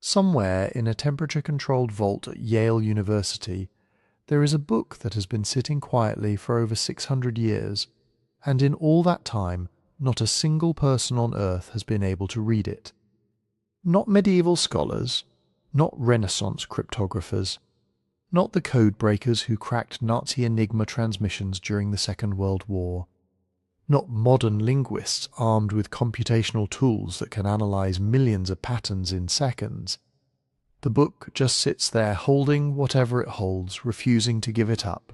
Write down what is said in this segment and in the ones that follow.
Somewhere in a temperature-controlled vault at Yale University, there is a book that has been sitting quietly for over 600 years, and in all that time, not a single person on Earth has been able to read it. Not medieval scholars, not Renaissance cryptographers, not the codebreakers who cracked Nazi Enigma transmissions during the Second World War, not modern linguists armed with computational tools that can analyze millions of patterns in seconds. The book just sits there holding whatever it holds, refusing to give it up.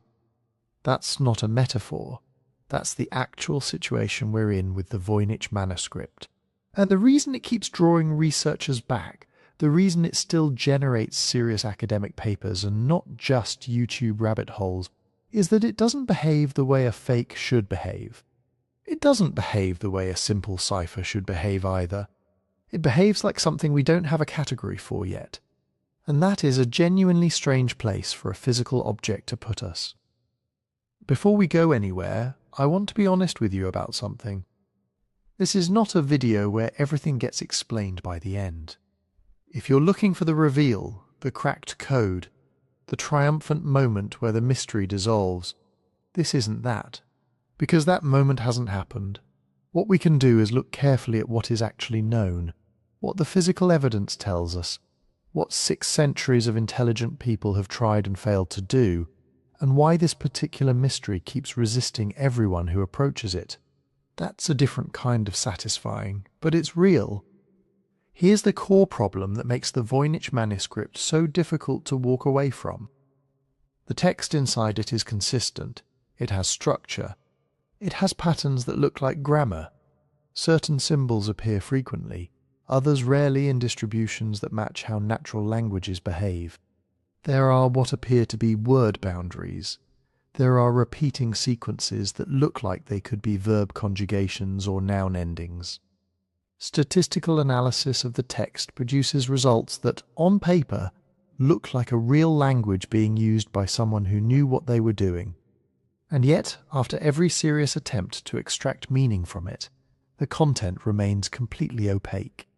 That's not a metaphor. That's the actual situation we're in with the Voynich Manuscript. And the reason it keeps drawing researchers back, the reason it still generates serious academic papers and not just YouTube rabbit holes, is that it doesn't behave the way a fake should behave. It doesn't behave the way a simple cipher should behave either. It behaves like something we don't have a category for yet. And that is a genuinely strange place for a physical object to put us. Before we go anywhere, I want to be honest with you about something. This is not a video where everything gets explained by the end. If you're looking for the reveal, the cracked code, the triumphant moment where the mystery dissolves, this isn't that. Because that moment hasn't happened. What we can do is look carefully at what is actually known, what the physical evidence tells us, what 6 centuries of intelligent people have tried and failed to do, and why this particular mystery keeps resisting everyone who approaches it. That's a different kind of satisfying, but it's real. Here's the core problem that makes the Voynich Manuscript so difficult to walk away from. The text inside it is consistent, it has structure, it has patterns that look like grammar. Certain symbols appear frequently, others rarely in distributions that match how natural languages behave. There are what appear to be word boundaries. There are repeating sequences that look like they could be verb conjugations or noun endings. Statistical analysis of the text produces results that, on paper, look like a real language being used by someone who knew what they were doing. And yet, after every serious attempt to extract meaning from it, the content remains completely opaque.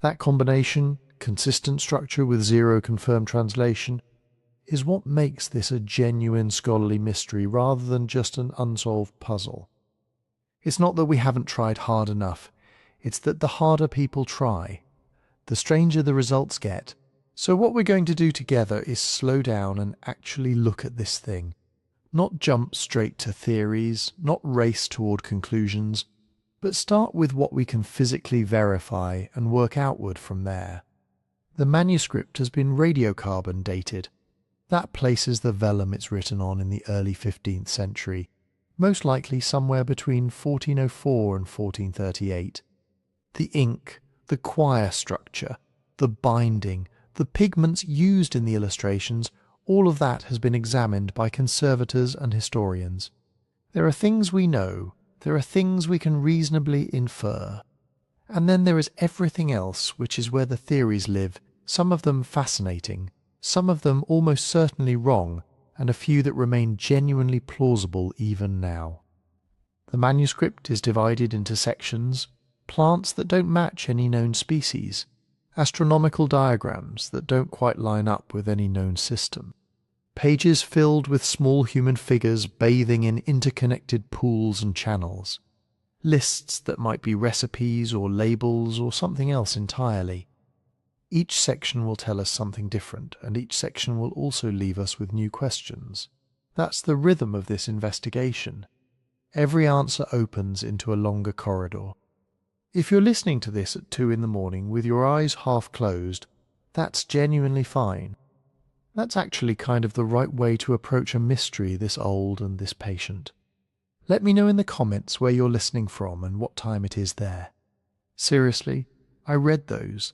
That combination, consistent structure with zero confirmed translation, is what makes this a genuine scholarly mystery rather than just an unsolved puzzle. It's not that we haven't tried hard enough, it's that the harder people try, the stranger the results get. So what we're going to do together is slow down and actually look at this thing. Not jump straight to theories, not race toward conclusions, but start with what we can physically verify and work outward from there. The manuscript has been radiocarbon dated. That places the vellum it's written on in the early 15th century, most likely somewhere between 1404 and 1438. The ink, the quire structure, the binding, the pigments used in the illustrations, all of that has been examined by conservators and historians. There are things we know, there are things we can reasonably infer. And then there is everything else, which is where the theories live, some of them fascinating, some of them almost certainly wrong, and a few that remain genuinely plausible even now. The manuscript is divided into sections, plants that don't match any known species, astronomical diagrams that don't quite line up with any known system, pages filled with small human figures bathing in interconnected pools and channels, lists that might be recipes or labels or something else entirely. Each section will tell us something different, and each section will also leave us with new questions. That's the rhythm of this investigation. Every answer opens into a longer corridor. If you're listening to this at 2 in the morning with your eyes half closed, that's genuinely fine. That's actually kind of the right way to approach a mystery this old and this patient. Let me know in the comments where you're listening from and what time it is there. Seriously, I read those.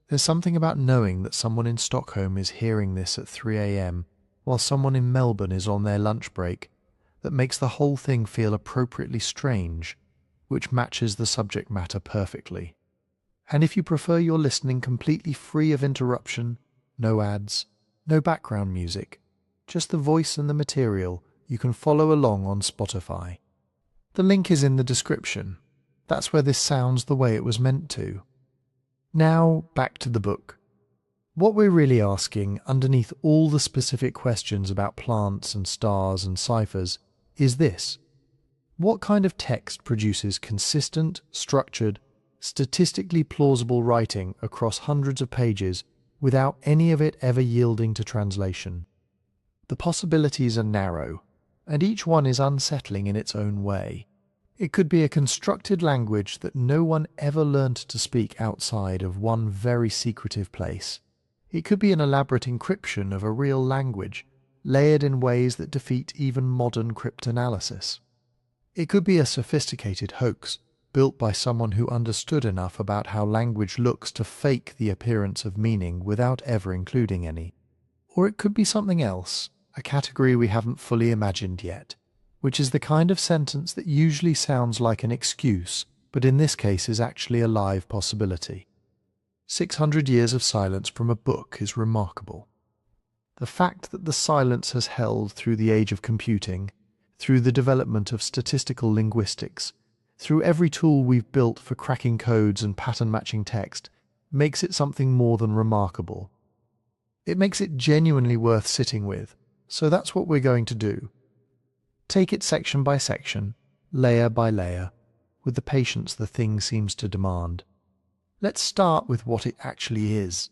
There's something about knowing that someone in Stockholm is hearing this at 3 a.m. while someone in Melbourne is on their lunch break that makes the whole thing feel appropriately strange, which matches the subject matter perfectly. And if you prefer your listening completely free of interruption, no ads, no background music, just the voice and the material, you can follow along on Spotify. The link is in the description. That's where this sounds the way it was meant to. Now back to the book. What we're really asking, underneath all the specific questions about plants and stars and ciphers, is this: what kind of text produces consistent, structured, statistically plausible writing across hundreds of pages without any of it ever yielding to translation? The possibilities are narrow, and each one is unsettling in its own way. It could be a constructed language that no one ever learned to speak outside of one very secretive place. It could be an elaborate encryption of a real language, layered in ways that defeat even modern cryptanalysis. It could be a sophisticated hoax, built by someone who understood enough about how language looks to fake the appearance of meaning without ever including any. Or it could be something else, a category we haven't fully imagined yet, which is the kind of sentence that usually sounds like an excuse, but in this case is actually a live possibility. 600 years of silence from a book is remarkable. The fact that the silence has held through the age of computing, through the development of statistical linguistics, through every tool we've built for cracking codes and pattern-matching text, makes it something more than remarkable. It makes it genuinely worth sitting with, so that's what we're going to do. Take it section by section, layer by layer, with the patience the thing seems to demand. Let's start with what it actually is.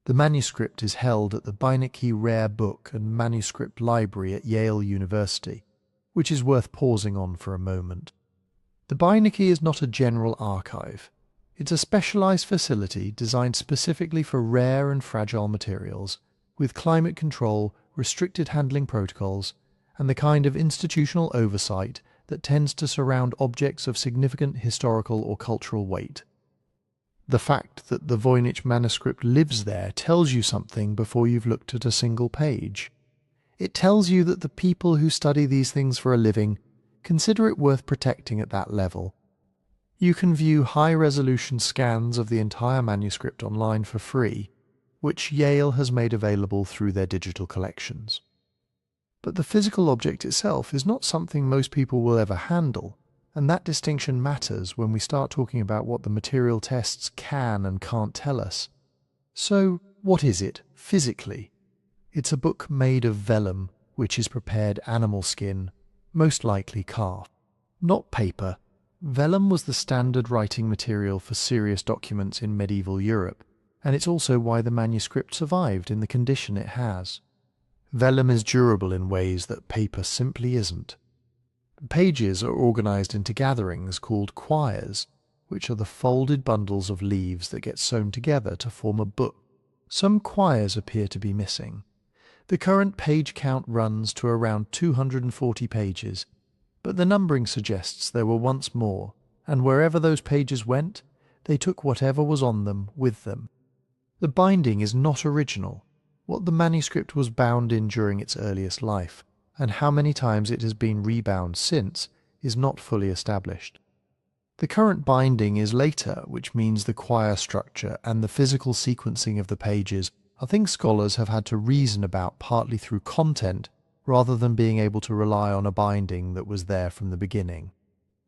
The manuscript is held at the Voynich Rare Book and Manuscript Library at Yale University, which is worth pausing on for a moment. The Voynich is not a general archive. It's a specialized facility designed specifically for rare and fragile materials, with climate control, restricted handling protocols, and the kind of institutional oversight that tends to surround objects of significant historical or cultural weight. The fact that the Voynich Manuscript lives there tells you something before you've looked at a single page. It tells you that the people who study these things for a living consider it worth protecting at that level. You can view high-resolution scans of the entire manuscript online for free, which Yale has made available through their digital collections. But the physical object itself is not something most people will ever handle, and that distinction matters when we start talking about what the material tests can and can't tell us. So, what is it, physically? It's a book made of vellum, which is prepared animal skin, most likely calf. Not paper. Vellum was the standard writing material for serious documents in medieval Europe, and it's also why the manuscript survived in the condition it has. Vellum is durable in ways that paper simply isn't. Pages are organized into gatherings called quires, which are the folded bundles of leaves that get sewn together to form a book. Some quires appear to be missing. The current page count runs to around 240 pages, but the numbering suggests there were once more, and wherever those pages went, they took whatever was on them with them. The binding is not original. What the manuscript was bound in during its earliest life, and how many times it has been rebound since, is not fully established. The current binding is later, which means the quire structure and the physical sequencing of the pages are things scholars have had to reason about partly through content, rather than being able to rely on a binding that was there from the beginning.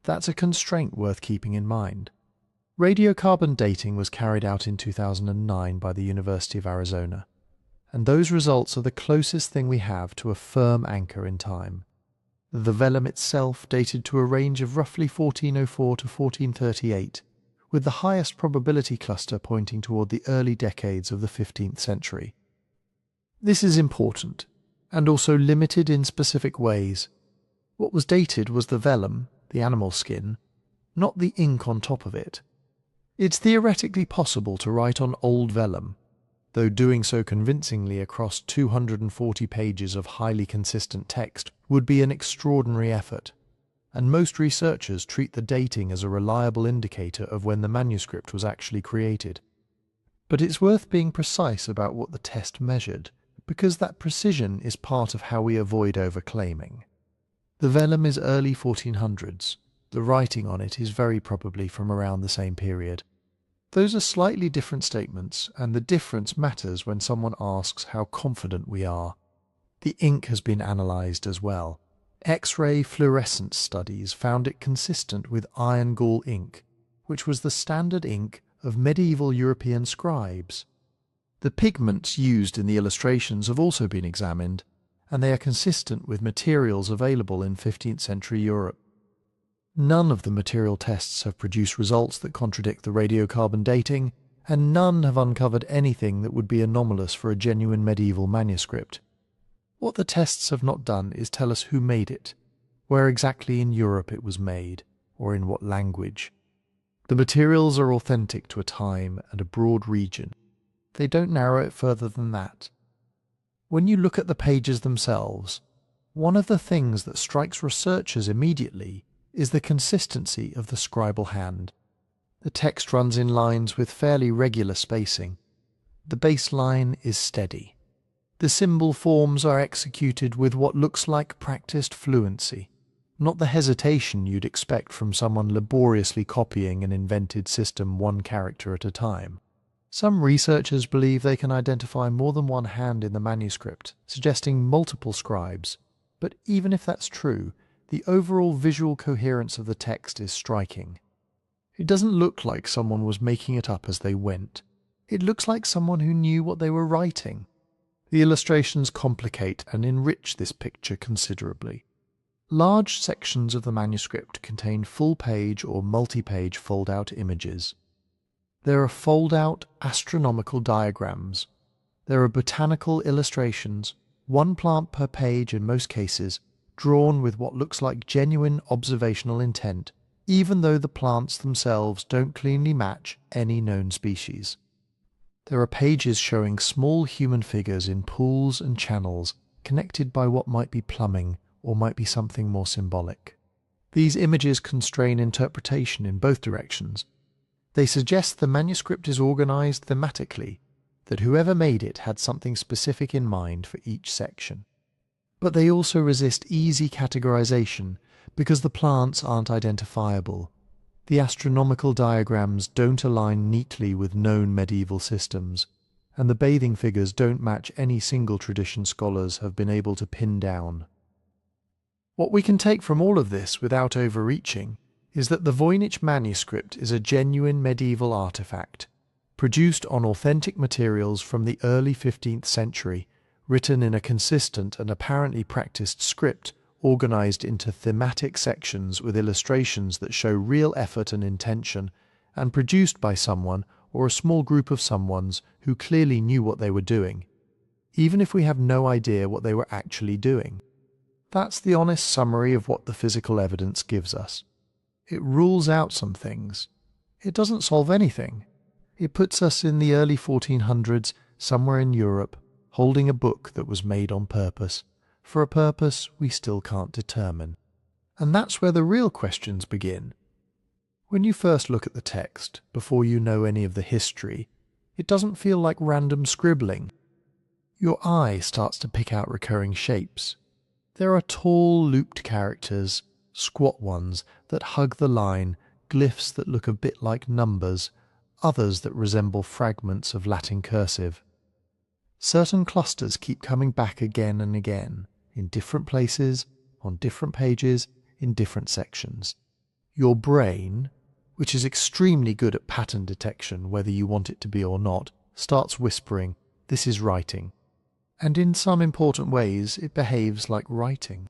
That's a constraint worth keeping in mind. Radiocarbon dating was carried out in 2009 by the University of Arizona, and those results are the closest thing we have to a firm anchor in time. The vellum itself dated to a range of roughly 1404 to 1438, with the highest probability cluster pointing toward the early decades of the 15th century. This is important, and also limited in specific ways. What was dated was the vellum, the animal skin, not the ink on top of it. It's theoretically possible to write on old vellum, though doing so convincingly across 240 pages of highly consistent text would be an extraordinary effort, and most researchers treat the dating as a reliable indicator of when the manuscript was actually created. But it's worth being precise about what the test measured, because that precision is part of how we avoid overclaiming. The vellum is early 1400s. The writing on it is very probably from around the same period. Those are slightly different statements, and the difference matters when someone asks how confident we are. The ink has been analysed as well. X-ray fluorescence studies found it consistent with iron gall ink, which was the standard ink of medieval European scribes. The pigments used in the illustrations have also been examined, and they are consistent with materials available in 15th century Europe. None of the material tests have produced results that contradict the radiocarbon dating, and none have uncovered anything that would be anomalous for a genuine medieval manuscript. What the tests have not done is tell us who made it, where exactly in Europe it was made, or in what language. The materials are authentic to a time and a broad region. They don't narrow it further than that. When you look at the pages themselves, one of the things that strikes researchers immediately is the consistency of the scribal hand. The text runs in lines with fairly regular spacing. The baseline is steady. The symbol forms are executed with what looks like practiced fluency, not the hesitation you'd expect from someone laboriously copying an invented system one character at a time. Some researchers believe they can identify more than one hand in the manuscript, suggesting multiple scribes. But even if that's true, the overall visual coherence of the text is striking. It doesn't look like someone was making it up as they went. It looks like someone who knew what they were writing. The illustrations complicate and enrich this picture considerably. Large sections of the manuscript contain full-page or multi-page fold-out images. There are fold-out astronomical diagrams. There are botanical illustrations, one plant per page in most cases, drawn with what looks like genuine observational intent, even though the plants themselves don't cleanly match any known species. There are pages showing small human figures in pools and channels, connected by what might be plumbing or might be something more symbolic. These images constrain interpretation in both directions. They suggest the manuscript is organized thematically, that whoever made it had something specific in mind for each section. But they also resist easy categorization because the plants aren't identifiable. The astronomical diagrams don't align neatly with known medieval systems, and the bathing figures don't match any single tradition scholars have been able to pin down. What we can take from all of this without overreaching is that the Voynich Manuscript is a genuine medieval artifact, produced on authentic materials from the early 15th century, written in a consistent and apparently practiced script organized into thematic sections with illustrations that show real effort and intention, and produced by someone or a small group of someones who clearly knew what they were doing, even if we have no idea what they were actually doing. That's the honest summary of what the physical evidence gives us. It rules out some things. It doesn't solve anything. It puts us in the early 1400s, somewhere in Europe, holding a book that was made on purpose, for a purpose we still can't determine. And that's where the real questions begin. When you first look at the text, before you know any of the history, it doesn't feel like random scribbling. Your eye starts to pick out recurring shapes. There are tall, looped characters, squat ones that hug the line, glyphs that look a bit like numbers, others that resemble fragments of Latin cursive. Certain clusters keep coming back again and again, in different places, on different pages, in different sections. Your brain, which is extremely good at pattern detection whether you want it to be or not, starts whispering, "This is writing." And in some important ways it behaves like writing.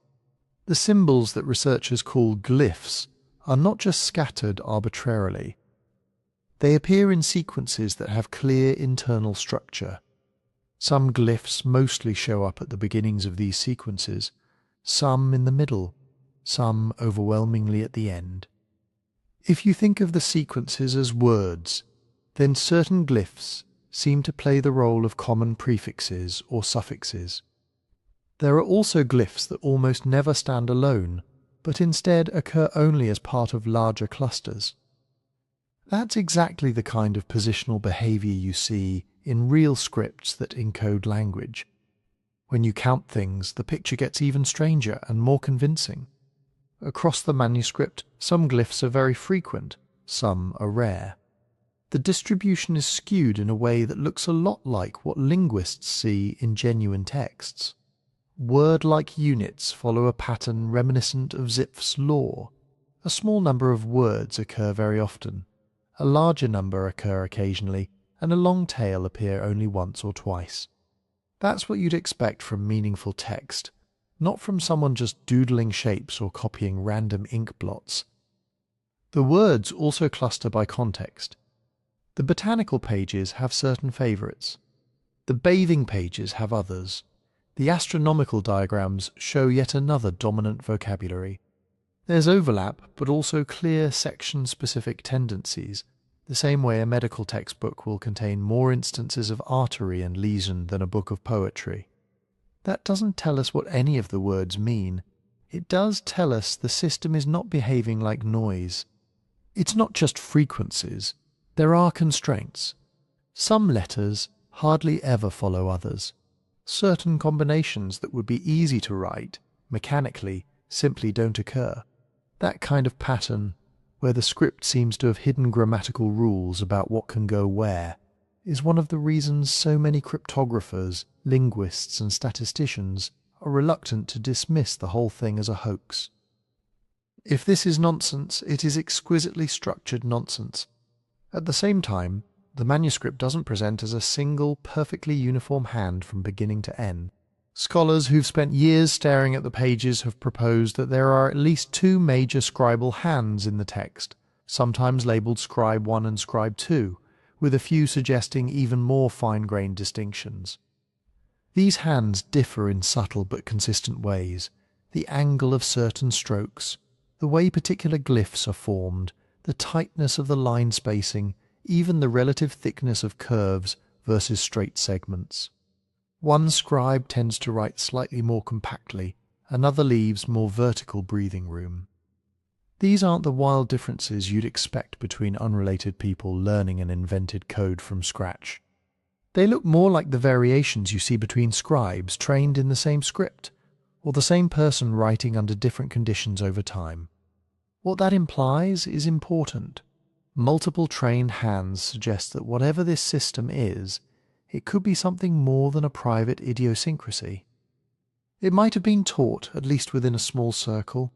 The symbols that researchers call glyphs are not just scattered arbitrarily. They appear in sequences that have clear internal structure. Some glyphs mostly show up at the beginnings of these sequences, some in the middle, some overwhelmingly at the end. If you think of the sequences as words, then certain glyphs seem to play the role of common prefixes or suffixes. There are also glyphs that almost never stand alone, but instead occur only as part of larger clusters. That's exactly the kind of positional behavior you see in real scripts that encode language. When you count things, the picture gets even stranger and more convincing. Across the manuscript, some glyphs are very frequent, some are rare. The distribution is skewed in a way that looks a lot like what linguists see in genuine texts. Word-like units follow a pattern reminiscent of Zipf's law. A small number of words occur very often. A larger number occur occasionally, and a long tail appear only once or twice. That's what you'd expect from meaningful text, not from someone just doodling shapes or copying random ink blots. The words also cluster by context. The botanical pages have certain favourites. The bathing pages have others. The astronomical diagrams show yet another dominant vocabulary. There's overlap, but also clear section-specific tendencies, the same way a medical textbook will contain more instances of artery and lesion than a book of poetry. That doesn't tell us what any of the words mean. It does tell us the system is not behaving like noise. It's not just frequencies. There are constraints. Some letters hardly ever follow others. Certain combinations that would be easy to write, mechanically, simply don't occur. That kind of pattern, where the script seems to have hidden grammatical rules about what can go where, is one of the reasons so many cryptographers, linguists and statisticians are reluctant to dismiss the whole thing as a hoax. If this is nonsense, it is exquisitely structured nonsense. At the same time, the manuscript doesn't present as a single, perfectly uniform hand from beginning to end. Scholars who've spent years staring at the pages have proposed that there are at least two major scribal hands in the text, sometimes labelled Scribe 1 and Scribe 2, with a few suggesting even more fine-grained distinctions. These hands differ in subtle but consistent ways: the angle of certain strokes, the way particular glyphs are formed, the tightness of the line spacing, even the relative thickness of curves versus straight segments. One scribe tends to write slightly more compactly, another leaves more vertical breathing room. These aren't the wild differences you'd expect between unrelated people learning an invented code from scratch. They look more like the variations you see between scribes trained in the same script, or the same person writing under different conditions over time. What that implies is important. Multiple trained hands suggest that whatever this system is, it could be something more than a private idiosyncrasy. It might have been taught, at least within a small circle.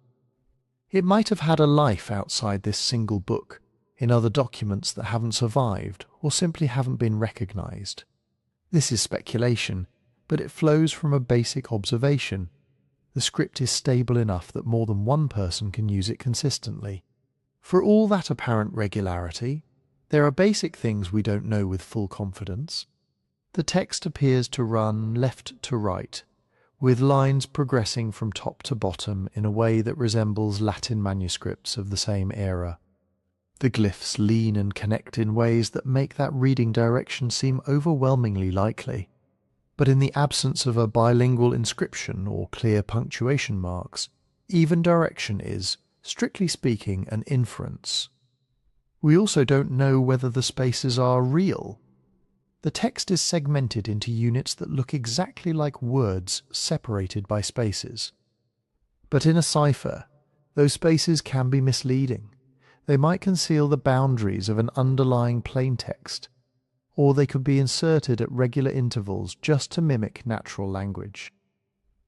It might have had a life outside this single book, in other documents that haven't survived or simply haven't been recognized. This is speculation, but it flows from a basic observation. The script is stable enough that more than one person can use it consistently. For all that apparent regularity, there are basic things we don't know with full confidence. The text appears to run left to right, with lines progressing from top to bottom in a way that resembles Latin manuscripts of the same era. The glyphs lean and connect in ways that make that reading direction seem overwhelmingly likely. But in the absence of a bilingual inscription or clear punctuation marks, even direction is, strictly speaking, an inference. We also don't know whether the spaces are real. The text is segmented into units that look exactly like words separated by spaces. But in a cipher, those spaces can be misleading. They might conceal the boundaries of an underlying plain text, or they could be inserted at regular intervals just to mimic natural language.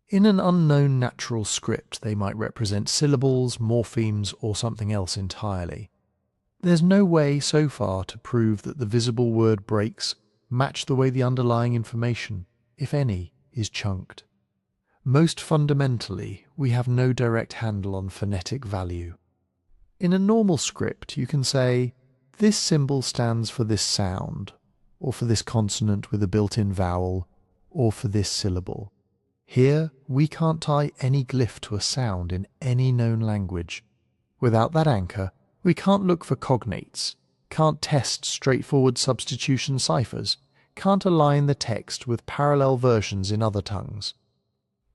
In an unknown natural script, they might represent syllables, morphemes, or something else entirely. There's no way so far to prove that the visible word breaks match the way the underlying information, if any, is chunked. Most fundamentally, we have no direct handle on phonetic value. In a normal script, you can say, this symbol stands for this sound, or for this consonant with a built-in vowel, or for this syllable. Here, we can't tie any glyph to a sound in any known language. Without that anchor, we can't look for cognates, can't test straightforward substitution ciphers, can't align the text with parallel versions in other tongues.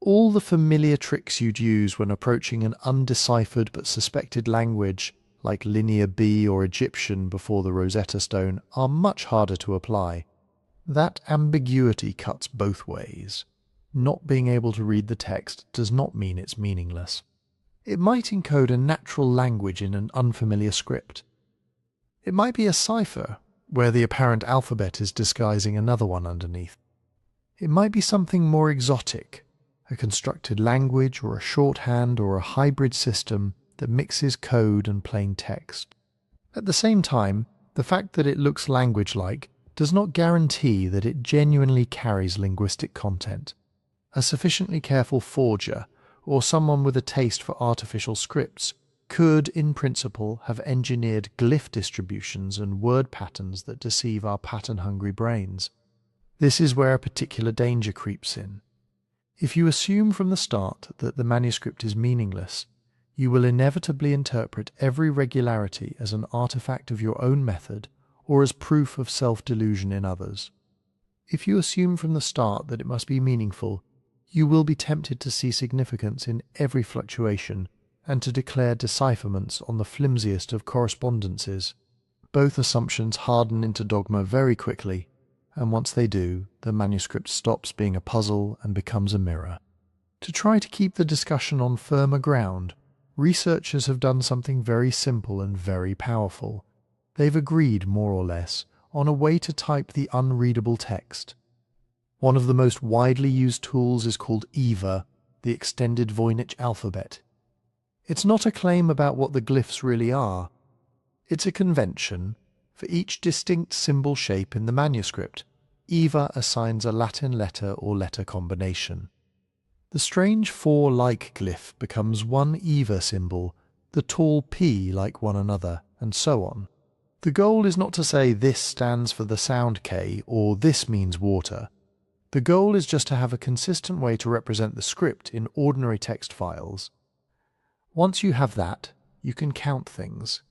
All the familiar tricks you'd use when approaching an undeciphered but suspected language, like Linear B or Egyptian before the Rosetta Stone, are much harder to apply. That ambiguity cuts both ways. Not being able to read the text does not mean it's meaningless. It might encode a natural language in an unfamiliar script. It might be a cipher, where the apparent alphabet is disguising another one underneath. It might be something more exotic, a constructed language or a shorthand or a hybrid system that mixes code and plain text. At the same time, the fact that it looks language-like does not guarantee that it genuinely carries linguistic content. A sufficiently careful forger, or someone with a taste for artificial scripts, could, in principle, have engineered glyph distributions and word patterns that deceive our pattern-hungry brains. This is where a particular danger creeps in. If you assume from the start that the manuscript is meaningless, you will inevitably interpret every regularity as an artifact of your own method or as proof of self-delusion in others. If you assume from the start that it must be meaningful, you will be tempted to see significance in every fluctuation and to declare decipherments on the flimsiest of correspondences. Both assumptions harden into dogma very quickly, and once they do, the manuscript stops being a puzzle and becomes a mirror. To try to keep the discussion on firmer ground, researchers have done something very simple and very powerful. They've agreed, more or less, on a way to type the unreadable text. One of the most widely used tools is called EVA, the extended Voynich alphabet. It's not a claim about what the glyphs really are. It's a convention. For each distinct symbol shape in the manuscript, EVA assigns a Latin letter or letter combination. The strange 4-like glyph becomes one EVA symbol, the tall P like one another, and so on. The goal is not to say this stands for the sound K or this means water. The goal is just to have a consistent way to represent the script in ordinary text files. Once you have that, you can count things.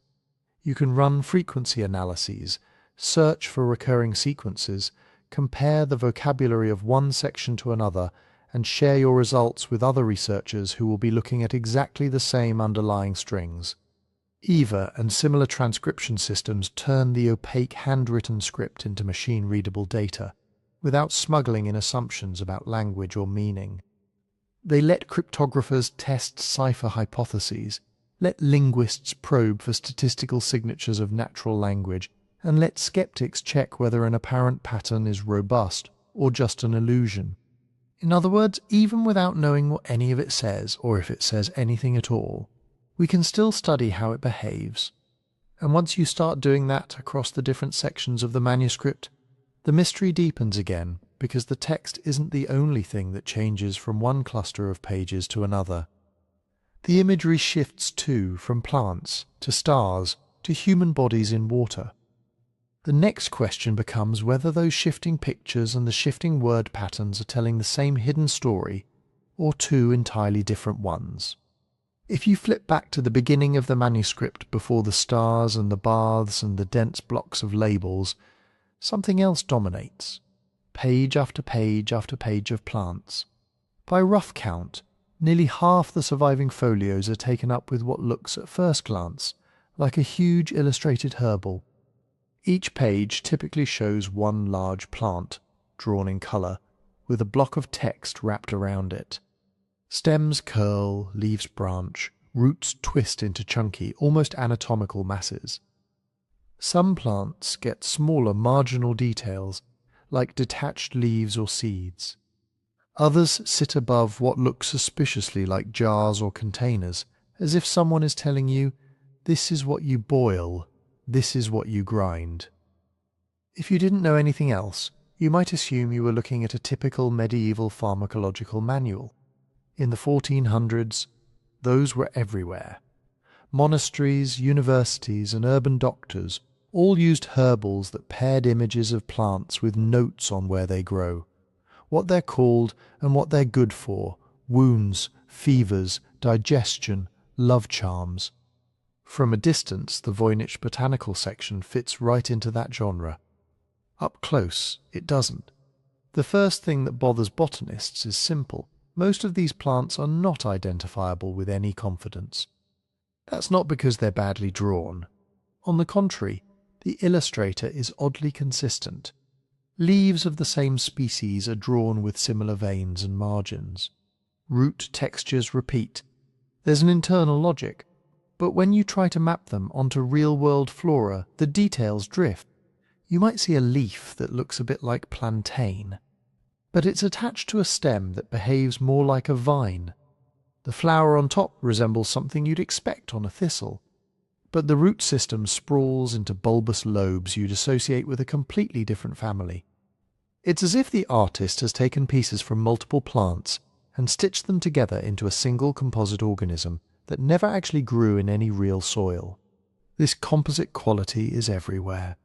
You can run frequency analyses, search for recurring sequences, compare the vocabulary of one section to another, and share your results with other researchers who will be looking at exactly the same underlying strings. EVA and similar transcription systems turn the opaque handwritten script into machine-readable data, without smuggling in assumptions about language or meaning. They let cryptographers test cipher hypotheses, let linguists probe for statistical signatures of natural language, and let skeptics check whether an apparent pattern is robust or just an illusion. In other words, even without knowing what any of it says, or if it says anything at all, we can still study how it behaves. And once you start doing that across the different sections of the manuscript, the mystery deepens again, because the text isn't the only thing that changes from one cluster of pages to another. The imagery shifts too, from plants to stars to human bodies in water. The next question becomes whether those shifting pictures and the shifting word patterns are telling the same hidden story, or two entirely different ones. If you flip back to the beginning of the manuscript before the stars and the baths and the dense blocks of labels, something else dominates. Page after page after page of plants. By rough count, nearly half the surviving folios are taken up with what looks at first glance like a huge illustrated herbal. Each page typically shows one large plant, drawn in colour, with a block of text wrapped around it. Stems curl, leaves branch, roots twist into chunky, almost anatomical masses. Some plants get smaller marginal details, like detached leaves or seeds. Others sit above what look suspiciously like jars or containers, as if someone is telling you, this is what you boil, this is what you grind. If you didn't know anything else, you might assume you were looking at a typical medieval pharmacological manual. In the 1400s, those were everywhere. Monasteries, universities, and urban doctors all used herbals that paired images of plants with notes on where they grow, what they're called and what they're good for, wounds, fevers, digestion, love charms. From a distance, the Voynich botanical section fits right into that genre. Up close, it doesn't. The first thing that bothers botanists is simple. Most of these plants are not identifiable with any confidence. That's not because they're badly drawn. On the contrary, the illustrator is oddly consistent. Leaves of the same species are drawn with similar veins and margins. Root textures repeat. There's an internal logic. But when you try to map them onto real-world flora, the details drift. You might see a leaf that looks a bit like plantain, but it's attached to a stem that behaves more like a vine. The flower on top resembles something you'd expect on a thistle. but the root system sprawls into bulbous lobes you'd associate with a completely different family. It's as if the artist has taken pieces from multiple plants and stitched them together into a single composite organism that never actually grew in any real soil. This composite quality is everywhere.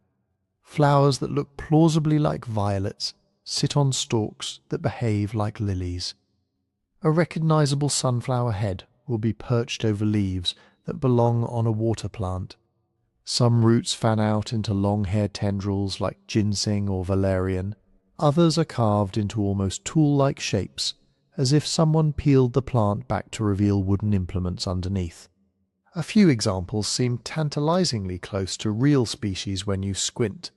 Flowers that look plausibly like violets sit on stalks that behave like lilies. A recognizable sunflower head will be perched over leaves that belong on a water plant. Some roots fan out into long-haired tendrils like ginseng or valerian. Others are carved into almost tool-like shapes, as if someone peeled the plant back to reveal wooden implements underneath. A few examples seem tantalizingly close to real species when you squint,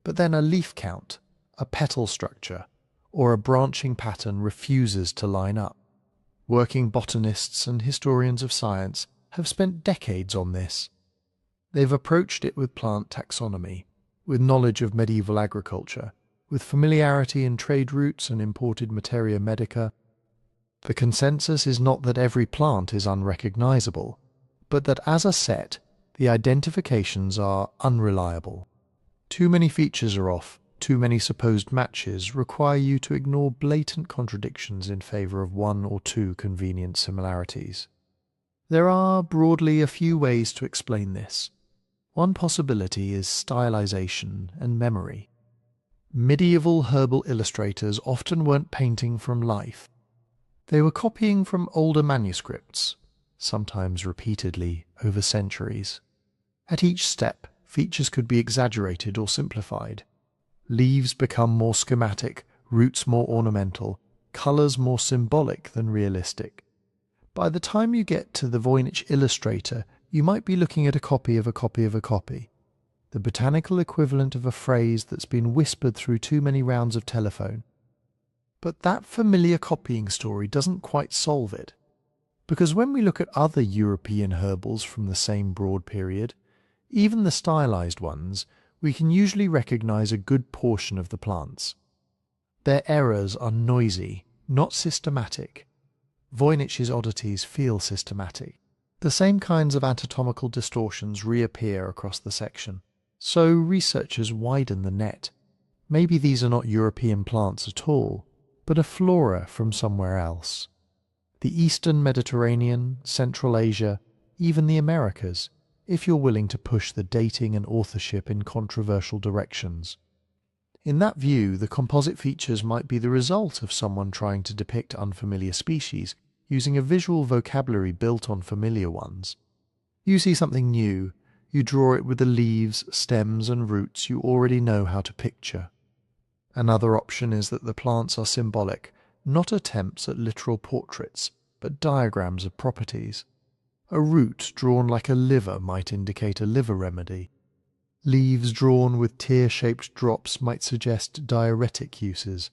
but then a leaf count, a petal structure, or a branching pattern refuses to line up. Working botanists and historians of science have spent decades on this. They've approached it with plant taxonomy, with knowledge of medieval agriculture, with familiarity in trade routes and imported materia medica. The consensus is not that every plant is unrecognizable, but that as a set, the identifications are unreliable. Too many features are off, too many supposed matches require you to ignore blatant contradictions in favor of one or two convenient similarities. There are, broadly, a few ways to explain this. One possibility is stylization and memory. Medieval herbal illustrators often weren't painting from life. They were copying from older manuscripts, sometimes repeatedly over centuries. At each step, features could be exaggerated or simplified. Leaves become more schematic, roots more ornamental, colours more symbolic than realistic. By the time you get to the Voynich illustrator, you might be looking at a copy of a copy of a copy, the botanical equivalent of a phrase that's been whispered through too many rounds of telephone. But that familiar copying story doesn't quite solve it, because when we look at other European herbals from the same broad period, even the stylized ones, we can usually recognize a good portion of the plants. Their errors are noisy, not systematic. Voynich's oddities feel systematic. The same kinds of anatomical distortions reappear across the section. So researchers widen the net. Maybe these are not European plants at all, but a flora from somewhere else. The Eastern Mediterranean, Central Asia, even the Americas, if you're willing to push the dating and authorship in controversial directions. In that view, the composite features might be the result of someone trying to depict unfamiliar species using a visual vocabulary built on familiar ones. You see something new, you draw it with the leaves, stems and roots you already know how to picture. Another option is that the plants are symbolic, not attempts at literal portraits, but diagrams of properties. A root drawn like a liver might indicate a liver remedy. Leaves drawn with tear-shaped drops might suggest diuretic uses.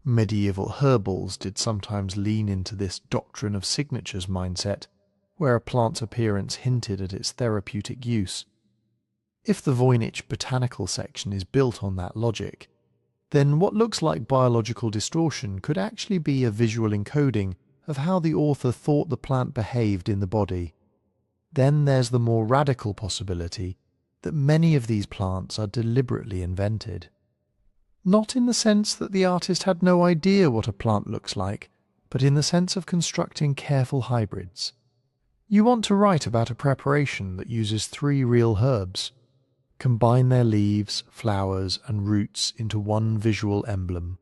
Medieval herbals did sometimes lean into this doctrine of signatures mindset, where a plant's appearance hinted at its therapeutic use. If the Voynich botanical section is built on that logic, then what looks like biological distortion could actually be a visual encoding of how the author thought the plant behaved in the body. Then there's the more radical possibility that many of these plants are deliberately invented. Not in the sense that the artist had no idea what a plant looks like, but in the sense of constructing careful hybrids. You want to write about a preparation that uses 3 real herbs. Combine their leaves, flowers, and roots into one visual emblem.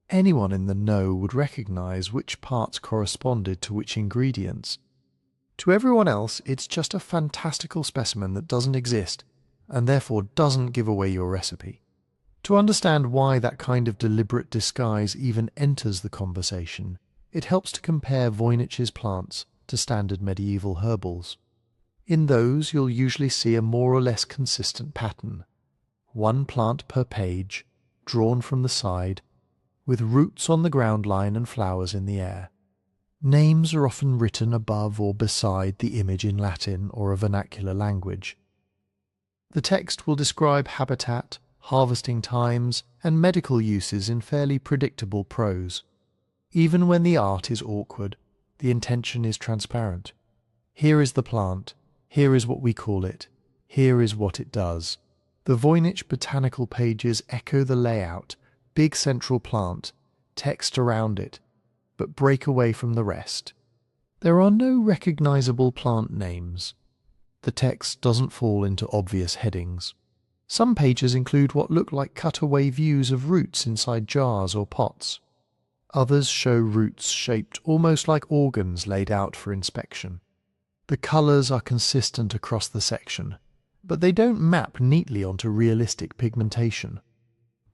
Anyone in the know would recognize which parts corresponded to which ingredients. To everyone else, it's just a fantastical specimen that doesn't exist, and therefore doesn't give away your recipe. To understand why that kind of deliberate disguise even enters the conversation, it helps to compare Voynich's plants to standard medieval herbals. In those, you'll usually see a more or less consistent pattern. 1 plant per page, drawn from the side, with roots on the ground line and flowers in the air. Names are often written above or beside the image in Latin or a vernacular language. The text will describe habitat, harvesting times, and medical uses in fairly predictable prose. Even when the art is awkward, the intention is transparent. Here is the plant, Here is what we call it. Here is what it does. The Voynich botanical pages echo the layout, big central plant, text around it, but break away from the rest. There are no recognizable plant names. The text doesn't fall into obvious headings. Some pages include what look like cutaway views of roots inside jars or pots. Others show roots shaped almost like organs laid out for inspection. The colours are consistent across the section, but they don't map neatly onto realistic pigmentation.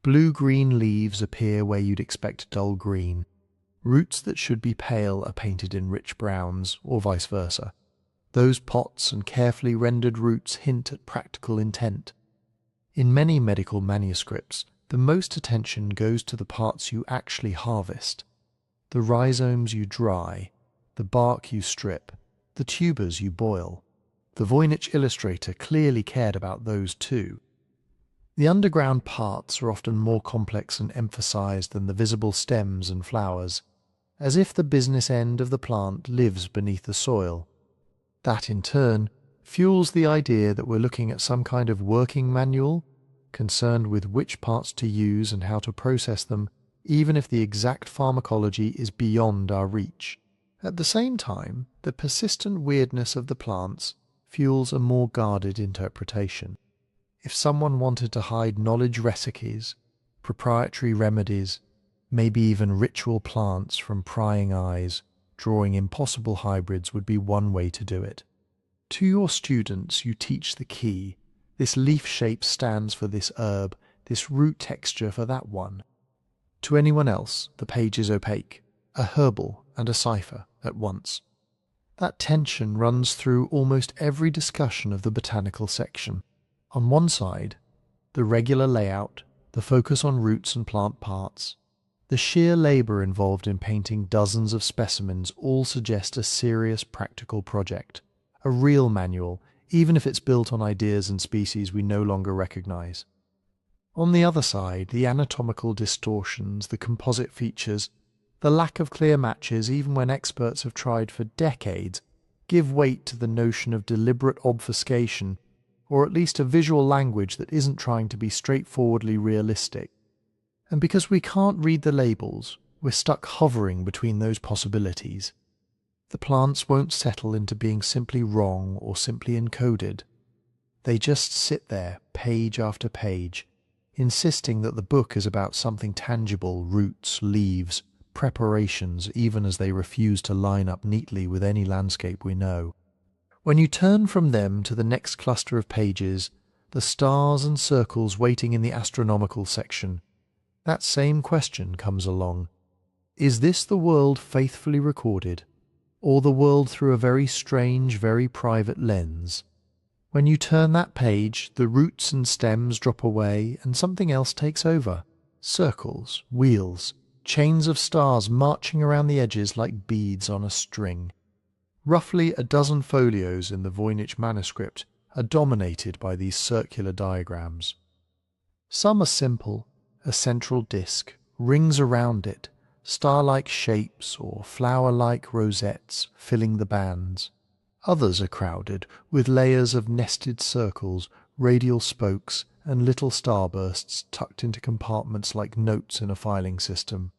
Blue-green leaves appear where you'd expect dull green. Roots that should be pale are painted in rich browns, or vice versa. Those pots and carefully rendered roots hint at practical intent. In many medical manuscripts, the most attention goes to the parts you actually harvest. The rhizomes you dry, the bark you strip, the tubers you boil. The Voynich illustrator clearly cared about those too. The underground parts are often more complex and emphasized than the visible stems and flowers, as if the business end of the plant lives beneath the soil. That, in turn, fuels the idea that we're looking at some kind of working manual, concerned with which parts to use and how to process them, even if the exact pharmacology is beyond our reach. At the same time, the persistent weirdness of the plants fuels a more guarded interpretation. If someone wanted to hide knowledge recipes, proprietary remedies, maybe even ritual plants from prying eyes, drawing impossible hybrids would be one way to do it. To your students you teach the key. This leaf shape stands for this herb, this root texture for that one. To anyone else, the page is opaque, a herbal and a cipher at once. That tension runs through almost every discussion of the botanical section. On one side, the regular layout, the focus on roots and plant parts. The sheer labour involved in painting dozens of specimens all suggest a serious practical project, a real manual, even if it's built on ideas and species we no longer recognise. On the other side, the anatomical distortions, the composite features, the lack of clear matches even when experts have tried for decades, give weight to the notion of deliberate obfuscation, or at least a visual language that isn't trying to be straightforwardly realistic. And because we can't read the labels, we're stuck hovering between those possibilities. The plants won't settle into being simply wrong or simply encoded. They just sit there, page after page, insisting that the book is about something tangible, roots, leaves, preparations, even as they refuse to line up neatly with any landscape we know. When you turn from them to the next cluster of pages, the stars and circles waiting in the astronomical section, that same question comes along. Is this the world faithfully recorded, or the world through a very strange, very private lens? When you turn that page, the roots and stems drop away and something else takes over. Circles, wheels, chains of stars marching around the edges like beads on a string. Roughly a dozen folios in the Voynich Manuscript are dominated by these circular diagrams. Some are simple, a central disc, rings around it, star-like shapes or flower-like rosettes filling the bands. Others are crowded with layers of nested circles, radial spokes, and little starbursts tucked into compartments like notes in a filing system.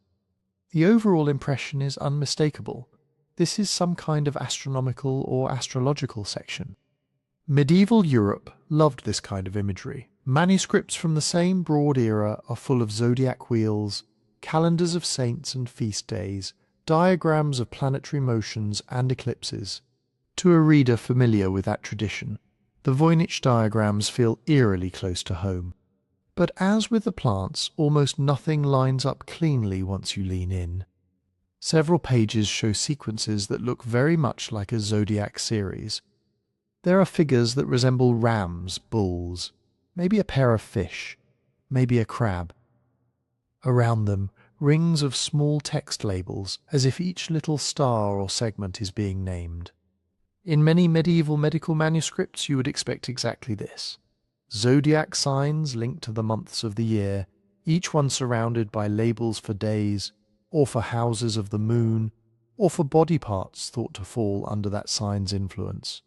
The overall impression is unmistakable. This is some kind of astronomical or astrological section. Medieval Europe loved this kind of imagery. Manuscripts from the same broad era are full of zodiac wheels, calendars of saints and feast days, diagrams of planetary motions and eclipses. To a reader familiar with that tradition, the Voynich diagrams feel eerily close to home. But as with the plants, almost nothing lines up cleanly once you lean in. Several pages show sequences that look very much like a zodiac series. There are figures that resemble rams, bulls, maybe a pair of fish, maybe a crab. Around them, rings of small text labels, as if each little star or segment is being named. In many medieval medical manuscripts you would expect exactly this. Zodiac signs linked to the months of the year, each one surrounded by labels for days, or for houses of the moon, or for body parts thought to fall under that sign's influence.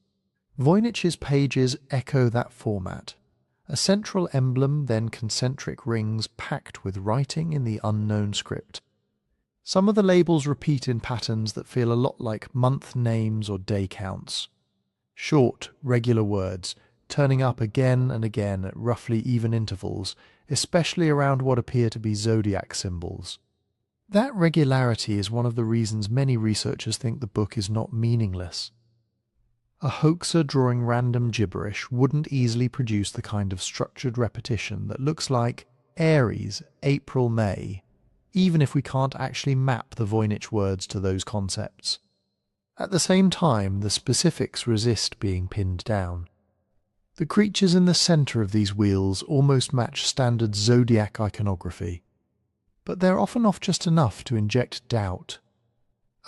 Voynich's pages echo that format. A central emblem, then concentric rings packed with writing in the unknown script. Some of the labels repeat in patterns that feel a lot like month names or day counts. Short, regular words, turning up again and again at roughly even intervals, especially around what appear to be zodiac symbols. That regularity is one of the reasons many researchers think the book is not meaningless. A hoaxer drawing random gibberish wouldn't easily produce the kind of structured repetition that looks like Aries, April, May, even if we can't actually map the Voynich words to those concepts. At the same time, the specifics resist being pinned down. The creatures in the centre of these wheels almost match standard zodiac iconography, but they're often off just enough to inject doubt.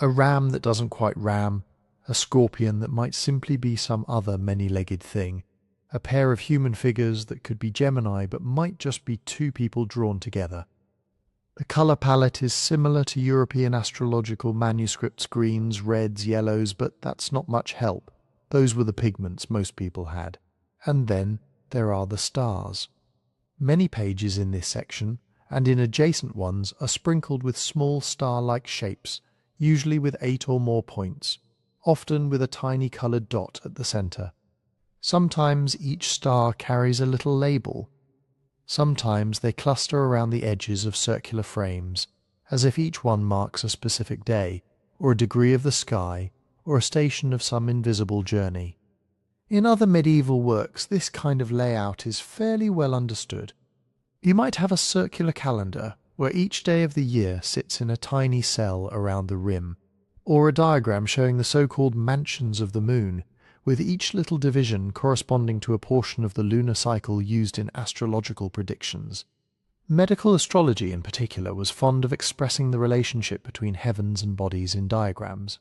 A ram that doesn't quite ram, a scorpion that might simply be some other many-legged thing, a pair of human figures that could be Gemini but might just be two people drawn together. The colour palette is similar to European astrological manuscripts, greens, reds, yellows, but that's not much help. Those were the pigments most people had. And then there are the stars. Many pages in this section, and in adjacent ones, are sprinkled with small star-like shapes, usually with 8 or more points, often with a tiny coloured dot at the centre. Sometimes each star carries a little label. Sometimes they cluster around the edges of circular frames, as if each one marks a specific day, or a degree of the sky, or a station of some invisible journey. In other medieval works, this kind of layout is fairly well understood. You might have a circular calendar, where each day of the year sits in a tiny cell around the rim, or a diagram showing the so-called mansions of the moon, with each little division corresponding to a portion of the lunar cycle used in astrological predictions. Medical astrology in particular was fond of expressing the relationship between heavens and bodies in diagrams.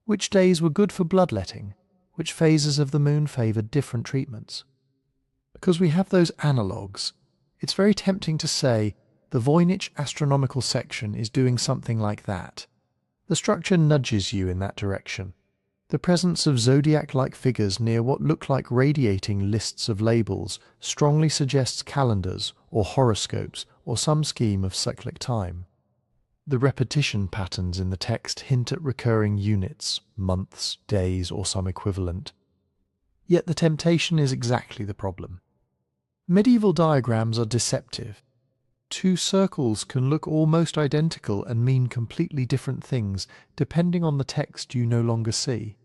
Which days were good for bloodletting? Which phases of the moon favoured different treatments? Because we have those analogues, it's very tempting to say the Voynich astronomical section is doing something like that. The structure nudges you in that direction. The presence of zodiac-like figures near what look like radiating lists of labels strongly suggests calendars or horoscopes or some scheme of cyclic time. The repetition patterns in the text hint at recurring units, months, days, or some equivalent. Yet the temptation is exactly the problem. Medieval diagrams are deceptive. Two circles can look almost identical and mean completely different things depending on the text you no longer see.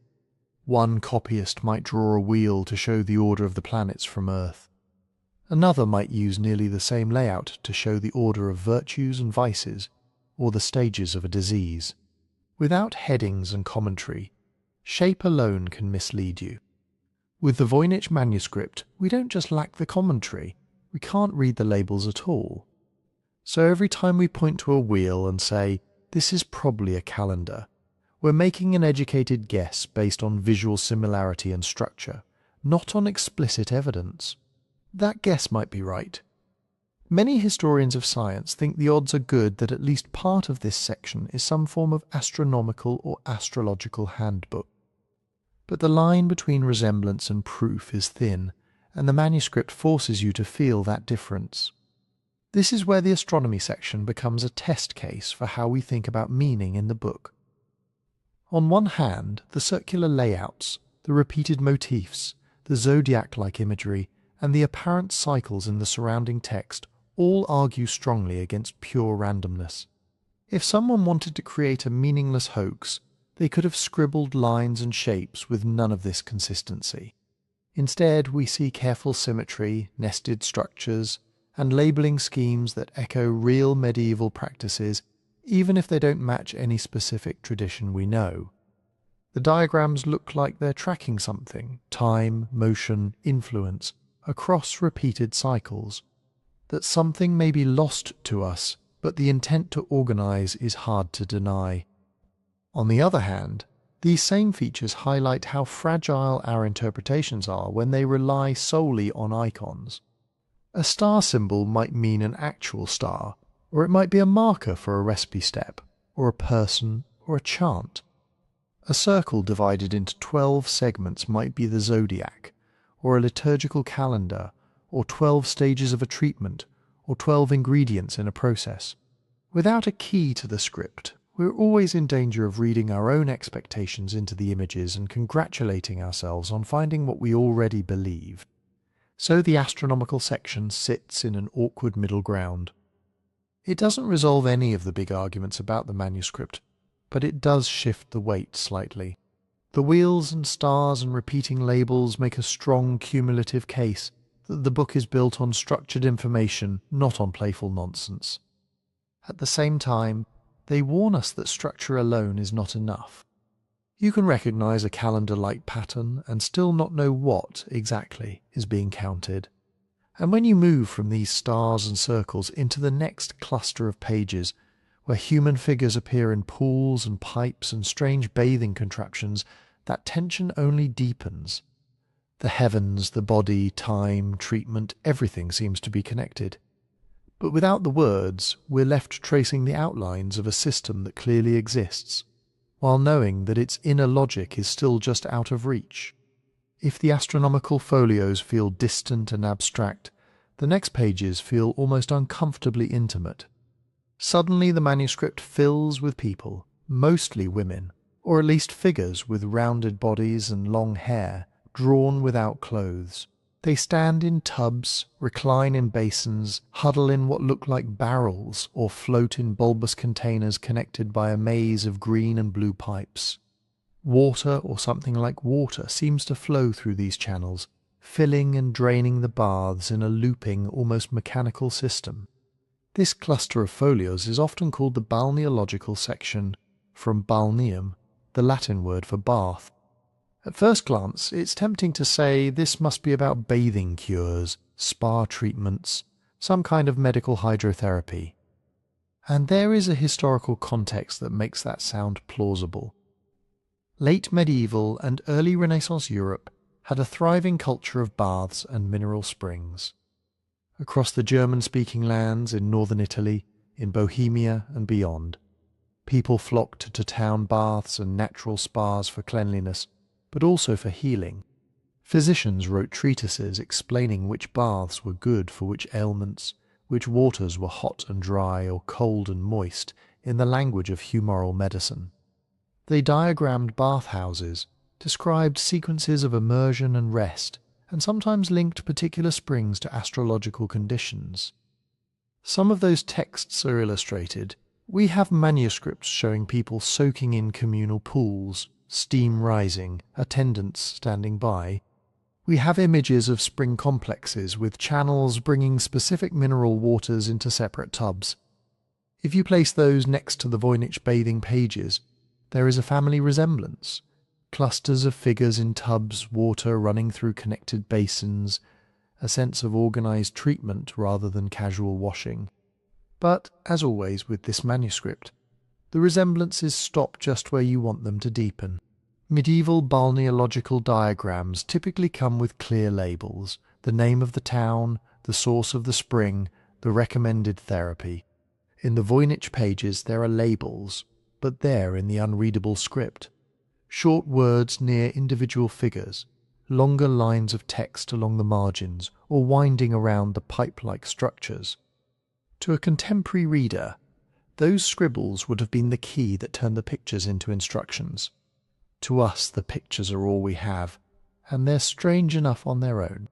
One copyist might draw a wheel to show the order of the planets from Earth. Another might use nearly the same layout to show the order of virtues and vices, or the stages of a disease. Without headings and commentary, shape alone can mislead you. With the Voynich manuscript, we don't just lack the commentary, we can't read the labels at all. So every time we point to a wheel and say, this is probably a calendar, we're making an educated guess based on visual similarity and structure, not on explicit evidence. That guess might be right. Many historians of science think the odds are good that at least part of this section is some form of astronomical or astrological handbook. But the line between resemblance and proof is thin, and the manuscript forces you to feel that difference. This is where the astronomy section becomes a test case for how we think about meaning in the book. On one hand, the circular layouts, the repeated motifs, the zodiac-like imagery, and the apparent cycles in the surrounding text all argue strongly against pure randomness. If someone wanted to create a meaningless hoax, they could have scribbled lines and shapes with none of this consistency. Instead, we see careful symmetry, nested structures, and labelling schemes that echo real medieval practices, even if they don't match any specific tradition we know. The diagrams look like they're tracking something, time, motion, influence, across repeated cycles. That something may be lost to us, but the intent to organize is hard to deny. On the other hand, these same features highlight how fragile our interpretations are when they rely solely on icons. A star symbol might mean an actual star, or it might be a marker for a recipe step, or a person, or a chant. A circle divided into 12 segments might be the zodiac, or a liturgical calendar, or 12 stages of a treatment, or 12 ingredients in a process. Without a key to the script, we're always in danger of reading our own expectations into the images and congratulating ourselves on finding what we already believe. So the astronomical section sits in an awkward middle ground. It doesn't resolve any of the big arguments about the manuscript, but it does shift the weight slightly. The wheels and stars and repeating labels make a strong cumulative case that the book is built on structured information, not on playful nonsense. At the same time, they warn us that structure alone is not enough. You can recognize a calendar-like pattern and still not know what, exactly, is being counted. And when you move from these stars and circles into the next cluster of pages, where human figures appear in pools and pipes and strange bathing contraptions, that tension only deepens. The heavens, the body, time, treatment, everything seems to be connected. But without the words, we're left tracing the outlines of a system that clearly exists, while knowing that its inner logic is still just out of reach. If the astronomical folios feel distant and abstract, the next pages feel almost uncomfortably intimate. Suddenly the manuscript fills with people, mostly women, or at least figures with rounded bodies and long hair, drawn without clothes. They stand in tubs, recline in basins, huddle in what look like barrels, or float in bulbous containers connected by a maze of green and blue pipes. Water, or something like water, seems to flow through these channels, filling and draining the baths in a looping, almost mechanical system. This cluster of folios is often called the balneological section, from balneum, the Latin word for bath. At first glance, it's tempting to say this must be about bathing cures, spa treatments, some kind of medical hydrotherapy. And there is a historical context that makes that sound plausible. Late medieval and early Renaissance Europe had a thriving culture of baths and mineral springs. Across the German-speaking lands in northern Italy, in Bohemia and beyond, people flocked to town baths and natural spas for cleanliness, but also for healing. Physicians wrote treatises explaining which baths were good for which ailments, which waters were hot and dry or cold and moist, in the language of humoral medicine. They diagrammed bathhouses, described sequences of immersion and rest, and sometimes linked particular springs to astrological conditions. Some of those texts are illustrated. We have manuscripts showing people soaking in communal pools, steam rising, attendants standing by. We have images of spring complexes with channels bringing specific mineral waters into separate tubs. If you place those next to the Voynich bathing pages, there is a family resemblance. Clusters of figures in tubs, water running through connected basins, a sense of organized treatment rather than casual washing. But, as always with this manuscript, the resemblances stop just where you want them to deepen. Medieval balneological diagrams typically come with clear labels, the name of the town, the source of the spring, the recommended therapy. In the Voynich pages there are labels, but they're in the unreadable script. Short words near individual figures, longer lines of text along the margins, or winding around the pipe-like structures. To a contemporary reader, those scribbles would have been the key that turned the pictures into instructions. To us, the pictures are all we have, and they're strange enough on their own.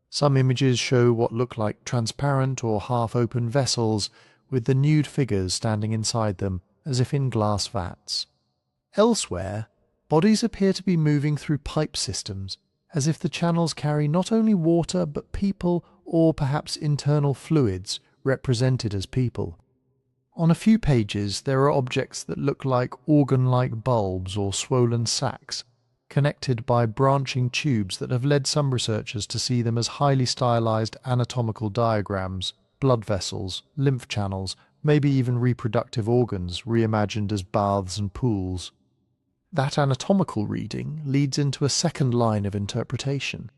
Some images show what look like transparent or half-open vessels, with the nude figures standing inside them, as if in glass vats. Elsewhere, bodies appear to be moving through pipe systems, as if the channels carry not only water but people or perhaps internal fluids represented as people. On a few pages there are objects that look like organ-like bulbs or swollen sacs, connected by branching tubes that have led some researchers to see them as highly stylized anatomical diagrams, blood vessels, lymph channels, maybe even reproductive organs reimagined as baths and pools. That anatomical reading leads into a second line of interpretation.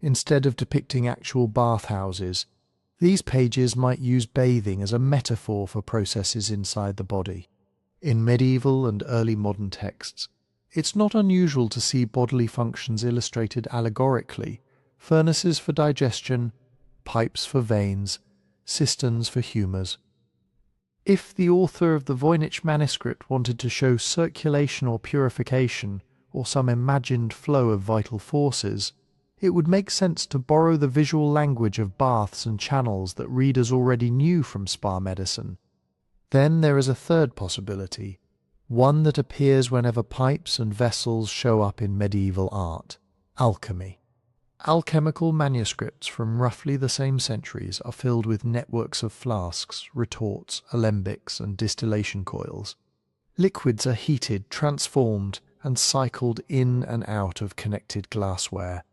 Instead of depicting actual bathhouses, these pages might use bathing as a metaphor for processes inside the body. In medieval and early modern texts, It's not unusual to see bodily functions illustrated allegorically: furnaces for digestion, pipes for veins, cisterns for humours. If the author of the Voynich Manuscript wanted to show circulation or purification, or some imagined flow of vital forces, it would make sense to borrow the visual language of baths and channels that readers already knew from spa medicine. Then there is a third possibility, one that appears whenever pipes and vessels show up in medieval art: alchemy. Alchemical manuscripts from roughly the same centuries are filled with networks of flasks, retorts, alembics, and distillation coils. Liquids are heated, transformed, and cycled in and out of connected glassware.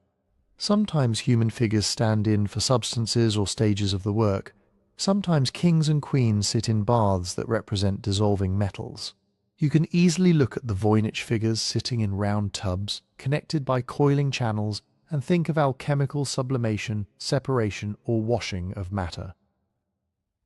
Sometimes human figures stand in for substances or stages of the work. Sometimes kings and queens sit in baths that represent dissolving metals. You can easily look at the Voynich figures sitting in round tubs, connected by coiling channels, and think of alchemical sublimation, separation, or washing of matter.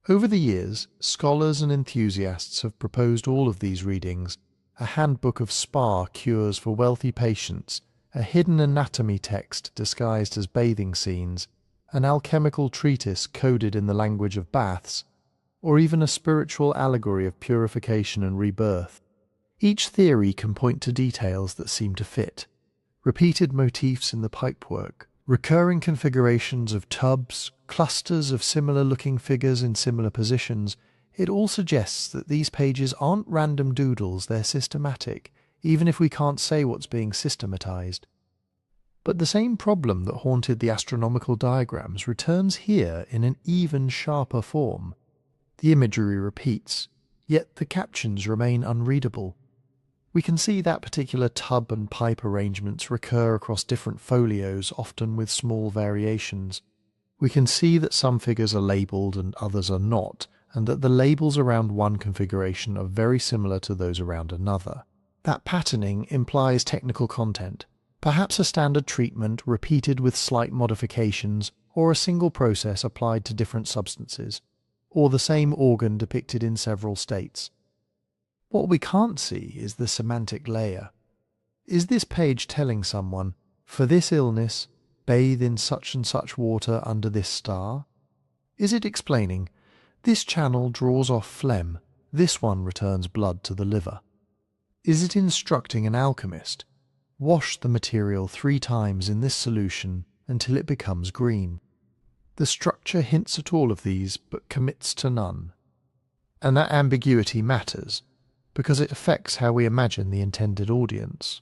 Over the years, scholars and enthusiasts have proposed all of these readings: a handbook of spa cures for wealthy patients, a hidden anatomy text disguised as bathing scenes, an alchemical treatise coded in the language of baths, or even a spiritual allegory of purification and rebirth. Each theory can point to details that seem to fit: repeated motifs in the pipework, recurring configurations of tubs, clusters of similar-looking figures in similar positions. It all suggests that these pages aren't random doodles, they're systematic, even if we can't say what's being systematized. But the same problem that haunted the astronomical diagrams returns here in an even sharper form. The imagery repeats, yet the captions remain unreadable. We can see that particular tub and pipe arrangements recur across different folios, often with small variations. We can see that some figures are labelled and others are not, and that the labels around one configuration are very similar to those around another. That patterning implies technical content, perhaps a standard treatment repeated with slight modifications, or a single process applied to different substances, or the same organ depicted in several states. What we can't see is the semantic layer. Is this page telling someone, for this illness, bathe in such and such water under this star? Is it explaining, this channel draws off phlegm, this one returns blood to the liver? Is it instructing an alchemist, wash the material 3 times in this solution until it becomes green? The structure hints at all of these, but commits to none. And that ambiguity matters, because it affects how we imagine the intended audience.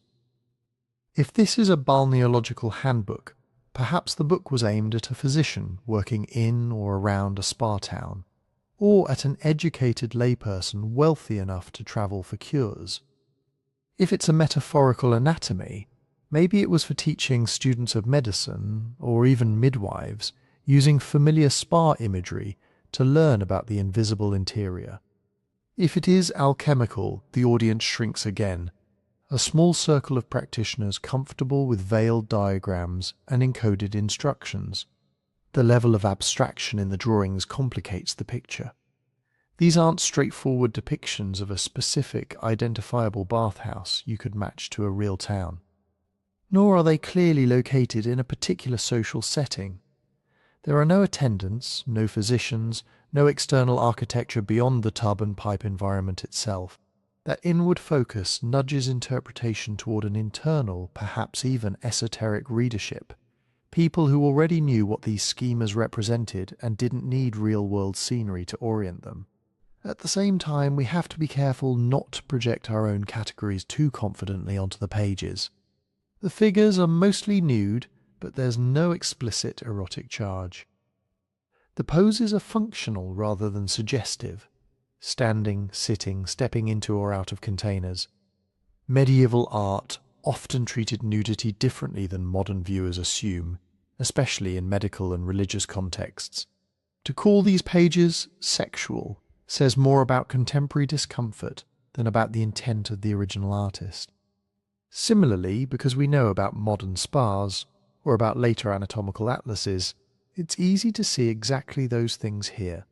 If this is a balneological handbook, perhaps the book was aimed at a physician working in or around a spa town, or at an educated layperson wealthy enough to travel for cures. If it's a metaphorical anatomy, maybe it was for teaching students of medicine, or even midwives, using familiar spa imagery to learn about the invisible interior. If it is alchemical, the audience shrinks again, a small circle of practitioners comfortable with veiled diagrams and encoded instructions. The level of abstraction in the drawings complicates the picture. These aren't straightforward depictions of a specific, identifiable bathhouse you could match to a real town. Nor are they clearly located in a particular social setting. There are no attendants, no physicians, no external architecture beyond the tub and pipe environment itself. That inward focus nudges interpretation toward an internal, perhaps even esoteric readership. People who already knew what these schemas represented and didn't need real-world scenery to orient them. At the same time, we have to be careful not to project our own categories too confidently onto the pages. The figures are mostly nude, but there's no explicit erotic charge. The poses are functional rather than suggestive: standing, sitting, stepping into or out of containers. Medieval art often treated nudity differently than modern viewers assume, especially in medical and religious contexts. To call these pages sexual says more about contemporary discomfort than about the intent of the original artist. Similarly, because we know about modern spas, or about later anatomical atlases, it's easy to see exactly those things here.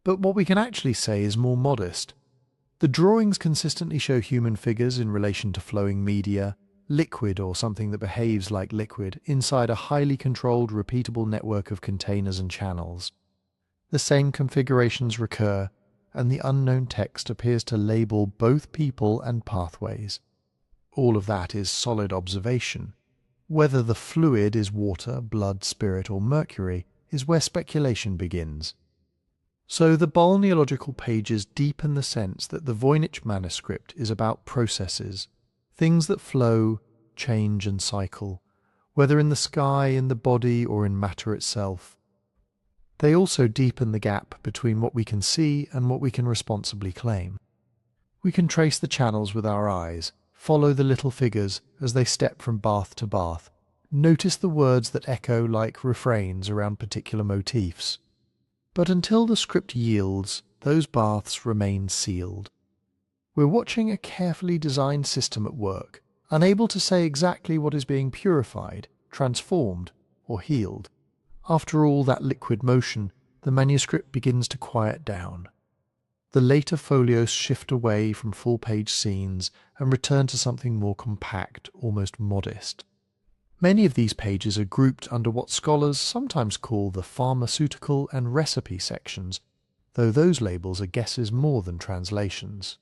But what we can actually say is more modest. The drawings consistently show human figures in relation to flowing media, liquid or something that behaves like liquid, inside a highly controlled, repeatable network of containers and channels. The same configurations recur, and the unknown text appears to label both people and pathways. All of that is solid observation. Whether the fluid is water, blood, spirit, or mercury is where speculation begins. So the balneological pages deepen the sense that the Voynich Manuscript is about processes, things that flow, change and cycle, whether in the sky, in the body, or in matter itself. They also deepen the gap between what we can see and what we can responsibly claim. We can trace the channels with our eyes, follow the little figures as they step from bath to bath, notice the words that echo like refrains around particular motifs. But until the script yields, those baths remain sealed. We're watching a carefully designed system at work, unable to say exactly what is being purified, transformed, or healed. After all that liquid motion, the manuscript begins to quiet down. The later folios shift away from full-page scenes and return to something more compact, almost modest. Many of these pages are grouped under what scholars sometimes call the pharmaceutical and recipe sections, though those labels are guesses more than translations.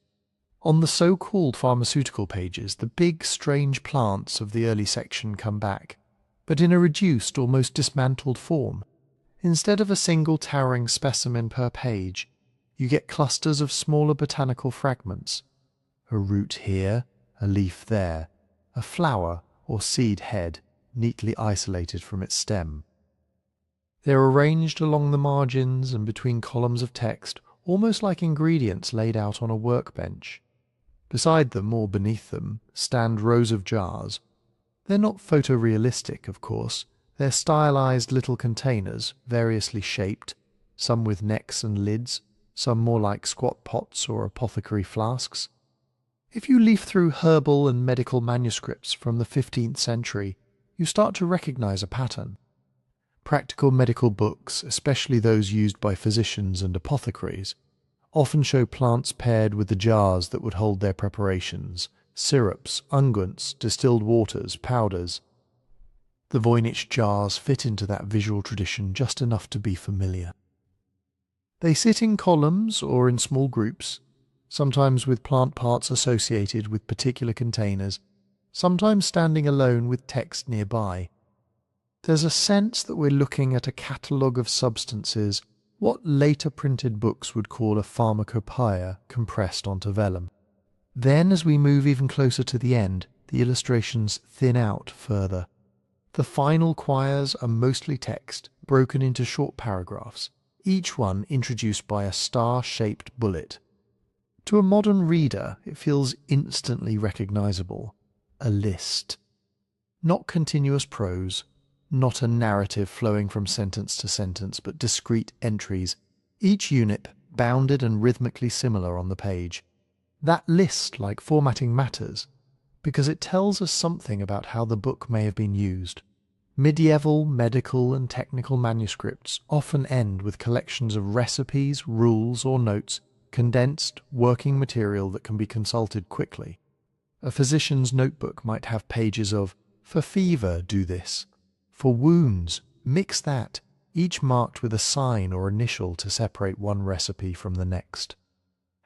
On the so-called pharmaceutical pages, the big, strange plants of the early section come back, but in a reduced, almost dismantled form. Instead of a single towering specimen per page, you get clusters of smaller botanical fragments. A root here, a leaf there, a flower or seed head neatly isolated from its stem. They're arranged along the margins and between columns of text, almost like ingredients laid out on a workbench. Beside them, or beneath them, stand rows of jars. They're not photorealistic, of course. They're stylized little containers, variously shaped, some with necks and lids, some more like squat pots or apothecary flasks. If you leaf through herbal and medical manuscripts from the 15th century, you start to recognize a pattern. Practical medical books, especially those used by physicians and apothecaries, often show plants paired with the jars that would hold their preparations, syrups, unguents, distilled waters, powders. The Voynich jars fit into that visual tradition just enough to be familiar. They sit in columns or in small groups, sometimes with plant parts associated with particular containers, sometimes standing alone with text nearby. There's a sense that we're looking at a catalogue of substances, what later printed books would call a pharmacopoeia compressed onto vellum. Then, as we move even closer to the end, the illustrations thin out further. The final quires are mostly text, broken into short paragraphs, each one introduced by a star-shaped bullet. To a modern reader, it feels instantly recognizable. A list. Not continuous prose, not a narrative flowing from sentence to sentence, but discrete entries, each unit bounded and rhythmically similar on the page. That list-like formatting matters, because it tells us something about how the book may have been used. Medieval, medical, and technical manuscripts often end with collections of recipes, rules, or notes, condensed, working material that can be consulted quickly. A physician's notebook might have pages of, "For fever, do this," "For wounds, mix that," each marked with a sign or initial to separate one recipe from the next.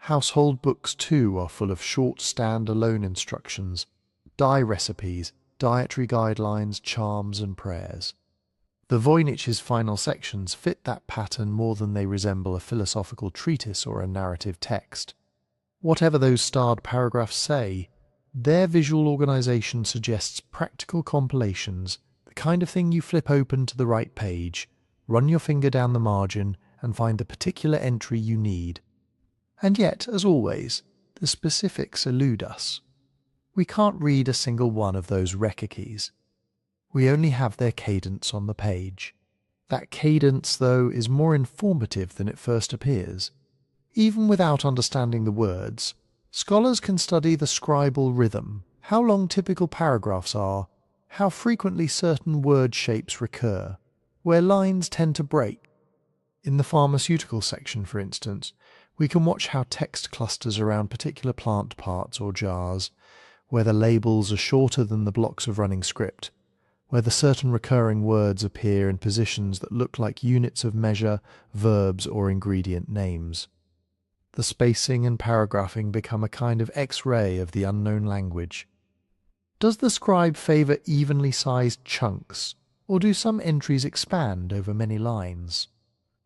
Household books, too, are full of short stand-alone instructions, dye recipes, dietary guidelines, charms, and prayers. The Voynich's final sections fit that pattern more than they resemble a philosophical treatise or a narrative text. Whatever those starred paragraphs say, their visual organization suggests practical compilations, the kind of thing you flip open to the right page, run your finger down the margin, and find the particular entry you need. And yet, as always, the specifics elude us. We can't read a single one of those rekhakis. We only have their cadence on the page. That cadence, though, is more informative than it first appears. Even without understanding the words, scholars can study the scribal rhythm, how long typical paragraphs are, how frequently certain word shapes recur, where lines tend to break. In the pharmaceutical section, for instance, We can watch how text clusters around particular plant parts or jars, where the labels are shorter than the blocks of running script, whether certain recurring words appear in positions that look like units of measure, verbs, or ingredient names. The spacing and paragraphing become a kind of X-ray of the unknown language. Does the scribe favour evenly sized chunks, or do some entries expand over many lines?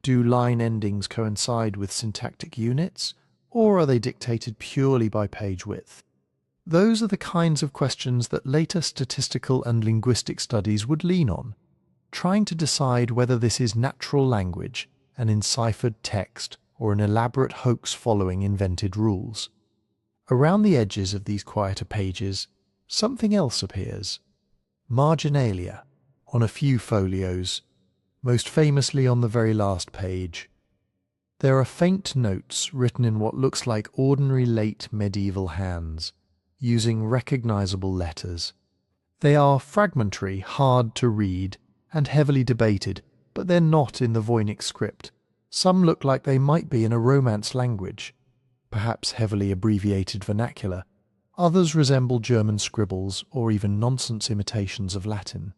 Do line endings coincide with syntactic units, or are they dictated purely by page width? Those are the kinds of questions that later statistical and linguistic studies would lean on, trying to decide whether this is natural language, an enciphered text, or an elaborate hoax following invented rules. Around the edges of these quieter pages, something else appears. Marginalia, on a few folios, most famously on the very last page. There are faint notes written in what looks like ordinary late medieval hands, using recognizable letters. They are fragmentary, hard to read, and heavily debated, but they're not in the Voynich script. Some look like they might be in a Romance language, perhaps heavily abbreviated vernacular. Others resemble German scribbles or even nonsense imitations of Latin.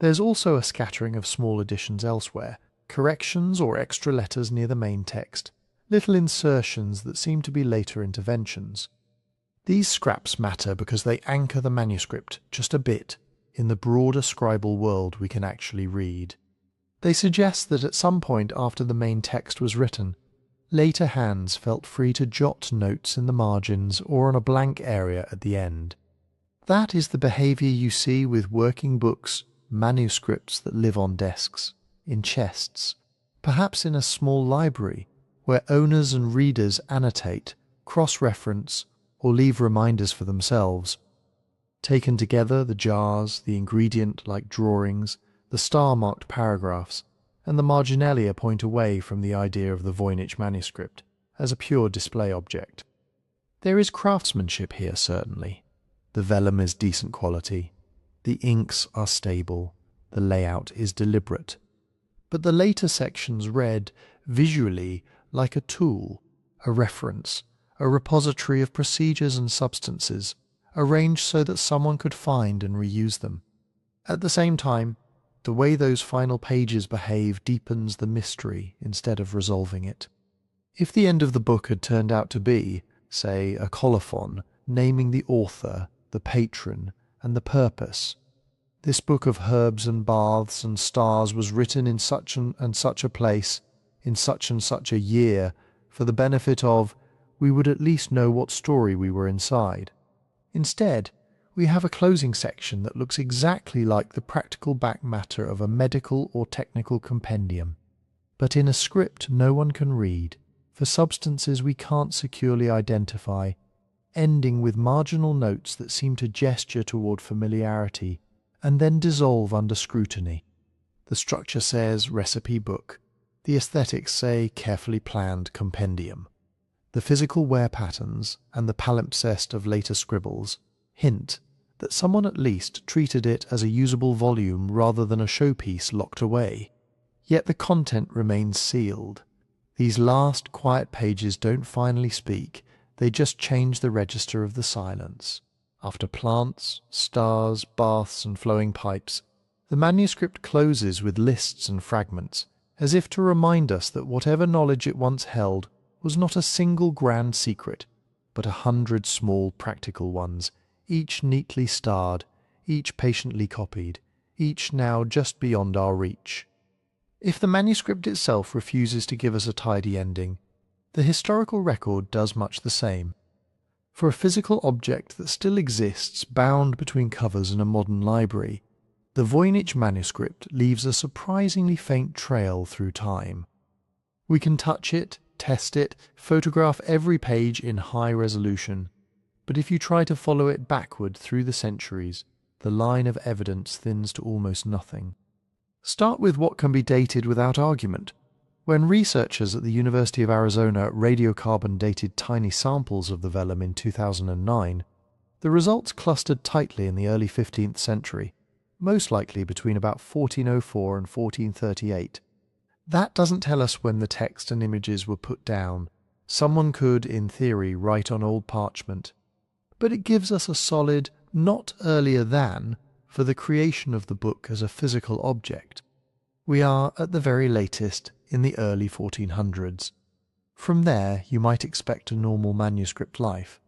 There's also a scattering of small additions elsewhere, corrections or extra letters near the main text, little insertions that seem to be later interventions. These scraps matter because they anchor the manuscript just a bit in the broader scribal world we can actually read. They suggest that at some point after the main text was written, later hands felt free to jot notes in the margins or on a blank area at the end. That is the behaviour you see with working books, manuscripts that live on desks, in chests, perhaps in a small library where owners and readers annotate, cross-reference, or leave reminders for themselves. Taken together, the jars, the ingredient-like drawings, the star-marked paragraphs, and the marginalia point away from the idea of the Voynich manuscript as a pure display object. There is craftsmanship here, certainly. The vellum is decent quality, the inks are stable, the layout is deliberate. But the later sections read, visually, like a tool, a reference, a repository of procedures and substances, arranged so that someone could find and reuse them. At the same time, the way those final pages behave deepens the mystery instead of resolving it. If the end of the book had turned out to be, say, a colophon naming the author, the patron, and the purpose, this book of herbs and baths and stars was written in such and such a place, in such and such a year, for the benefit of, we would at least know what story we were inside. Instead, we have a closing section that looks exactly like the practical back matter of a medical or technical compendium, but in a script no one can read, for substances we can't securely identify, ending with marginal notes that seem to gesture toward familiarity and then dissolve under scrutiny. The structure says recipe book. The aesthetics say carefully planned compendium. The physical wear patterns and the palimpsest of later scribbles hint that someone at least treated it as a usable volume rather than a showpiece locked away. Yet the content remains sealed. These last quiet pages don't finally speak, they just change the register of the silence. After plants, stars, baths and flowing pipes, the manuscript closes with lists and fragments, as if to remind us that whatever knowledge it once held was not a single grand secret, but 100 small practical ones, each neatly starred, each patiently copied, each now just beyond our reach. If the manuscript itself refuses to give us a tidy ending, the historical record does much the same. For a physical object that still exists bound between covers in a modern library, the Voynich manuscript leaves a surprisingly faint trail through time. We can touch it, test it, photograph every page in high resolution, but if you try to follow it backward through the centuries, the line of evidence thins to almost nothing. Start with what can be dated without argument. When researchers at the University of Arizona radiocarbon dated tiny samples of the vellum in 2009, the results clustered tightly in the early 15th century, most likely between about 1404 and 1438. That doesn't tell us when the text and images were put down, Someone could, in theory, write on old parchment, but it gives us a solid "not earlier than" for the creation of the book as a physical object. We are, at the very latest, in the early 1400s. From there you might expect a normal manuscript life,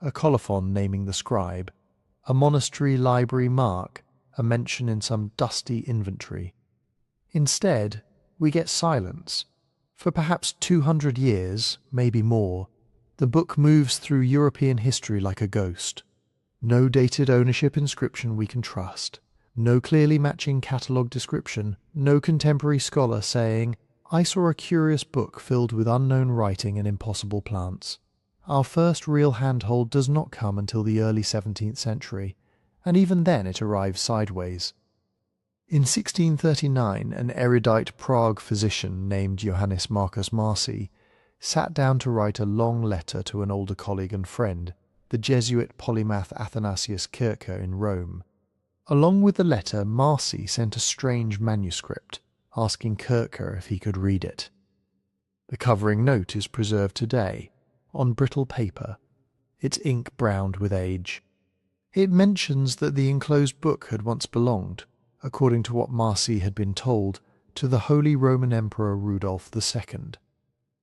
a colophon naming the scribe, a monastery library mark, a mention in some dusty inventory. Instead, we get silence. For perhaps 200 years, maybe more, the book moves through European history like a ghost. No dated ownership inscription we can trust, no clearly matching catalogue description, no contemporary scholar saying, "I saw a curious book filled with unknown writing and impossible plants." Our first real handhold does not come until the early 17th century, and even then it arrives sideways. In 1639, an erudite Prague physician named Johannes Marcus Marci sat down to write a long letter to an older colleague and friend, the Jesuit polymath Athanasius Kircher in Rome. Along with the letter, Marci sent a strange manuscript, asking Kircher if he could read it. The covering note is preserved today, on brittle paper, its ink browned with age. It mentions that the enclosed book had once belonged, according to what Marci had been told, to the Holy Roman Emperor Rudolph II.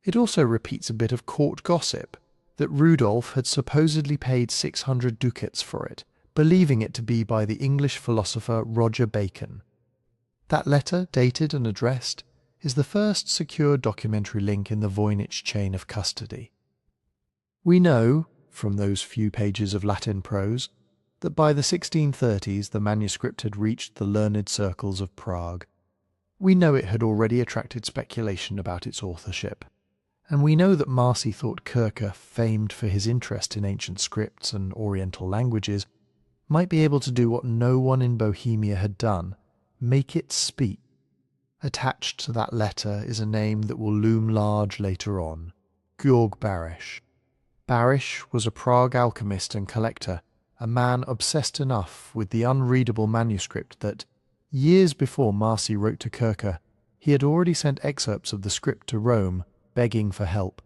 It also repeats a bit of court gossip, that Rudolph had supposedly paid 600 ducats for it, believing it to be by the English philosopher Roger Bacon. That letter, dated and addressed, is the first secure documentary link in the Voynich chain of custody. We know, from those few pages of Latin prose, that by the 1630s the manuscript had reached the learned circles of Prague. We know it had already attracted speculation about its authorship, and we know that Marci thought Kircher, famed for his interest in ancient scripts and Oriental languages, might be able to do what no one in Bohemia had done, make it speak. Attached to that letter is a name that will loom large later on, Georg Barisch. Barisch was a Prague alchemist and collector, a man obsessed enough with the unreadable manuscript that, years before Marci wrote to Kircher, he had already sent excerpts of the script to Rome, begging for help.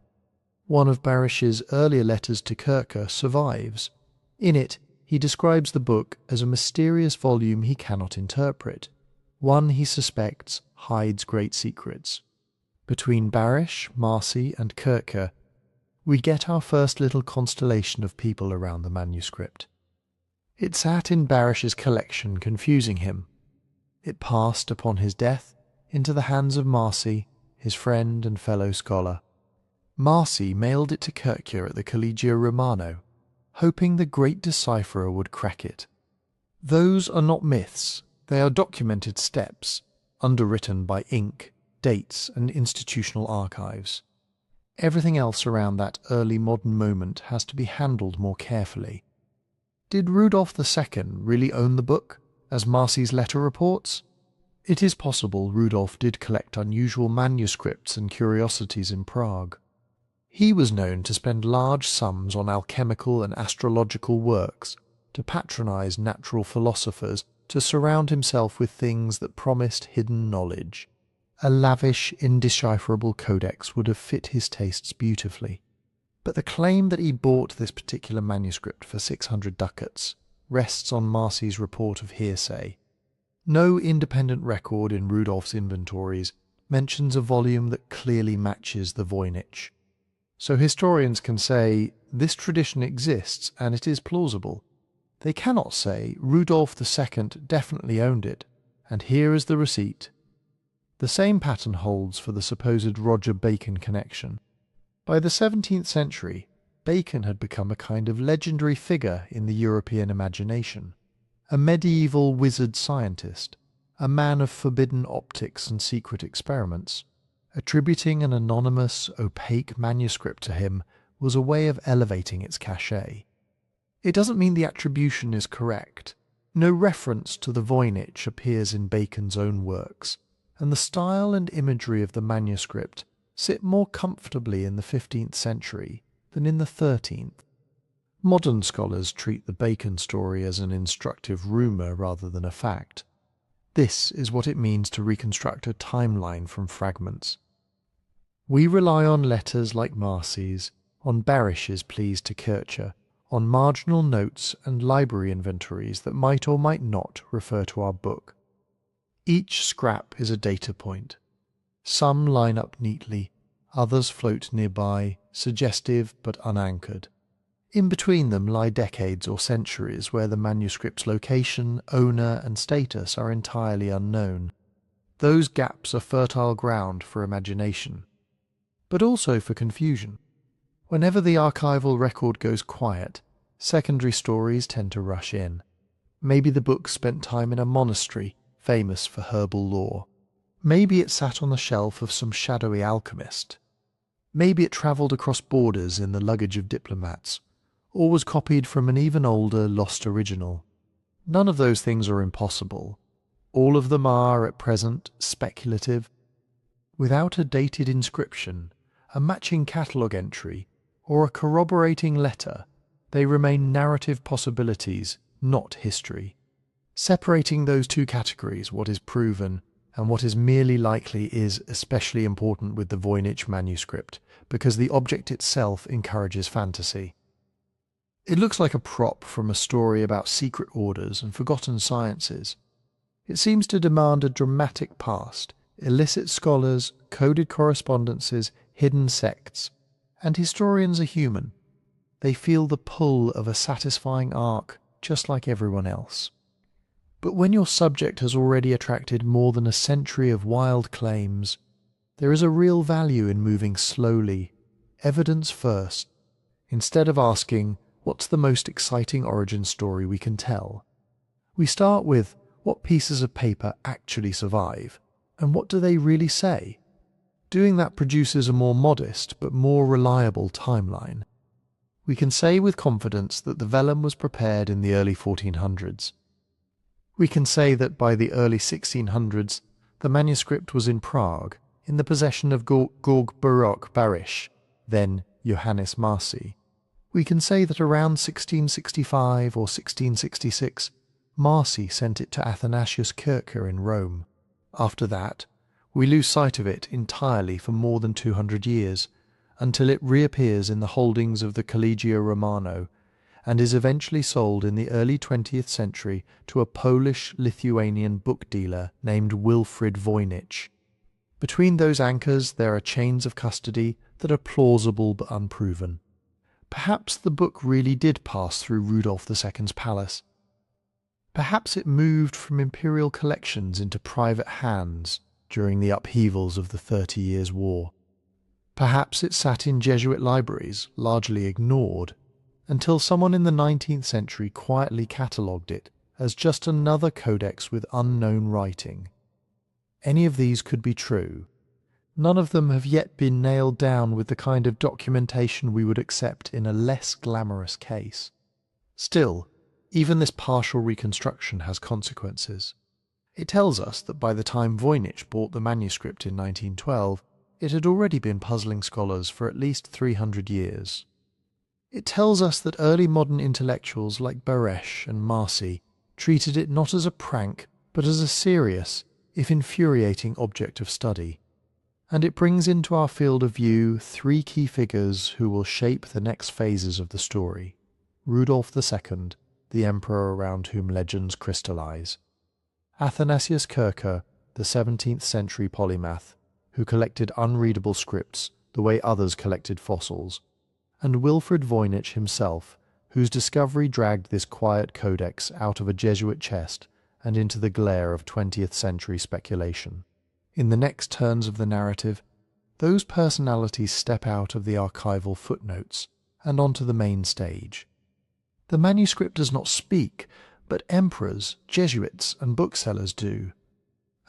One of Barisch's earlier letters to Kircher survives. In it, he describes the book as a mysterious volume he cannot interpret, one he suspects hides great secrets. Between Barisch, Marci, and Kircher, we get our first little constellation of people around the manuscript. It sat in Barisch's collection, confusing him. It passed, upon his death, into the hands of Marci, his friend and fellow scholar. Marci mailed it to Kircher at the Collegio Romano, hoping the great decipherer would crack it. Those are not myths, they are documented steps, underwritten by ink, dates, and institutional archives. Everything else around that early modern moment has to be handled more carefully. Did Rudolph II really own the book, as Marci's letter reports? It is possible Rudolph did collect unusual manuscripts and curiosities in Prague. He was known to spend large sums on alchemical and astrological works, to patronize natural philosophers, to surround himself with things that promised hidden knowledge. A lavish, indecipherable codex would have fit his tastes beautifully. But the claim that he bought this particular manuscript for 600 ducats rests on Marci's report of hearsay. No independent record in Rudolph's inventories mentions a volume that clearly matches the Voynich. So historians can say, this tradition exists and it is plausible. They cannot say, Rudolph II definitely owned it, and here is the receipt. The same pattern holds for the supposed Roger Bacon connection. By the 17th century, Bacon had become a kind of legendary figure in the European imagination, a medieval wizard scientist, a man of forbidden optics and secret experiments. Attributing an anonymous, opaque manuscript to him was a way of elevating its cachet. It doesn't mean the attribution is correct. No reference to the Voynich appears in Bacon's own works, and the style and imagery of the manuscript sit more comfortably in the 15th century than in the 13th. Modern scholars treat the Bacon story as an instructive rumour rather than a fact. This is what it means to reconstruct a timeline from fragments. We rely on letters like Marcy's, on Barish's pleas to Kircher, on marginal notes and library inventories that might or might not refer to our book. Each scrap is a data point. Some line up neatly, others float nearby, suggestive but unanchored. In between them lie decades or centuries where the manuscript's location, owner, and status are entirely unknown. Those gaps are fertile ground for imagination, but also for confusion. Whenever the archival record goes quiet, secondary stories tend to rush in. Maybe the book spent time in a monastery famous for herbal lore. Maybe it sat on the shelf of some shadowy alchemist. Maybe it travelled across borders in the luggage of diplomats, or was copied from an even older, lost original. None of those things are impossible. All of them are, at present, speculative. Without a dated inscription, a matching catalogue entry, or a corroborating letter, they remain narrative possibilities, not history. Separating those two categories, what is proven and what is merely likely, is especially important with the Voynich Manuscript, because the object itself encourages fantasy. It looks like a prop from a story about secret orders and forgotten sciences. It seems to demand a dramatic past, illicit scholars, coded correspondences, hidden sects. And historians are human. They feel the pull of a satisfying arc, just like everyone else. But when your subject has already attracted more than a century of wild claims, there is a real value in moving slowly, evidence first, instead of asking, what's the most exciting origin story we can tell? We start with, what pieces of paper actually survive, and what do they really say? Doing that produces a more modest but more reliable timeline. We can say with confidence that the vellum was prepared in the early 1400s. We can say that by the early 1600s the manuscript was in Prague, in the possession of Georg Baruch Barish, then Johannes Marcy. We can say that around 1665 or 1666 Marcy sent it to Athanasius Kircher in Rome. After that, we lose sight of it entirely for more than 200 years, until it reappears in the holdings of the Collegio Romano, and is eventually sold in the early 20th century to a Polish-Lithuanian book dealer named Wilfrid Voynich. Between those anchors there are chains of custody that are plausible but unproven. Perhaps the book really did pass through Rudolf II's palace. Perhaps it moved from imperial collections into private hands during the upheavals of the 30 Years' War. Perhaps it sat in Jesuit libraries, largely ignored, until someone in the 19th century quietly catalogued it as just another codex with unknown writing. Any of these could be true. None of them have yet been nailed down with the kind of documentation we would accept in a less glamorous case. Still, even this partial reconstruction has consequences. It tells us that by the time Voynich bought the manuscript in 1912, it had already been puzzling scholars for at least 300 years. It tells us that early modern intellectuals like Baresh and Marcy treated it not as a prank, but as a serious, if infuriating object of study. And it brings into our field of view three key figures who will shape the next phases of the story. Rudolf II, the emperor around whom legends crystallize. Athanasius Kircher, the 17th century polymath, who collected unreadable scripts the way others collected fossils. And Wilfrid Voynich himself, whose discovery dragged this quiet codex out of a Jesuit chest and into the glare of 20th century speculation. In the next turns of the narrative, those personalities step out of the archival footnotes and onto the main stage. The manuscript does not speak, but emperors, Jesuits, and booksellers do.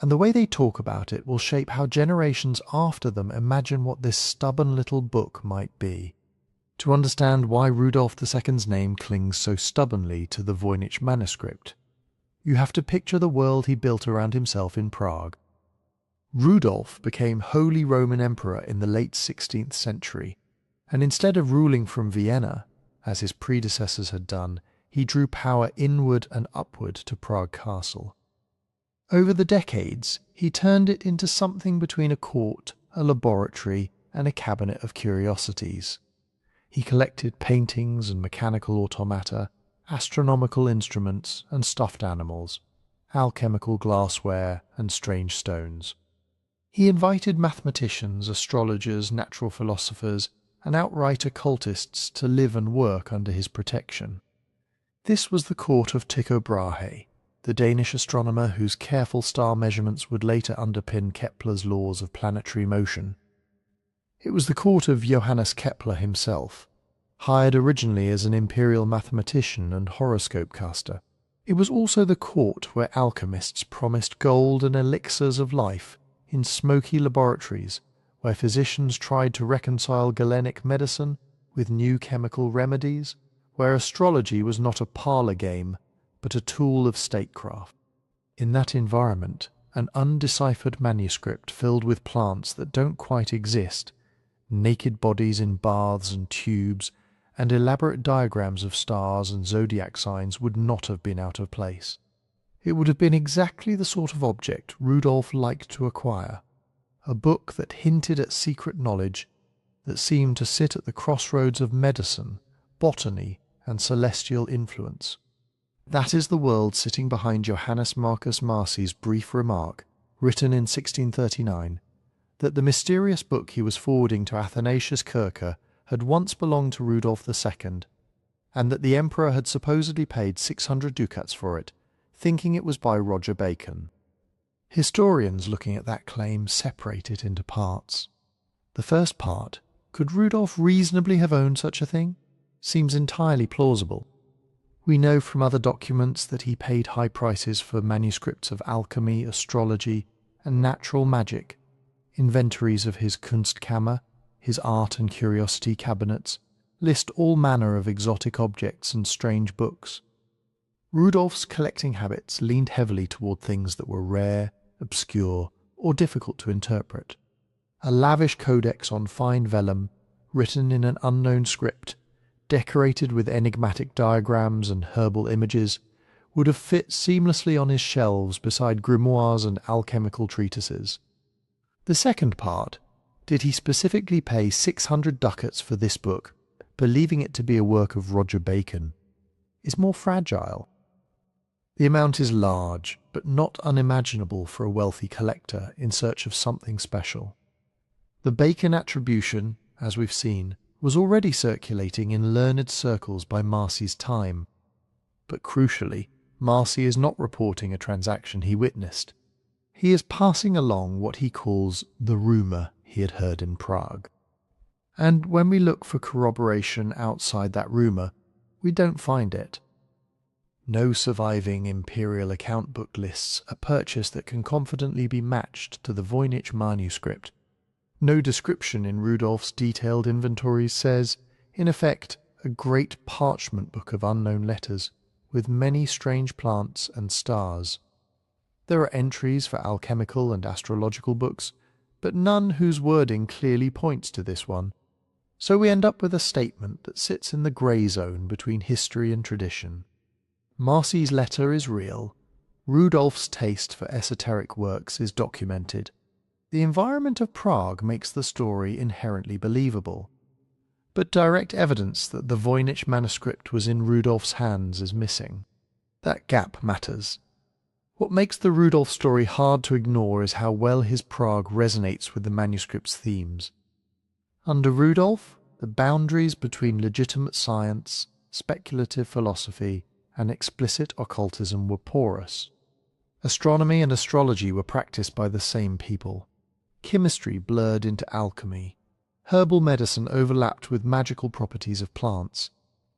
And the way they talk about it will shape how generations after them imagine what this stubborn little book might be. To understand why Rudolf II's name clings so stubbornly to the Voynich Manuscript, you have to picture the world he built around himself in Prague. Rudolf became Holy Roman Emperor in the late 16th century, and instead of ruling from Vienna, as his predecessors had done, he drew power inward and upward to Prague Castle. Over the decades, he turned it into something between a court, a laboratory, and a cabinet of curiosities. He collected paintings and mechanical automata, astronomical instruments and stuffed animals, alchemical glassware and strange stones. He invited mathematicians, astrologers, natural philosophers, and outright occultists to live and work under his protection. This was the court of Tycho Brahe, the Danish astronomer whose careful star measurements would later underpin Kepler's laws of planetary motion. It was the court of Johannes Kepler himself, hired originally as an imperial mathematician and horoscope caster. It was also the court where alchemists promised gold and elixirs of life in smoky laboratories, where physicians tried to reconcile Galenic medicine with new chemical remedies, where astrology was not a parlour game, but a tool of statecraft. In that environment, an undeciphered manuscript filled with plants that don't quite exist, naked bodies in baths and tubes, and elaborate diagrams of stars and zodiac signs would not have been out of place. It would have been exactly the sort of object Rudolf liked to acquire, a book that hinted at secret knowledge, that seemed to sit at the crossroads of medicine, botany, and celestial influence. That is the world sitting behind Johannes Marcus Marcy's brief remark, written in 1639, that the mysterious book he was forwarding to Athanasius Kircher had once belonged to Rudolf II, and that the emperor had supposedly paid 600 ducats for it, thinking it was by Roger Bacon. Historians looking at that claim separate it into parts. The first part, could Rudolf reasonably have owned such a thing? Seems entirely plausible. We know from other documents that he paid high prices for manuscripts of alchemy, astrology, and natural magic, inventories of his Kunstkammer, his art and curiosity cabinets, list all manner of exotic objects and strange books. Rudolf's collecting habits leaned heavily toward things that were rare, obscure, or difficult to interpret. A lavish codex on fine vellum, written in an unknown script, decorated with enigmatic diagrams and herbal images, would have fit seamlessly on his shelves beside grimoires and alchemical treatises. The second part, did he specifically pay 600 ducats for this book, believing it to be a work of Roger Bacon, is more fragile. The amount is large, but not unimaginable for a wealthy collector in search of something special. The Bacon attribution, as we've seen, was already circulating in learned circles by Marcy's time. But crucially, Marcy is not reporting a transaction he witnessed. He is passing along what he calls the rumour he had heard in Prague. And when we look for corroboration outside that rumour, we don't find it. No surviving imperial account book lists a purchase that can confidently be matched to the Voynich Manuscript. No description in Rudolf's detailed inventories says, in effect, a great parchment book of unknown letters, with many strange plants and stars. There are entries for alchemical and astrological books, but none whose wording clearly points to this one. So we end up with a statement that sits in the grey zone between history and tradition. Marcy's letter is real. Rudolf's taste for esoteric works is documented. The environment of Prague makes the story inherently believable. But direct evidence that the Voynich manuscript was in Rudolf's hands is missing. That gap matters. What makes the Rudolf story hard to ignore is how well his Prague resonates with the manuscript's themes. Under Rudolf, the boundaries between legitimate science, speculative philosophy, and explicit occultism were porous. Astronomy and astrology were practiced by the same people. Chemistry blurred into alchemy. Herbal medicine overlapped with magical properties of plants.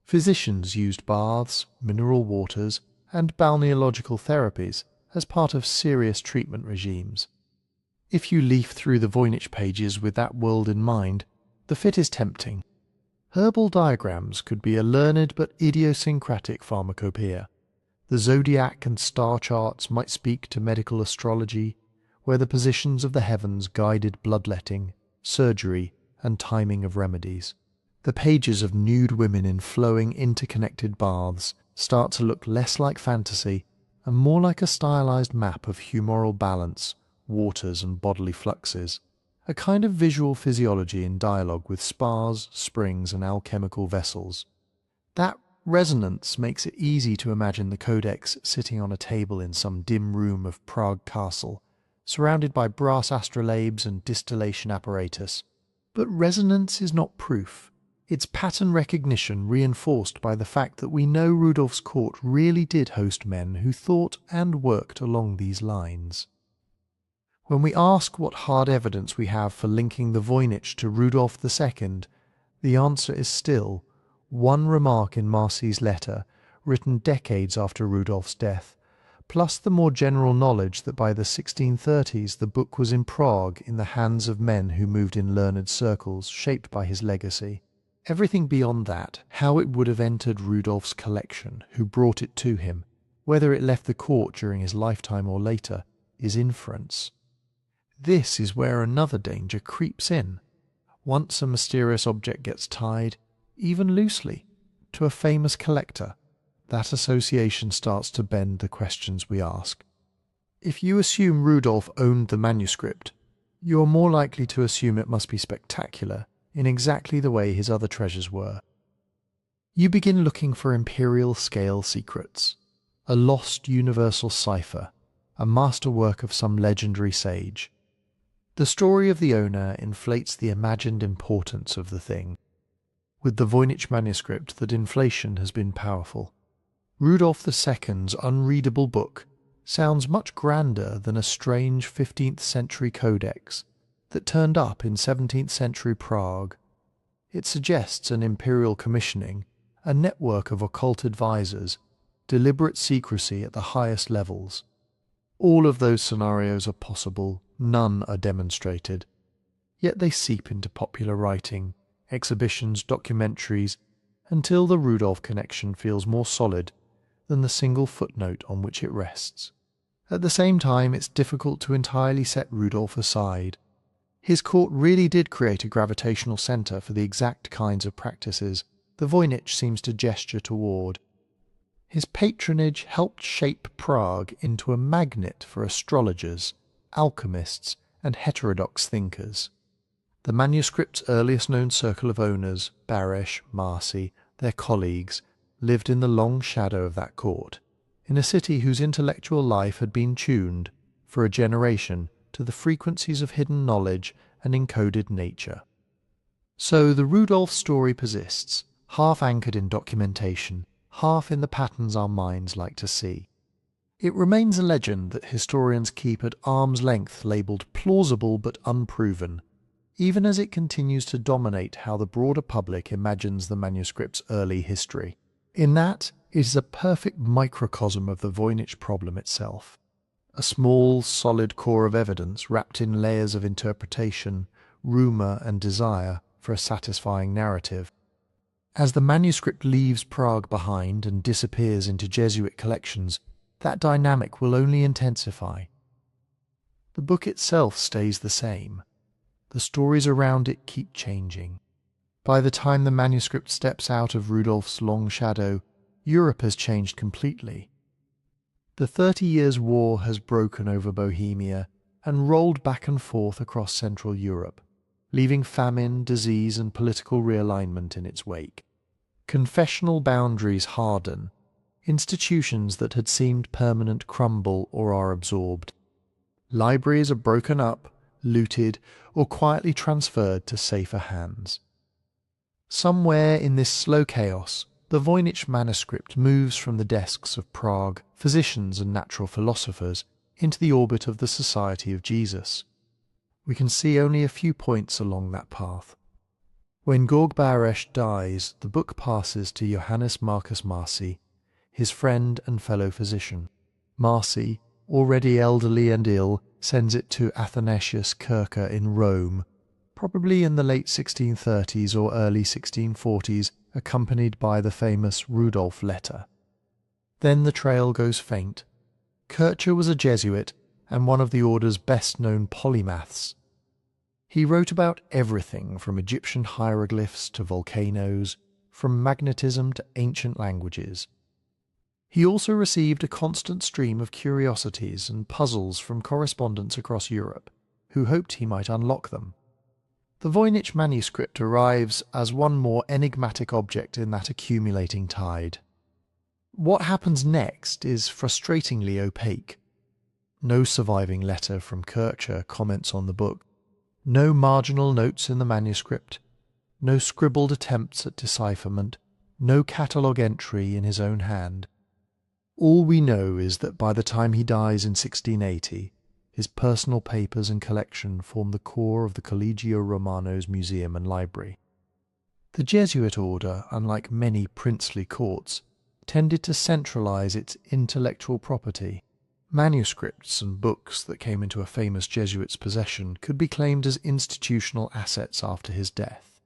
Physicians used baths, mineral waters, and balneological therapies as part of serious treatment regimes. If you leaf through the Voynich pages with that world in mind, the fit is tempting. Herbal diagrams could be a learned but idiosyncratic pharmacopoeia. The zodiac and star charts might speak to medical astrology, where the positions of the heavens guided bloodletting, surgery, and timing of remedies. The pages of nude women in flowing interconnected baths start to look less like fantasy and more like a stylized map of humoral balance, waters and bodily fluxes, a kind of visual physiology in dialogue with spars, springs, and alchemical vessels. That resonance makes it easy to imagine the codex sitting on a table in some dim room of Prague castle, surrounded by brass astrolabes and distillation apparatus. But resonance is not proof. It's pattern recognition reinforced by the fact that we know Rudolf's court really did host men who thought and worked along these lines. When we ask what hard evidence we have for linking the Voynich to Rudolf II, the answer is still one remark in Marcy's letter, written decades after Rudolf's death, plus the more general knowledge that by the 1630s the book was in Prague in the hands of men who moved in learned circles shaped by his legacy. Everything beyond that, how it would have entered Rudolf's collection, who brought it to him, whether it left the court during his lifetime or later, is inference. This is where another danger creeps in. Once a mysterious object gets tied, even loosely, to a famous collector, that association starts to bend the questions we ask. If you assume Rudolf owned the manuscript, you are more likely to assume it must be spectacular in exactly the way his other treasures were. You begin looking for imperial-scale secrets, a lost universal cipher, a masterwork of some legendary sage. The story of the owner inflates the imagined importance of the thing. With the Voynich Manuscript, that inflation has been powerful. Rudolf II's unreadable book sounds much grander than a strange 15th century codex that turned up in 17th century Prague. It suggests an imperial commissioning, a network of occult advisors, deliberate secrecy at the highest levels. All of those scenarios are possible, none are demonstrated. Yet they seep into popular writing, exhibitions, documentaries, until the Rudolf connection feels more solid than the single footnote on which it rests. At the same time, it's difficult to entirely set Rudolf aside. His court really did create a gravitational centre for the exact kinds of practices the Voynich seems to gesture toward. His patronage helped shape Prague into a magnet for astrologers, alchemists, and heterodox thinkers. The manuscript's earliest known circle of owners, Baresch, Marcy, their colleagues, lived in the long shadow of that court, in a city whose intellectual life had been tuned, for a generation, to the frequencies of hidden knowledge and encoded nature. So the Rudolf story persists, half anchored in documentation, half in the patterns our minds like to see. It remains a legend that historians keep at arm's length, labelled plausible but unproven, even as it continues to dominate how the broader public imagines the manuscript's early history. In that, it is a perfect microcosm of the Voynich problem itself. A small, solid core of evidence wrapped in layers of interpretation, rumour and desire for a satisfying narrative. As the manuscript leaves Prague behind and disappears into Jesuit collections, that dynamic will only intensify. The book itself stays the same. The stories around it keep changing. By the time the manuscript steps out of Rudolf's long shadow, Europe has changed completely. The 30 Years' War has broken over Bohemia and rolled back and forth across Central Europe, leaving famine, disease, and political realignment in its wake. Confessional boundaries harden. Institutions that had seemed permanent crumble or are absorbed. Libraries are broken up, looted, or quietly transferred to safer hands. Somewhere in this slow chaos, the Voynich Manuscript moves from the desks of Prague, physicians and natural philosophers, into the orbit of the Society of Jesus. We can see only a few points along that path. When Georg Baresch dies, the book passes to Johannes Marcus Marcy, his friend and fellow physician. Marcy, already elderly and ill, sends it to Athanasius Kircher in Rome, probably in the late 1630s or early 1640s, accompanied by the famous Rudolf letter. Then the trail goes faint. Kircher was a Jesuit and one of the order's best-known polymaths. He wrote about everything from Egyptian hieroglyphs to volcanoes, from magnetism to ancient languages. He also received a constant stream of curiosities and puzzles from correspondents across Europe, who hoped he might unlock them. The Voynich manuscript arrives as one more enigmatic object in that accumulating tide. What happens next is frustratingly opaque. No surviving letter from Kircher comments on the book, no marginal notes in the manuscript, no scribbled attempts at decipherment, no catalogue entry in his own hand. All we know is that by the time he dies in 1680, his personal papers and collection form the core of the Collegio Romano's museum and library. The Jesuit order, unlike many princely courts, tended to centralize its intellectual property. Manuscripts and books that came into a famous Jesuit's possession could be claimed as institutional assets after his death.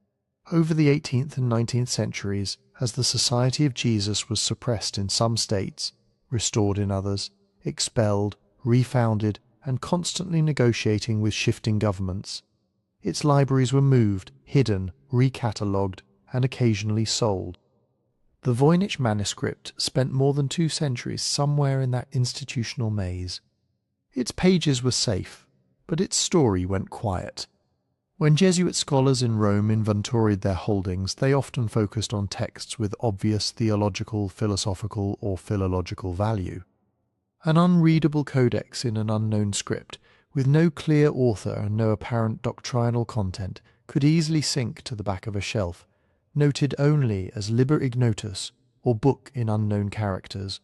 Over the 18th and 19th centuries, as the Society of Jesus was suppressed in some states, restored in others, expelled, refounded, and constantly negotiating with shifting governments, its libraries were moved, hidden, recatalogued, and occasionally sold. The Voynich manuscript spent more than 2 centuries somewhere in that institutional maze. Its pages were safe, but its story went quiet. When Jesuit scholars in Rome inventoried their holdings, they often focused on texts with obvious theological, philosophical, or philological value. An unreadable codex in an unknown script, with no clear author and no apparent doctrinal content, could easily sink to the back of a shelf, noted only as Liber Ignotus, or book in unknown characters.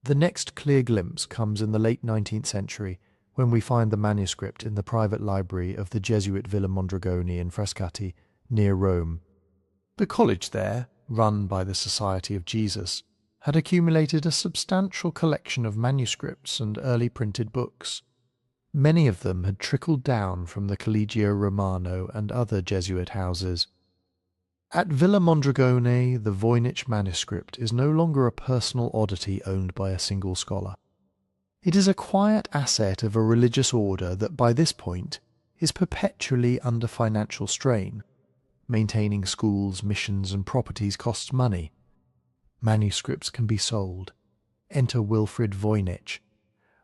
The next clear glimpse comes in the late 19th century, when we find the manuscript in the private library of the Jesuit Villa Mondragone in Frascati, near Rome. The college there, run by the Society of Jesus, had accumulated a substantial collection of manuscripts and early printed books. Many of them had trickled down from the Collegio Romano and other Jesuit houses. At Villa Mondragone, the Voynich manuscript is no longer a personal oddity owned by a single scholar. It is a quiet asset of a religious order that by this point is perpetually under financial strain. Maintaining schools, missions, and properties costs money. Manuscripts can be sold. Enter Wilfrid Voynich.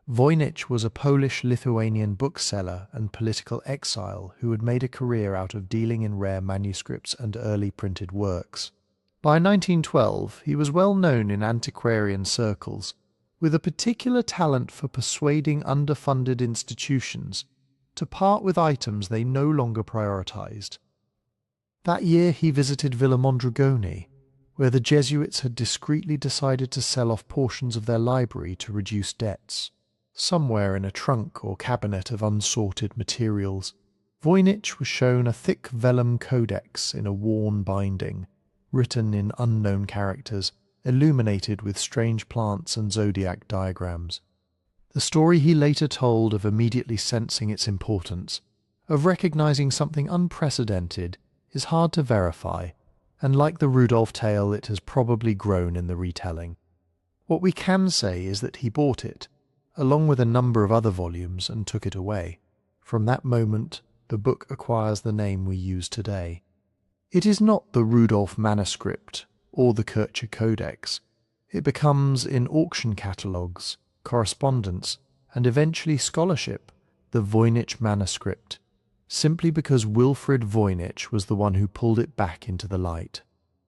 Voynich was a Polish-Lithuanian bookseller and political exile who had made a career out of dealing in rare manuscripts and early printed works. By 1912, he was well known in antiquarian circles, with a particular talent for persuading underfunded institutions to part with items they no longer prioritized. That year he visited Villa Mondragone, where the Jesuits had discreetly decided to sell off portions of their library to reduce debts. Somewhere in a trunk or cabinet of unsorted materials, Voynich was shown a thick vellum codex in a worn binding, written in unknown characters, illuminated with strange plants and zodiac diagrams. The story he later told of immediately sensing its importance, of recognizing something unprecedented, is hard to verify, and like the Rudolph tale, it has probably grown in the retelling. What we can say is that he bought it, along with a number of other volumes, and took it away. From that moment, the book acquires the name we use today. It is not the Rudolph manuscript or the Kircher Codex. It becomes, in auction catalogues, correspondence, and eventually scholarship, the Voynich manuscript, simply because Wilfrid Voynich was the one who pulled it back into the light.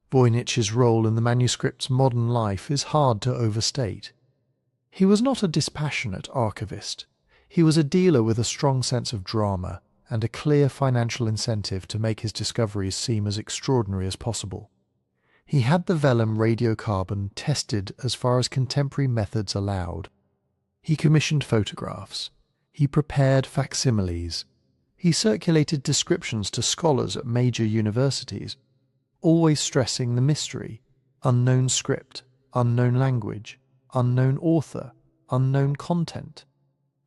Voynich's role in the manuscript's modern life is hard to overstate. He was not a dispassionate archivist. He was a dealer with a strong sense of drama and a clear financial incentive to make his discoveries seem as extraordinary as possible. He had the vellum radiocarbon tested as far as contemporary methods allowed. He commissioned photographs. He prepared facsimiles. He circulated descriptions to scholars at major universities, always stressing the mystery: unknown script, unknown language, unknown author, unknown content.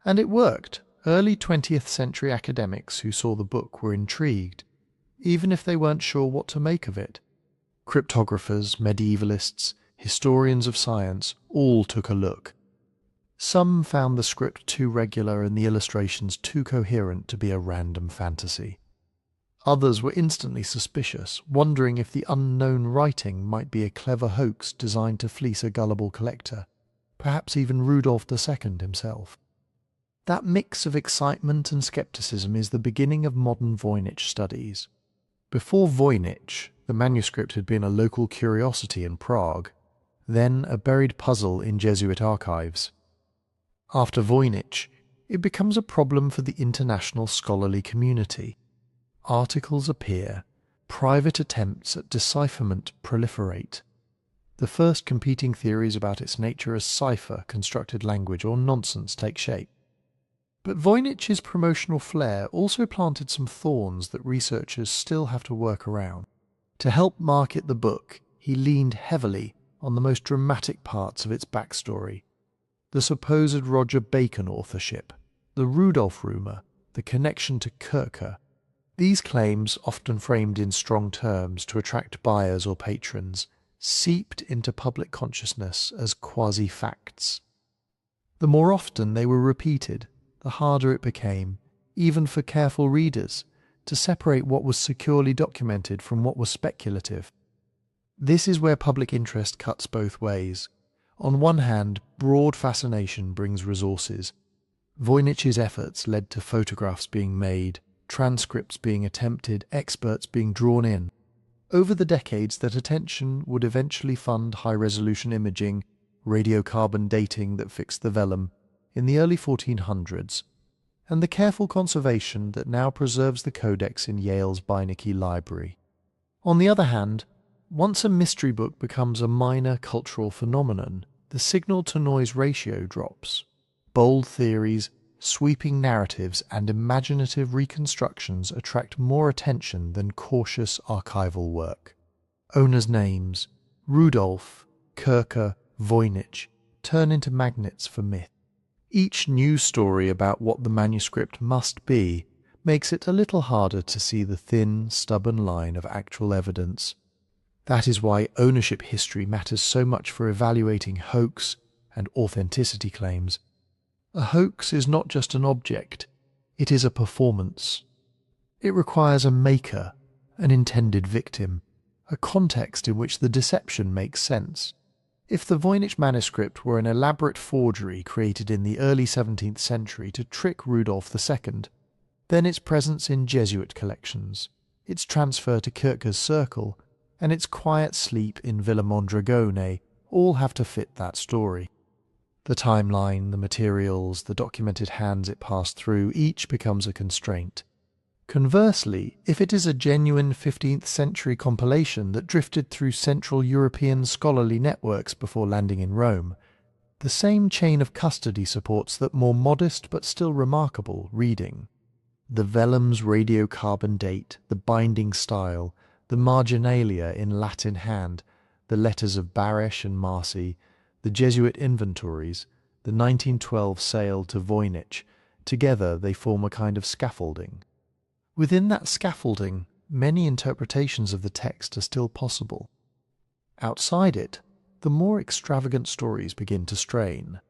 And it worked. Early 20th century academics who saw the book were intrigued, even if they weren't sure what to make of it. Cryptographers, medievalists, historians of science all took a look. Some found the script too regular and the illustrations too coherent to be a random fantasy. Others were instantly suspicious, wondering if the unknown writing might be a clever hoax designed to fleece a gullible collector, perhaps even Rudolph II himself. That mix of excitement and skepticism is the beginning of modern Voynich studies. Before Voynich, the manuscript had been a local curiosity in Prague, then a buried puzzle in Jesuit archives. After Voynich, it becomes a problem for the international scholarly community. Articles appear, private attempts at decipherment proliferate. The first competing theories about its nature as cipher, constructed language, or nonsense take shape. But Voynich's promotional flair also planted some thorns that researchers still have to work around. To help market the book, he leaned heavily on the most dramatic parts of its backstory. The supposed Roger Bacon authorship, the Rudolph rumour, the connection to Kircher. These claims, often framed in strong terms to attract buyers or patrons, seeped into public consciousness as quasi-facts. The more often they were repeated, the harder it became, even for careful readers, to separate what was securely documented from what was speculative. This is where public interest cuts both ways. On one hand, broad fascination brings resources. Voynich's efforts led to photographs being made, transcripts being attempted, experts being drawn in. Over the decades, that attention would eventually fund high-resolution imaging, radiocarbon dating that fixed the vellum in the early 1400s, and the careful conservation that now preserves the codex in Yale's Beinecke Library. On the other hand, once a mystery book becomes a minor cultural phenomenon, the signal-to-noise ratio drops. Bold theories, sweeping narratives, and imaginative reconstructions attract more attention than cautious archival work. Owners' names, Rudolph, Kircher, Voynich, turn into magnets for myth. Each news story about what the manuscript must be makes it a little harder to see the thin, stubborn line of actual evidence. That is why ownership history matters so much for evaluating hoax and authenticity claims. A hoax is not just an object, it is a performance. It requires a maker, an intended victim, a context in which the deception makes sense. If the Voynich manuscript were an elaborate forgery created in the early 17th century to trick Rudolph II, then its presence in Jesuit collections, its transfer to Kircher's circle, and its quiet sleep in Villa Mondragone all have to fit that story. The timeline, the materials, the documented hands it passed through, each becomes a constraint. Conversely, if it is a genuine 15th century compilation that drifted through Central European scholarly networks before landing in Rome, the same chain of custody supports that more modest but still remarkable reading. The vellum's radiocarbon date, the binding style, the marginalia in Latin hand, the letters of Baresch and Marcy, the Jesuit inventories, the 1912 sale to Voynich, together they form a kind of scaffolding. Within that scaffolding, many interpretations of the text are still possible. Outside it, the more extravagant stories begin to strain.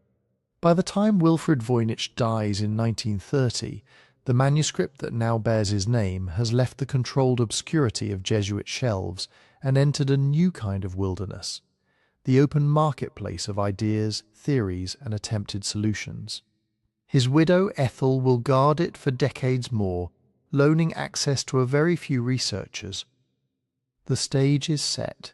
By the time Wilfrid Voynich dies in 1930, the manuscript that now bears his name has left the controlled obscurity of Jesuit shelves and entered a new kind of wilderness, the open marketplace of ideas, theories, and attempted solutions. His widow Ethel will guard it for decades more, loaning access to a very few researchers. The stage is set.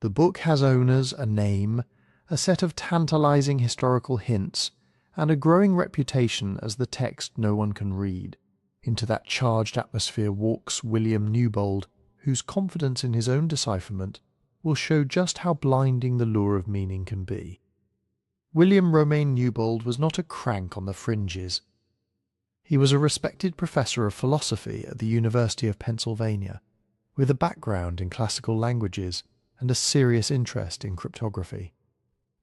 The book has owners, a name, a set of tantalizing historical hints, and a growing reputation as the text no one can read. Into that charged atmosphere walks William Newbold, whose confidence in his own decipherment will show just how blinding the lure of meaning can be. William Romain Newbold was not a crank on the fringes. He was a respected professor of philosophy at the University of Pennsylvania, with a background in classical languages and a serious interest in cryptography.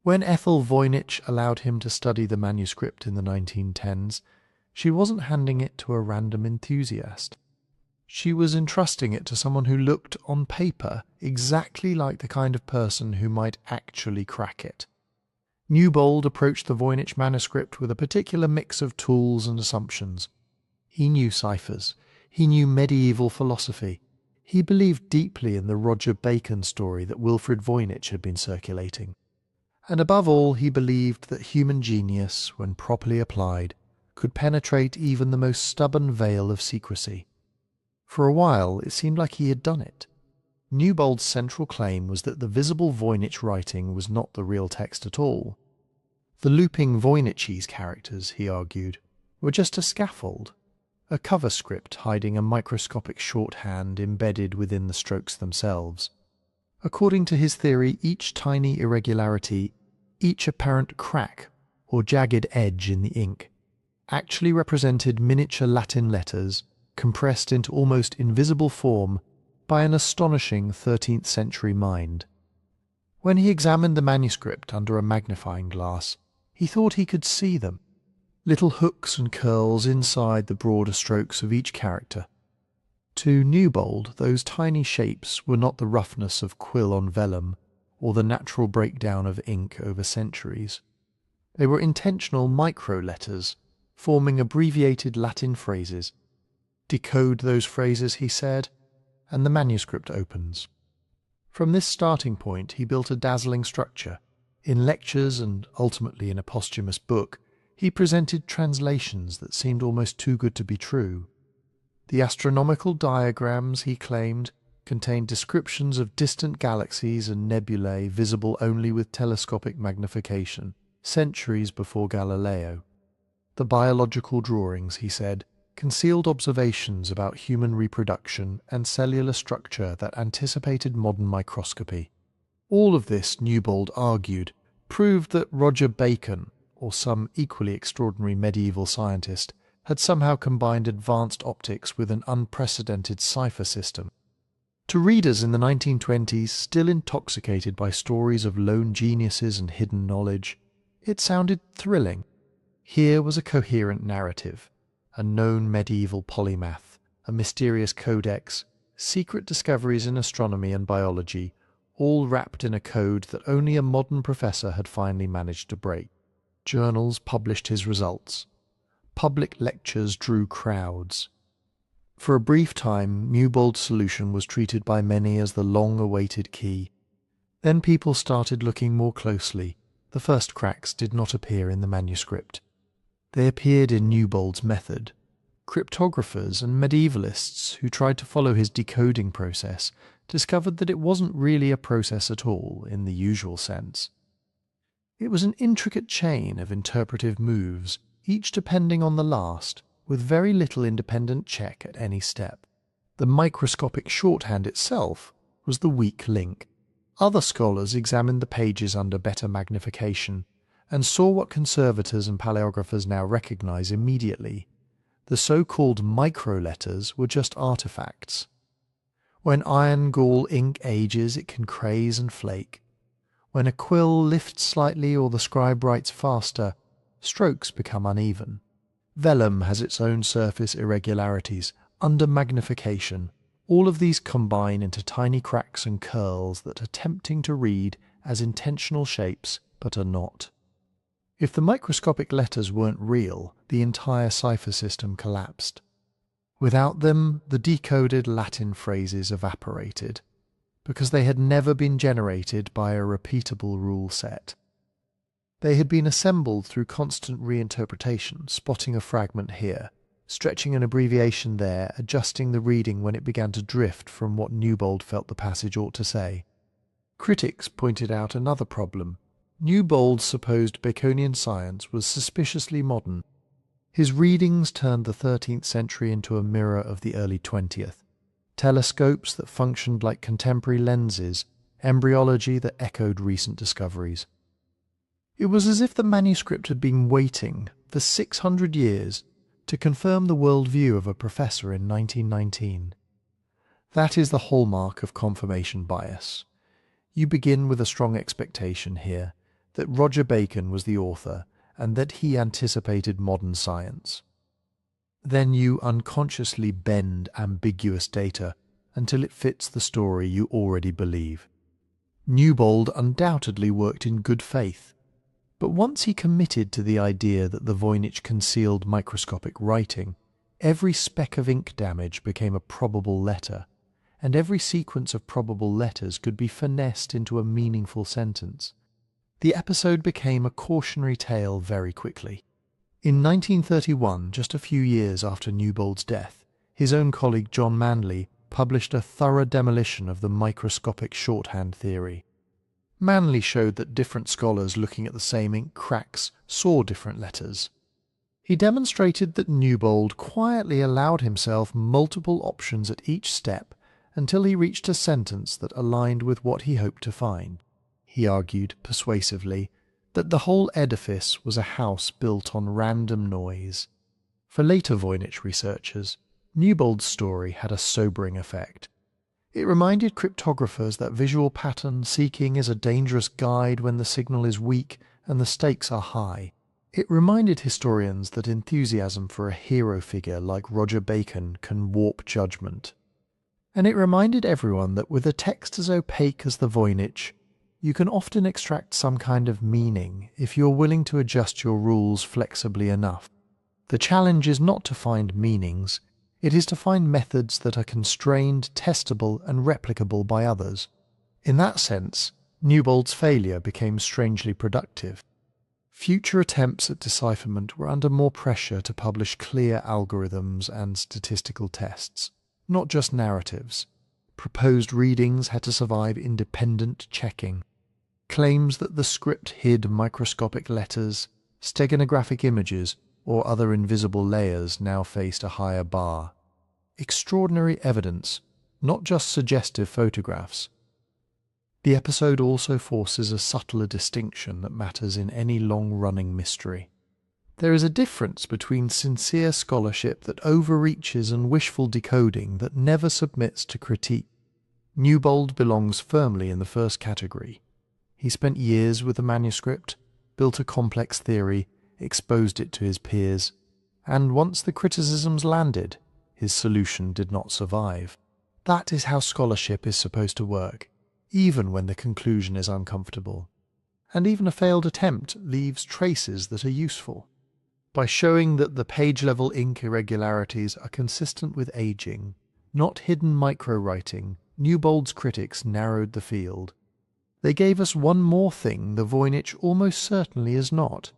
When Ethel Voynich allowed him to study the manuscript in the 1910s, she wasn't handing it to a random enthusiast. She was entrusting it to someone who looked, on paper, exactly like the kind of person who might actually crack it. Newbold approached the Voynich manuscript with a particular mix of tools and assumptions. He knew ciphers. He knew medieval philosophy. He believed deeply in the Roger Bacon story that Wilfrid Voynich had been circulating. And above all, he believed that human genius, when properly applied, could penetrate even the most stubborn veil of secrecy. For a while, it seemed like he had done it. Newbold's central claim was that the visible Voynich writing was not the real text at all. The looping Voynichese characters, he argued, were just a scaffold, a cover script hiding a microscopic shorthand embedded within the strokes themselves. According to his theory, each tiny irregularity, each apparent crack or jagged edge in the ink, actually represented miniature Latin letters compressed into almost invisible form by an astonishing 13th century mind. When he examined the manuscript under a magnifying glass, he thought he could see them, little hooks and curls inside the broader strokes of each character. To Newbold, those tiny shapes were not the roughness of quill on vellum or the natural breakdown of ink over centuries. They were intentional micro-letters, forming abbreviated Latin phrases. Decode those phrases, he said, and the manuscript opens. From this starting point he built a dazzling structure. In lectures and ultimately in a posthumous book, he presented translations that seemed almost too good to be true. The astronomical diagrams, he claimed, contained descriptions of distant galaxies and nebulae visible only with telescopic magnification, centuries before Galileo. The biological drawings, he said, concealed observations about human reproduction and cellular structure that anticipated modern microscopy. All of this, Newbold argued, proved that Roger Bacon, or some equally extraordinary medieval scientist, had somehow combined advanced optics with an unprecedented cipher system. To readers in the 1920s, still intoxicated by stories of lone geniuses and hidden knowledge, it sounded thrilling. Here was a coherent narrative, a known medieval polymath, a mysterious codex, secret discoveries in astronomy and biology, all wrapped in a code that only a modern professor had finally managed to break. Journals published his results. Public lectures drew crowds. For a brief time, Newbold's solution was treated by many as the long-awaited key. Then people started looking more closely. The first cracks did not appear in the manuscript. They appeared in Newbold's method. Cryptographers and medievalists who tried to follow his decoding process discovered that it wasn't really a process at all in the usual sense. It was an intricate chain of interpretive moves, each depending on the last, with very little independent check at any step. The microscopic shorthand itself was the weak link. Other scholars examined the pages under better magnification and saw what conservators and paleographers now recognize immediately. The so-called micro-letters were just artifacts. When iron gall ink ages, it can craze and flake. When a quill lifts slightly or the scribe writes faster, strokes become uneven. Vellum has its own surface irregularities, under magnification. All of these combine into tiny cracks and curls that are tempting to read as intentional shapes, but are not. If the microscopic letters weren't real, the entire cipher system collapsed. Without them, the decoded Latin phrases evaporated, because they had never been generated by a repeatable rule set. They had been assembled through constant reinterpretation, spotting a fragment here, stretching an abbreviation there, adjusting the reading when it began to drift from what Newbold felt the passage ought to say. Critics pointed out another problem. Newbold's supposed Baconian science was suspiciously modern. His readings turned the 13th century into a mirror of the early 20th. Telescopes that functioned like contemporary lenses, embryology that echoed recent discoveries. It was as if the manuscript had been waiting for 600 years to confirm the worldview of a professor in 1919. That is the hallmark of confirmation bias. You begin with a strong expectation here that Roger Bacon was the author and that he anticipated modern science. Then you unconsciously bend ambiguous data until it fits the story you already believe. Newbold undoubtedly worked in good faith, but once he committed to the idea that the Voynich concealed microscopic writing, every speck of ink damage became a probable letter, and every sequence of probable letters could be finessed into a meaningful sentence. The episode became a cautionary tale very quickly. In 1931, just a few years after Newbold's death, his own colleague John Manley published a thorough demolition of the microscopic shorthand theory. Manley showed that different scholars looking at the same ink cracks saw different letters. He demonstrated that Newbold quietly allowed himself multiple options at each step until he reached a sentence that aligned with what he hoped to find. He argued persuasively that the whole edifice was a house built on random noise. For later Voynich researchers, Newbold's story had a sobering effect. It reminded cryptographers that visual pattern seeking is a dangerous guide when the signal is weak and the stakes are high. It reminded historians that enthusiasm for a hero figure like Roger Bacon can warp judgment. And it reminded everyone that with a text as opaque as the Voynich, you can often extract some kind of meaning if you're willing to adjust your rules flexibly enough. The challenge is not to find meanings, it is to find methods that are constrained, testable, and replicable by others. In that sense, Newbold's failure became strangely productive. Future attempts at decipherment were under more pressure to publish clear algorithms and statistical tests, not just narratives. Proposed readings had to survive independent checking. Claims that the script hid microscopic letters, steganographic images, or other invisible layers now faced a higher bar. Extraordinary evidence, not just suggestive photographs. The episode also forces a subtler distinction that matters in any long-running mystery. There is a difference between sincere scholarship that overreaches and wishful decoding that never submits to critique. Newbold belongs firmly in the first category. He spent years with the manuscript, built a complex theory, exposed it to his peers, and once the criticisms landed, his solution did not survive. That is how scholarship is supposed to work, even when the conclusion is uncomfortable. And even a failed attempt leaves traces that are useful. By showing that the page-level ink irregularities are consistent with aging, not hidden micro-writing, Newbold's critics narrowed the field. They gave us one more thing the Voynich almost certainly is not.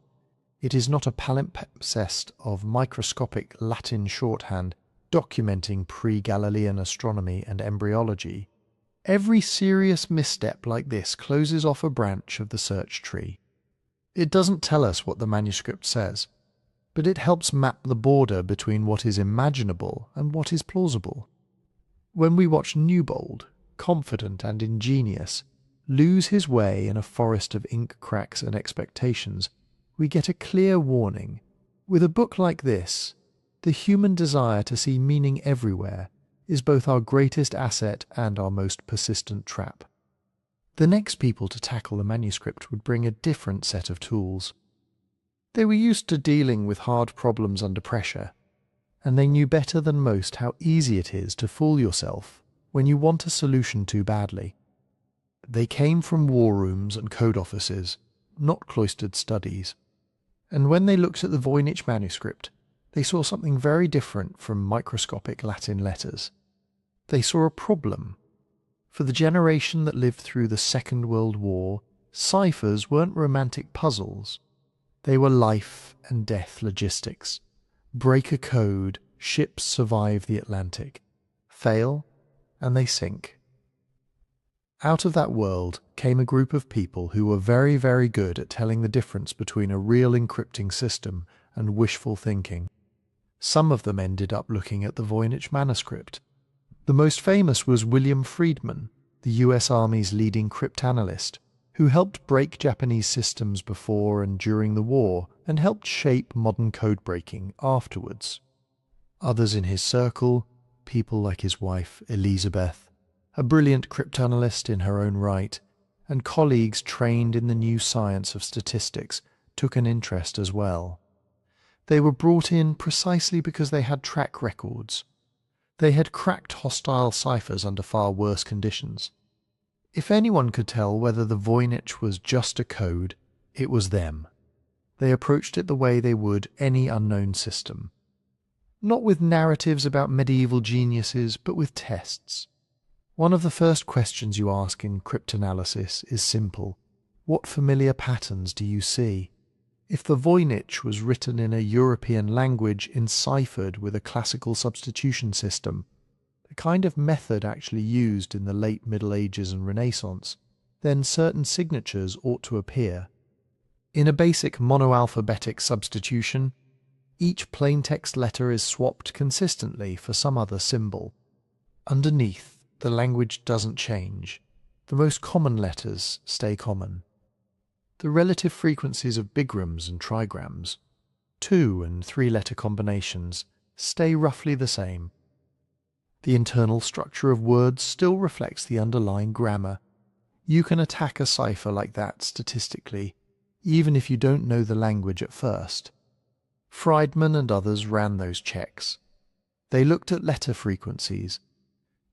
It is not a palimpsest of microscopic Latin shorthand documenting pre-Galilean astronomy and embryology. Every serious misstep like this closes off a branch of the search tree. It doesn't tell us what the manuscript says, but it helps map the border between what is imaginable and what is plausible. When we watch Newbold, confident and ingenious, lose his way in a forest of ink cracks and expectations, we get a clear warning. With a book like this, the human desire to see meaning everywhere is both our greatest asset and our most persistent trap. The next people to tackle the manuscript would bring a different set of tools. They were used to dealing with hard problems under pressure, and they knew better than most how easy it is to fool yourself when you want a solution too badly. They came from war rooms and code offices, not cloistered studies, and when they looked at the Voynich manuscript, they saw something very different from microscopic Latin letters. They saw a problem. For the generation that lived through the Second World War, ciphers weren't romantic puzzles. They were life and death logistics. Break a code, ships survive the Atlantic. Fail, and they sink. Out of that world came a group of people who were very, very good at telling the difference between a real encrypting system and wishful thinking. Some of them ended up looking at the Voynich Manuscript. The most famous was William Friedman, the US Army's leading cryptanalyst, who helped break Japanese systems before and during the war and helped shape modern code-breaking afterwards. Others in his circle, people like his wife Elizabeth, a brilliant cryptanalyst in her own right, and colleagues trained in the new science of statistics, took an interest as well. They were brought in precisely because they had track records. They had cracked hostile ciphers under far worse conditions. If anyone could tell whether the Voynich was just a code, it was them. They approached it the way they would any unknown system. Not with narratives about medieval geniuses, but with tests. One of the first questions you ask in cryptanalysis is simple. What familiar patterns do you see? If the Voynich was written in a European language enciphered with a classical substitution system, the kind of method actually used in the late Middle Ages and Renaissance, then certain signatures ought to appear. In a basic monoalphabetic substitution, each plaintext letter is swapped consistently for some other symbol. Underneath, the language doesn't change. The most common letters stay common. The relative frequencies of bigrams and trigrams, 2- and 3-letter combinations, stay roughly the same. The internal structure of words still reflects the underlying grammar. You can attack a cipher like that statistically, even if you don't know the language at first. Friedman and others ran those checks. They looked at letter frequencies.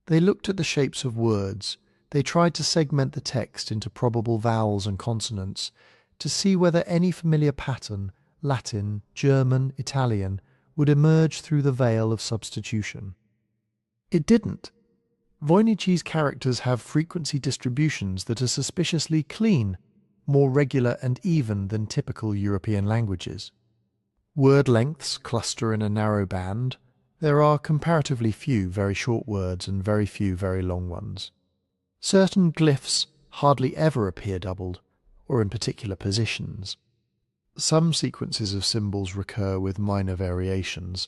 They looked at the shapes of words. They tried to segment the text into probable vowels and consonants to see whether any familiar pattern, Latin, German, Italian, would emerge through the veil of substitution. It didn't. Voynich's characters have frequency distributions that are suspiciously clean, more regular and even than typical European languages. Word lengths cluster in a narrow band. There are comparatively few very short words and very few very long ones. Certain glyphs hardly ever appear doubled, or in particular positions. Some sequences of symbols recur with minor variations,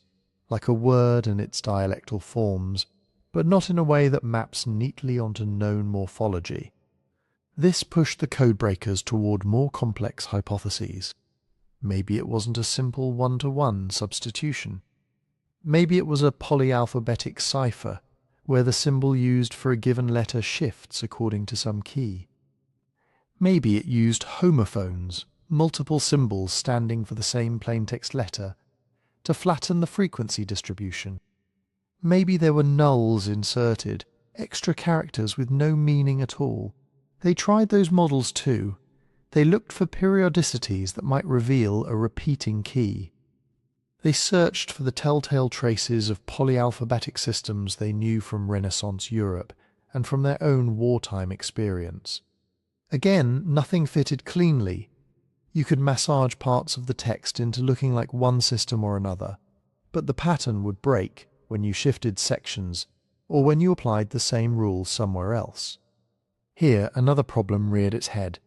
like a word and its dialectal forms, but not in a way that maps neatly onto known morphology. This pushed the codebreakers toward more complex hypotheses. Maybe it wasn't a simple one-to-one substitution. Maybe it was a polyalphabetic cipher, where the symbol used for a given letter shifts according to some key. Maybe it used homophones, multiple symbols standing for the same plaintext letter, to flatten the frequency distribution. Maybe there were nulls inserted, extra characters with no meaning at all. They tried those models too. They looked for periodicities that might reveal a repeating key. They searched for the telltale traces of polyalphabetic systems they knew from Renaissance Europe and from their own wartime experience. Again, nothing fitted cleanly. You could massage parts of the text into looking like one system or another, but the pattern would break when you shifted sections or when you applied the same rule somewhere else. Here another problem reared its head,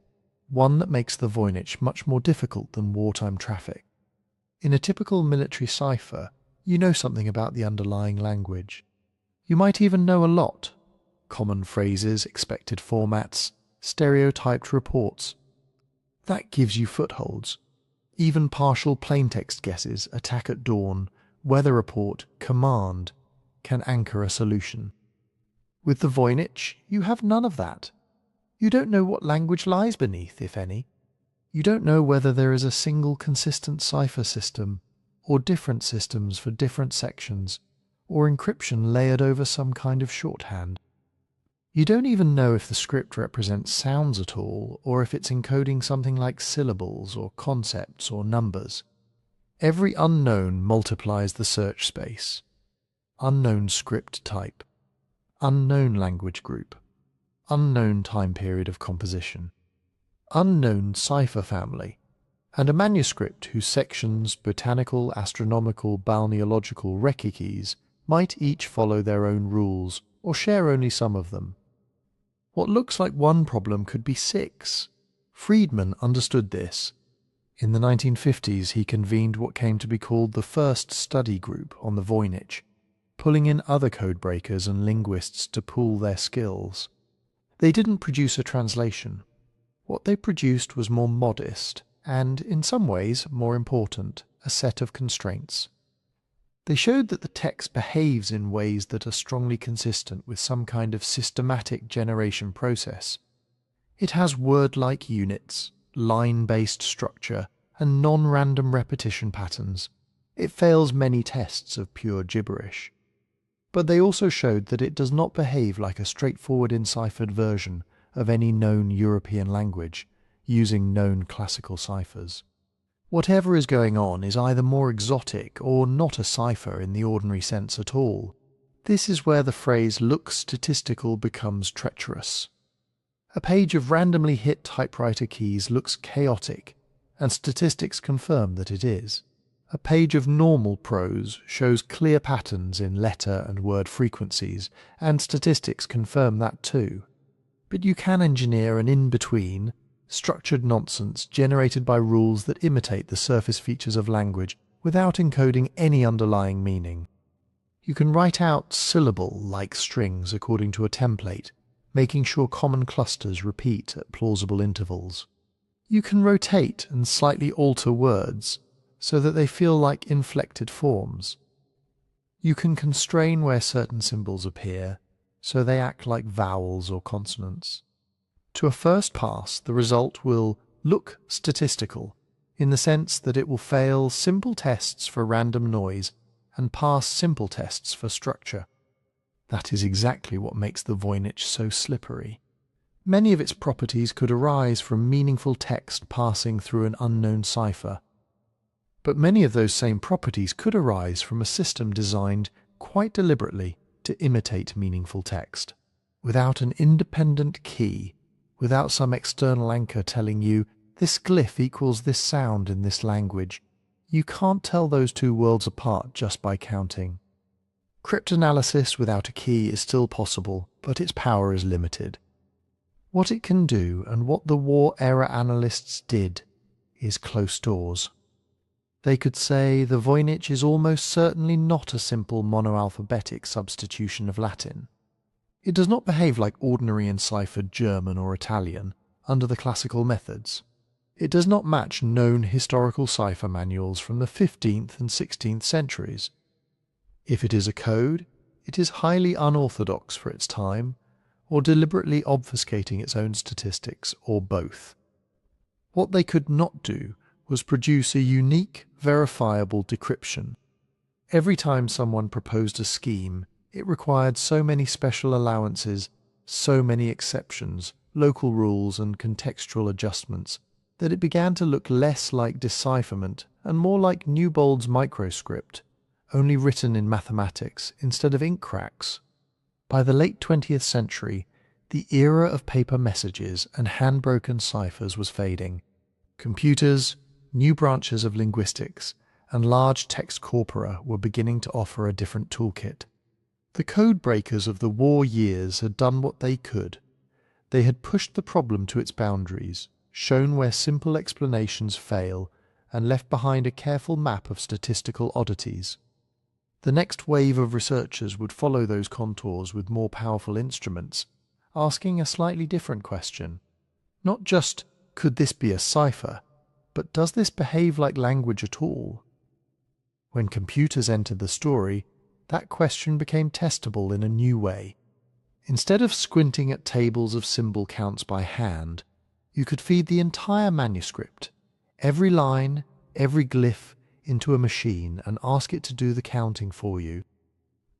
one that makes the Voynich much more difficult than wartime traffic. In a typical military cipher, you know something about the underlying language. You might even know a lot. Common phrases, expected formats, stereotyped reports. That gives you footholds. Even partial plaintext guesses, attack at dawn, weather report, command, can anchor a solution. With the Voynich, you have none of that. You don't know what language lies beneath, if any. You don't know whether there is a single consistent cipher system, or different systems for different sections, or encryption layered over some kind of shorthand. You don't even know if the script represents sounds at all, or if it's encoding something like syllables or concepts or numbers. Every unknown multiplies the search space. Unknown script type. Unknown language group. Unknown time period of composition. Unknown cipher family, and a manuscript whose sections, botanical, astronomical, balneological, recce keys, might each follow their own rules, or share only some of them. What looks like one problem could be 6. Friedman understood this. In the 1950s he convened what came to be called the first study group on the Voynich, pulling in other codebreakers and linguists to pool their skills. They didn't produce a translation. What they produced was more modest, and, in some ways, more important, a set of constraints. They showed that the text behaves in ways that are strongly consistent with some kind of systematic generation process. It has word-like units, line-based structure, and non-random repetition patterns. It fails many tests of pure gibberish. But they also showed that it does not behave like a straightforward enciphered version of any known European language, using known classical ciphers. Whatever is going on is either more exotic or not a cipher in the ordinary sense at all. This is where the phrase "looks statistical" becomes treacherous. A page of randomly hit typewriter keys looks chaotic, and statistics confirm that it is. A page of normal prose shows clear patterns in letter and word frequencies, and statistics confirm that too. But you can engineer an in-between, structured nonsense generated by rules that imitate the surface features of language without encoding any underlying meaning. You can write out syllable-like strings according to a template, making sure common clusters repeat at plausible intervals. You can rotate and slightly alter words so that they feel like inflected forms. You can constrain where certain symbols appear, so they act like vowels or consonants. To a first pass, the result will look statistical, in the sense that it will fail simple tests for random noise and pass simple tests for structure. That is exactly what makes the Voynich so slippery. Many of its properties could arise from meaningful text passing through an unknown cipher, but many of those same properties could arise from a system designed quite deliberately to imitate meaningful text. Without an independent key, without some external anchor telling you, this glyph equals this sound in this language, you can't tell those two worlds apart just by counting. Cryptanalysis without a key is still possible, but its power is limited. What it can do, and what the war-era analysts did, is close doors. They could say the Voynich is almost certainly not a simple monoalphabetic substitution of Latin. It does not behave like ordinary enciphered German or Italian under the classical methods. It does not match known historical cipher manuals from the 15th and 16th centuries. If it is a code, it is highly unorthodox for its time, or deliberately obfuscating its own statistics, or both. What they could not do was produce a unique, verifiable decryption. Every time someone proposed a scheme, it required so many special allowances, so many exceptions, local rules and contextual adjustments, that it began to look less like decipherment and more like Newbold's microscript, only written in mathematics instead of ink cracks. By the late 20th century, the era of paper messages and hand-broken ciphers was fading. Computers, new branches of linguistics, and large text corpora were beginning to offer a different toolkit. The codebreakers of the war years had done what they could. They had pushed the problem to its boundaries, shown where simple explanations fail, and left behind a careful map of statistical oddities. The next wave of researchers would follow those contours with more powerful instruments, asking a slightly different question. Not just, could this be a cipher, but does this behave like language at all? When computers entered the story, that question became testable in a new way. Instead of squinting at tables of symbol counts by hand, you could feed the entire manuscript, every line, every glyph, into a machine and ask it to do the counting for you.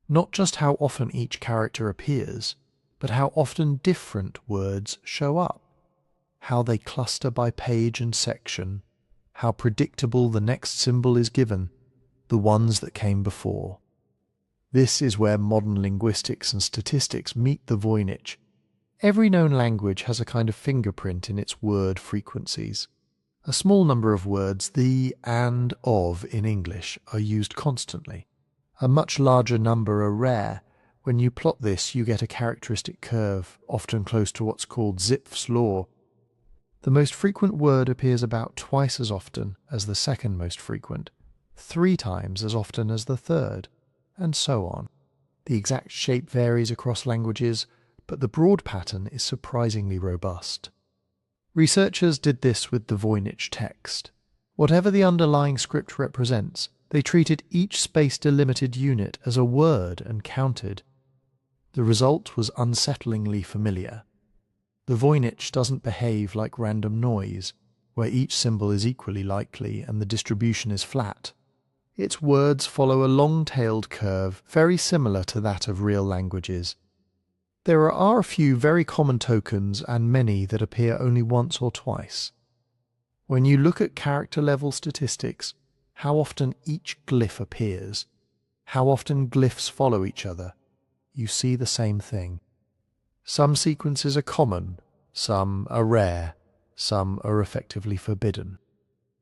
Not just how often each character appears, but how often different words show up, how they cluster by page and section, how predictable the next symbol is given, the ones that came before. This is where modern linguistics and statistics meet the Voynich. Every known language has a kind of fingerprint in its word frequencies. A small number of words, the and of in English, are used constantly. A much larger number are rare. When you plot this, you get a characteristic curve, often close to what's called Zipf's law. The most frequent word appears about twice as often as the second most frequent, 3 times as often as the third, and so on. The exact shape varies across languages, but the broad pattern is surprisingly robust. Researchers did this with the Voynich text. Whatever the underlying script represents, they treated each space-delimited unit as a word and counted. The result was unsettlingly familiar. The Voynich doesn't behave like random noise, where each symbol is equally likely and the distribution is flat. Its words follow a long-tailed curve very similar to that of real languages. There are a few very common tokens and many that appear only once or twice. When you look at character-level statistics, how often each glyph appears, how often glyphs follow each other, you see the same thing. Some sequences are common, some are rare, some are effectively forbidden.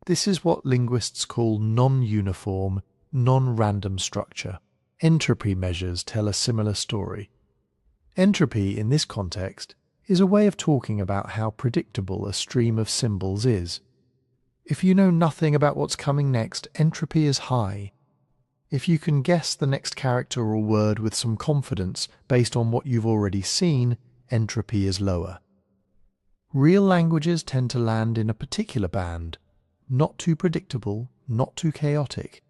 This is what linguists call non-uniform, non-random structure. Entropy measures tell a similar story. Entropy, in this context, is a way of talking about how predictable a stream of symbols is. If you know nothing about what's coming next, entropy is high. If you can guess the next character or word with some confidence based on what you've already seen, entropy is lower. Real languages tend to land in a particular band, not too predictable, not too chaotic.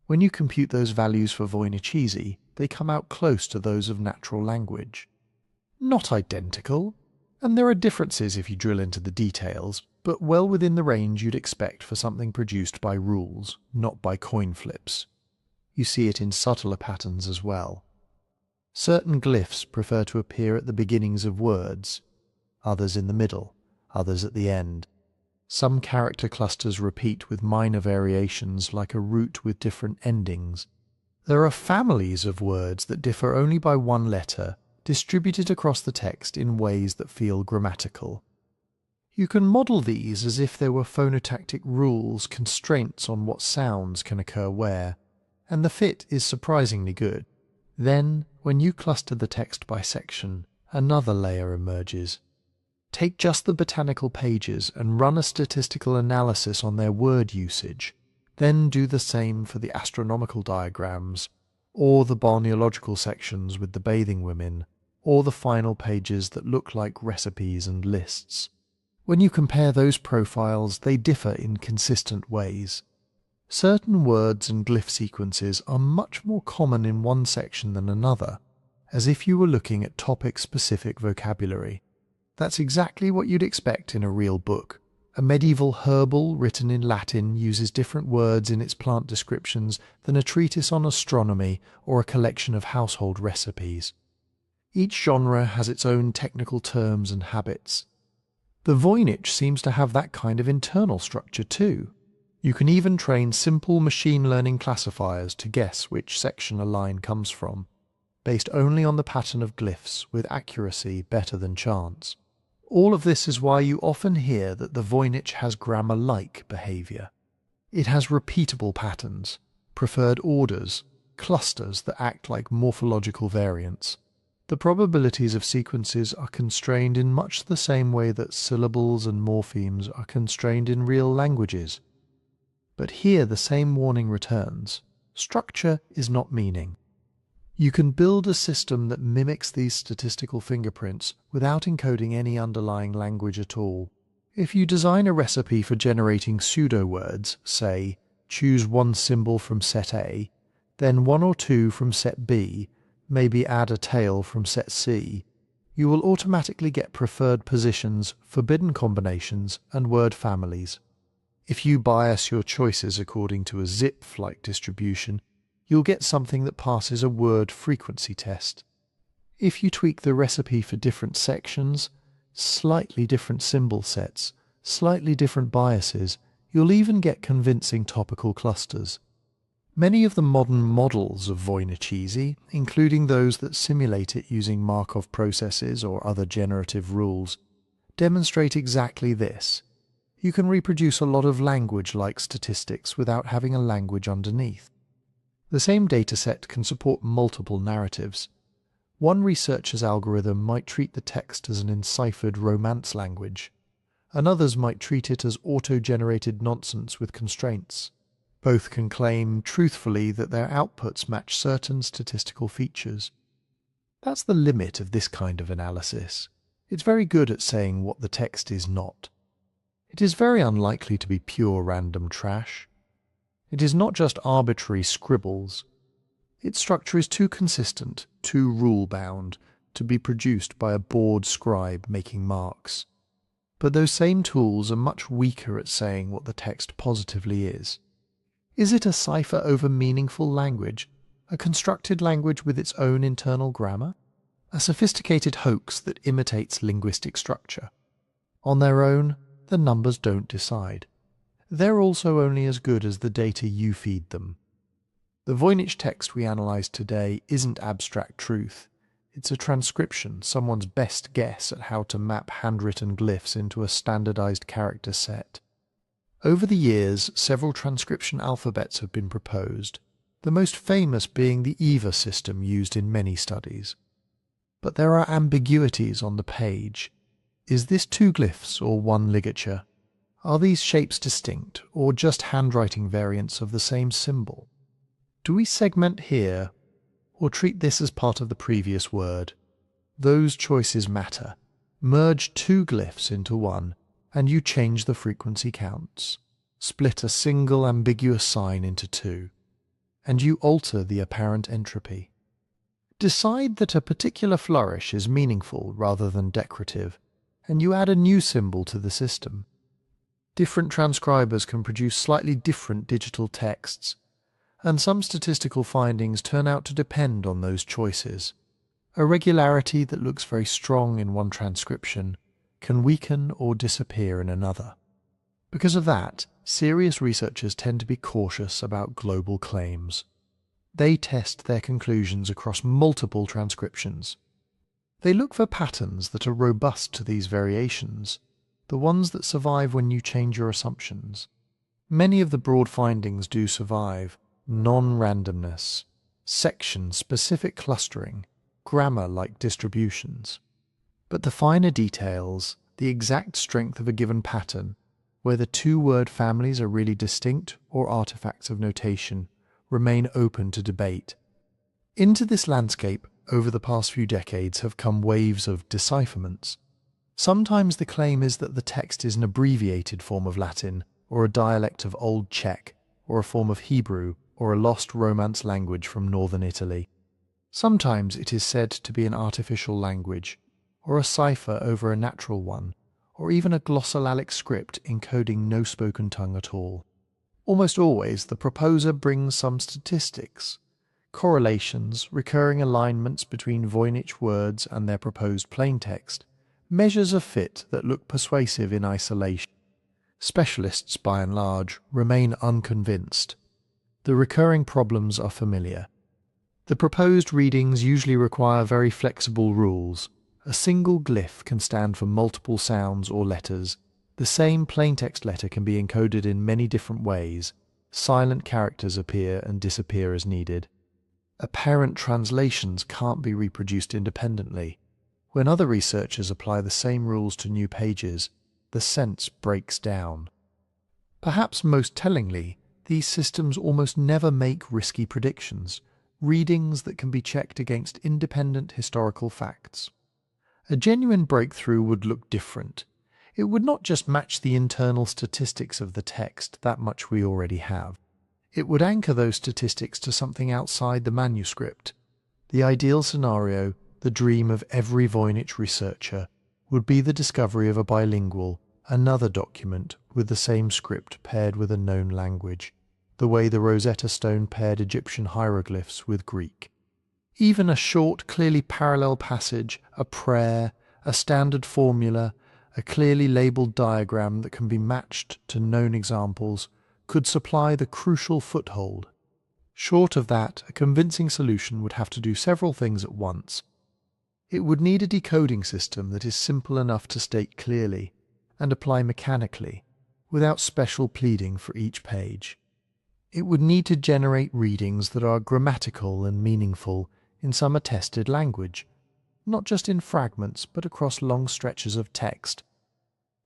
When you compute those values for Voynich, they come out close to those of natural language. Not identical, and there are differences if you drill into the details, but well within the range you'd expect for something produced by rules, not by coin flips. You see it in subtler patterns as well. Certain glyphs prefer to appear at the beginnings of words, others in the middle, others at the end. Some character clusters repeat with minor variations like a root with different endings. There are families of words that differ only by one letter, distributed across the text in ways that feel grammatical. You can model these as if there were phonotactic rules, constraints on what sounds can occur where, and the fit is surprisingly good. Then, when you cluster the text by section, another layer emerges. Take just the botanical pages and run a statistical analysis on their word usage. Then do the same for the astronomical diagrams, or the balneological sections with the bathing women, or the final pages that look like recipes and lists. When you compare those profiles, they differ in consistent ways. Certain words and glyph sequences are much more common in one section than another, as if you were looking at topic-specific vocabulary. That's exactly what you'd expect in a real book. A medieval herbal written in Latin uses different words in its plant descriptions than a treatise on astronomy or a collection of household recipes. Each genre has its own technical terms and habits. The Voynich seems to have that kind of internal structure too. You can even train simple machine learning classifiers to guess which section a line comes from, based only on the pattern of glyphs with accuracy better than chance. All of this is why you often hear that the Voynich has grammar-like behavior. It has repeatable patterns, preferred orders, clusters that act like morphological variants. The probabilities of sequences are constrained in much the same way that syllables and morphemes are constrained in real languages. But here the same warning returns. Structure is not meaning. You can build a system that mimics these statistical fingerprints without encoding any underlying language at all. If you design a recipe for generating pseudo-words, say, choose one symbol from set A, then one or two from set B, maybe add a tail from set C, you will automatically get preferred positions, forbidden combinations, and word families. If you bias your choices according to a zip-like distribution, you'll get something that passes a word frequency test. If you tweak the recipe for different sections, slightly different symbol sets, slightly different biases, you'll even get convincing topical clusters. Many of the modern models of Voynich, including those that simulate it using Markov processes or other generative rules, demonstrate exactly this. You can reproduce a lot of language-like statistics without having a language underneath. The same dataset can support multiple narratives. One researcher's algorithm might treat the text as an enciphered Romance language. Another's might treat it as auto-generated nonsense with constraints. Both can claim truthfully that their outputs match certain statistical features. That's the limit of this kind of analysis. It's very good at saying what the text is not. It is very unlikely to be pure random trash. It is not just arbitrary scribbles. Its structure is too consistent, too rule-bound, to be produced by a bored scribe making marks. But those same tools are much weaker at saying what the text positively is. Is it a cipher over meaningful language, a constructed language with its own internal grammar? A sophisticated hoax that imitates linguistic structure? On their own, the numbers don't decide. They're also only as good as the data you feed them. The Voynich text we analyze today isn't abstract truth. It's a transcription, someone's best guess at how to map handwritten glyphs into a standardized character set. Over the years, several transcription alphabets have been proposed, the most famous being the EVA system used in many studies. But there are ambiguities on the page. Is this two glyphs or one ligature? Are these shapes distinct, or just handwriting variants of the same symbol? Do we segment here, or treat this as part of the previous word? Those choices matter. Merge two glyphs into one, and you change the frequency counts. Split a single ambiguous sign into two, and you alter the apparent entropy. Decide that a particular flourish is meaningful rather than decorative, and you add a new symbol to the system. Different transcribers can produce slightly different digital texts, and some statistical findings turn out to depend on those choices. A regularity that looks very strong in one transcription can weaken or disappear in another. Because of that, serious researchers tend to be cautious about global claims. They test their conclusions across multiple transcriptions. They look for patterns that are robust to these variations, the ones that survive when you change your assumptions. Many of the broad findings do survive: non-randomness, section-specific clustering, grammar-like distributions. But the finer details, the exact strength of a given pattern, whether two-word families are really distinct or artifacts of notation, remain open to debate. Into this landscape, over the past few decades, have come waves of decipherments. Sometimes the claim is that the text is an abbreviated form of Latin, or a dialect of Old Czech, or a form of Hebrew, or a lost Romance language from northern Italy. Sometimes it is said to be an artificial language, or a cipher over a natural one, or even a glossolalia script encoding no spoken tongue at all. Almost always the proposer brings some statistics, correlations, recurring alignments between Voynich words and their proposed plaintext, measures of fit that look persuasive in isolation. Specialists, by and large, remain unconvinced. The recurring problems are familiar. The proposed readings usually require very flexible rules. A single glyph can stand for multiple sounds or letters. The same plaintext letter can be encoded in many different ways. Silent characters appear and disappear as needed. Apparent translations can't be reproduced independently. When other researchers apply the same rules to new pages, the sense breaks down. Perhaps most tellingly, these systems almost never make risky predictions, readings that can be checked against independent historical facts. A genuine breakthrough would look different. It would not just match the internal statistics of the text, that much we already have. It would anchor those statistics to something outside the manuscript. The ideal scenario, the dream of every Voynich researcher, would be the discovery of a bilingual, another document with the same script paired with a known language, the way the Rosetta Stone paired Egyptian hieroglyphs with Greek. Even a short, clearly parallel passage, a prayer, a standard formula, a clearly labelled diagram that can be matched to known examples could supply the crucial foothold. Short of that, a convincing solution would have to do several things at once. It would need a decoding system that is simple enough to state clearly and apply mechanically, without special pleading for each page. It would need to generate readings that are grammatical and meaningful in some attested language, not just in fragments but across long stretches of text.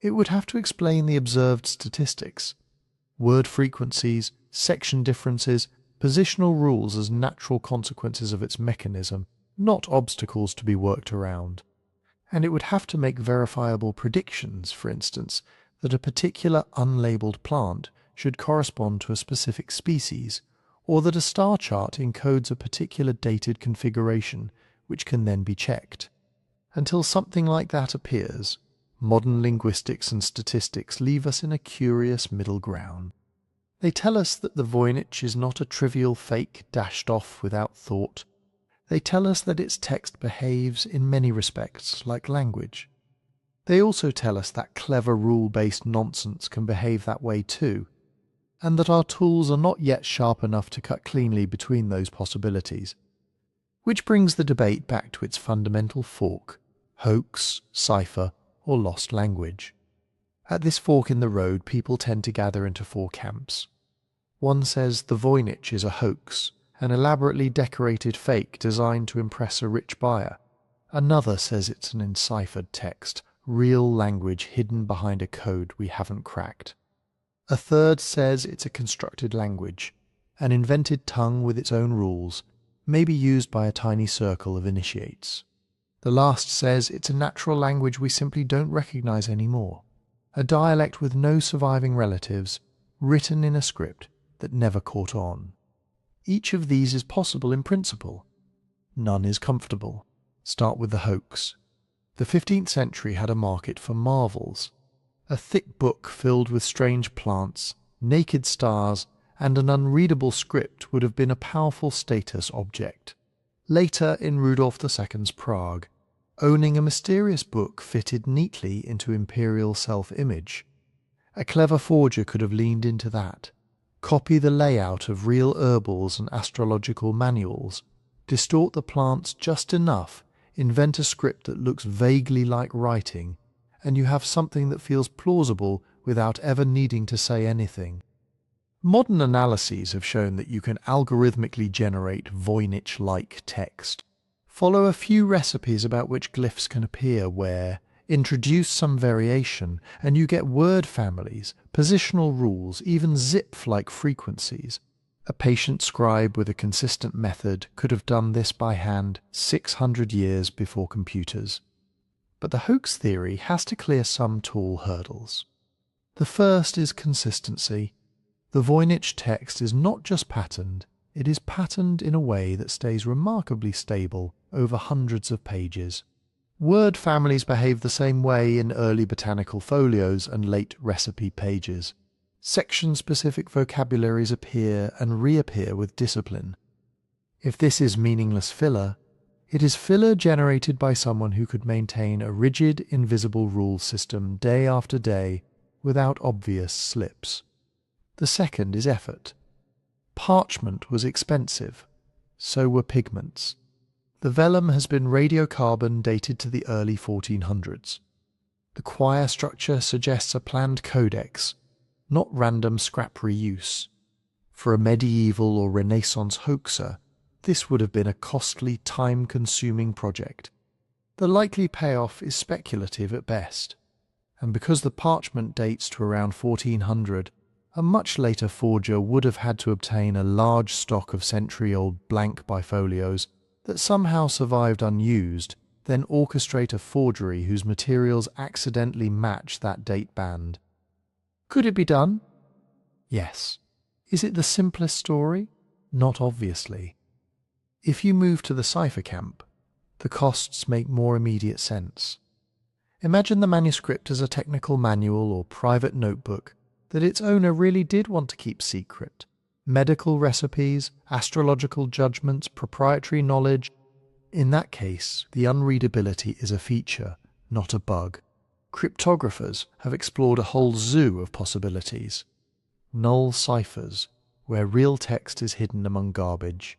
It would have to explain the observed statistics, word frequencies, section differences, positional rules as natural consequences of its mechanism, not obstacles to be worked around. And it would have to make verifiable predictions, for instance, that a particular unlabeled plant should correspond to a specific species, or that a star chart encodes a particular dated configuration which can then be checked. Until something like that appears, modern linguistics and statistics leave us in a curious middle ground. They tell us that the Voynich is not a trivial fake dashed off without thought. They tell us that its text behaves in many respects like language. They also tell us that clever rule-based nonsense can behave that way too, and that our tools are not yet sharp enough to cut cleanly between those possibilities. Which brings the debate back to its fundamental fork: hoax, cipher, or lost language. At this fork in the road, people tend to gather into four camps. One says the Voynich is a hoax, an elaborately decorated fake designed to impress a rich buyer. Another says it's an enciphered text, real language hidden behind a code we haven't cracked. A third says it's a constructed language, an invented tongue with its own rules, maybe used by a tiny circle of initiates. The last says it's a natural language we simply don't recognize anymore, a dialect with no surviving relatives, written in a script that never caught on. Each of these is possible in principle. None is comfortable. Start with the hoax. The 15th century had a market for marvels. A thick book filled with strange plants, naked stars, and an unreadable script would have been a powerful status object. Later, in Rudolf II's Prague, owning a mysterious book fitted neatly into imperial self-image. A clever forger could have leaned into that, copy the layout of real herbals and astrological manuals, distort the plants just enough, invent a script that looks vaguely like writing, and you have something that feels plausible without ever needing to say anything. Modern analyses have shown that you can algorithmically generate Voynich-like text. Follow a few recipes about which glyphs can appear where, introduce some variation, and you get word families, positional rules, even zip-like frequencies. A patient scribe with a consistent method could have done this by hand 600 years before computers. But the hoax theory has to clear some tall hurdles. The first is consistency. The Voynich text is not just patterned, it is patterned in a way that stays remarkably stable over hundreds of pages. Word families behave the same way in early botanical folios and late recipe pages. Section-specific vocabularies appear and reappear with discipline. If this is meaningless filler, it is filler generated by someone who could maintain a rigid, invisible rule system day after day without obvious slips. The second is effort. Parchment was expensive. So were pigments. The vellum has been radiocarbon dated to the early 1400s. The quire structure suggests a planned codex, not random scrap reuse. For a medieval or Renaissance hoaxer, this would have been a costly, time-consuming project. The likely payoff is speculative at best, and because the parchment dates to around 1400, a much later forger would have had to obtain a large stock of century-old blank bifolios that somehow survived unused, then orchestrate a forgery whose materials accidentally match that date band. Could it be done? Yes. Is it the simplest story? Not obviously. If you move to the cipher camp, the costs make more immediate sense. Imagine the manuscript as a technical manual or private notebook that its owner really did want to keep secret. Medical recipes, astrological judgments, proprietary knowledge. In that case, the unreadability is a feature, not a bug. Cryptographers have explored a whole zoo of possibilities. Null ciphers, where real text is hidden among garbage.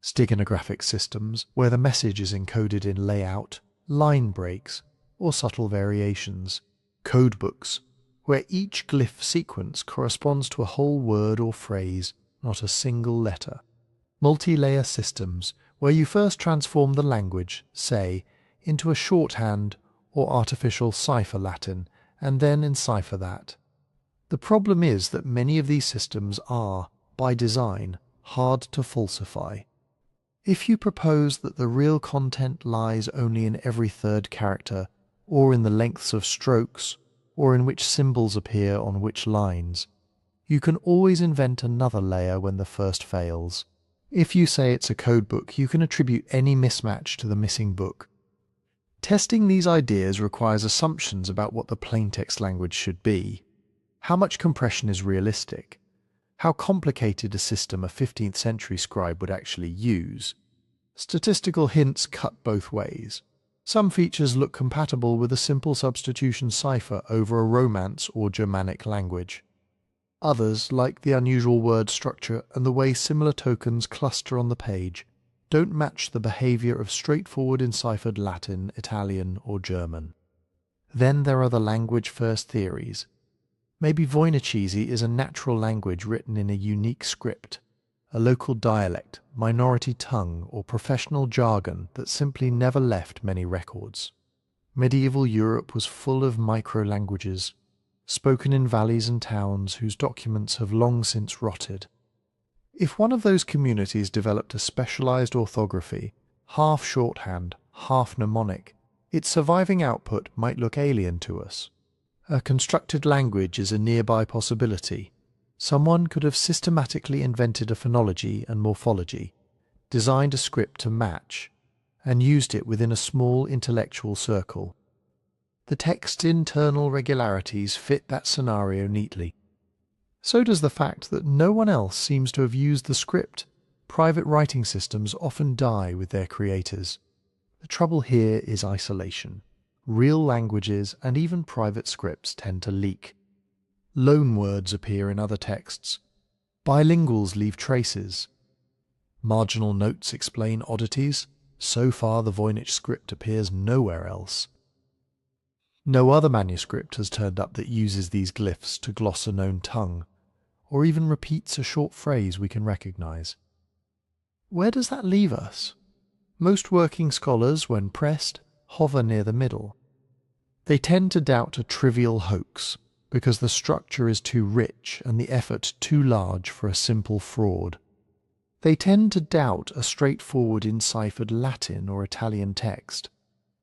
Steganographic systems, where the message is encoded in layout, line breaks, or subtle variations. Codebooks, where each glyph sequence corresponds to a whole word or phrase, not a single letter. Multi-layer systems, where you first transform the language, say, into a shorthand or artificial cipher Latin, and then encipher that. The problem is that many of these systems are, by design, hard to falsify. If you propose that the real content lies only in every third character, or in the lengths of strokes, or in which symbols appear on which lines, you can always invent another layer when the first fails. If you say it's a codebook, you can attribute any mismatch to the missing book. Testing these ideas requires assumptions about what the plaintext language should be. How much compression is realistic? How complicated a system a 15th century scribe would actually use? Statistical hints cut both ways. Some features look compatible with a simple substitution cipher over a Romance or Germanic language. Others, like the unusual word structure and the way similar tokens cluster on the page, don't match the behavior of straightforward enciphered Latin, Italian, or German. Then there are the language-first theories. Maybe Voynichese is a natural language written in a unique script, a local dialect, minority tongue, or professional jargon that simply never left many records. Medieval Europe was full of micro-languages, spoken in valleys and towns whose documents have long since rotted. If one of those communities developed a specialized orthography, half shorthand, half mnemonic, its surviving output might look alien to us. A constructed language is a nearby possibility. Someone could have systematically invented a phonology and morphology, designed a script to match, and used it within a small intellectual circle. The text's internal regularities fit that scenario neatly. So does the fact that no one else seems to have used the script. Private writing systems often die with their creators. The trouble here is isolation. Real languages and even private scripts tend to leak. Loan words appear in other texts. Bilinguals leave traces. Marginal notes explain oddities. So far the Voynich script appears nowhere else. No other manuscript has turned up that uses these glyphs to gloss a known tongue, or even repeats a short phrase we can recognize. Where does that leave us? Most working scholars, when pressed, hover near the middle. They tend to doubt a trivial hoax, because the structure is too rich and the effort too large for a simple fraud. They tend to doubt a straightforward enciphered Latin or Italian text,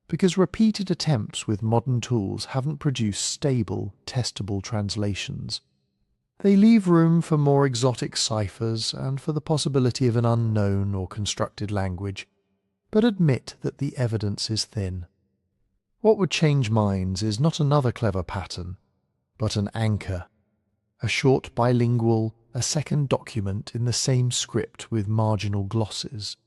because repeated attempts with modern tools haven't produced stable, testable translations. They leave room for more exotic ciphers and for the possibility of an unknown or constructed language, but admit that the evidence is thin. What would change minds is not another clever pattern, but an anchor, a short bilingual, a second document in the same script with marginal glosses,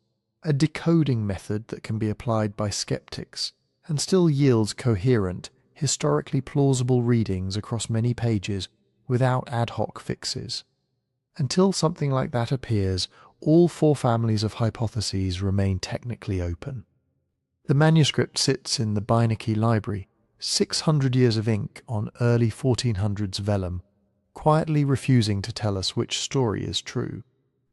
a decoding method that can be applied by skeptics and still yields coherent, historically plausible readings across many pages without ad hoc fixes. Until something like that appears, all four families of hypotheses remain technically open. The manuscript sits in the Beinecke Library, 600 years of ink on early 1400s vellum, quietly refusing to tell us which story is true.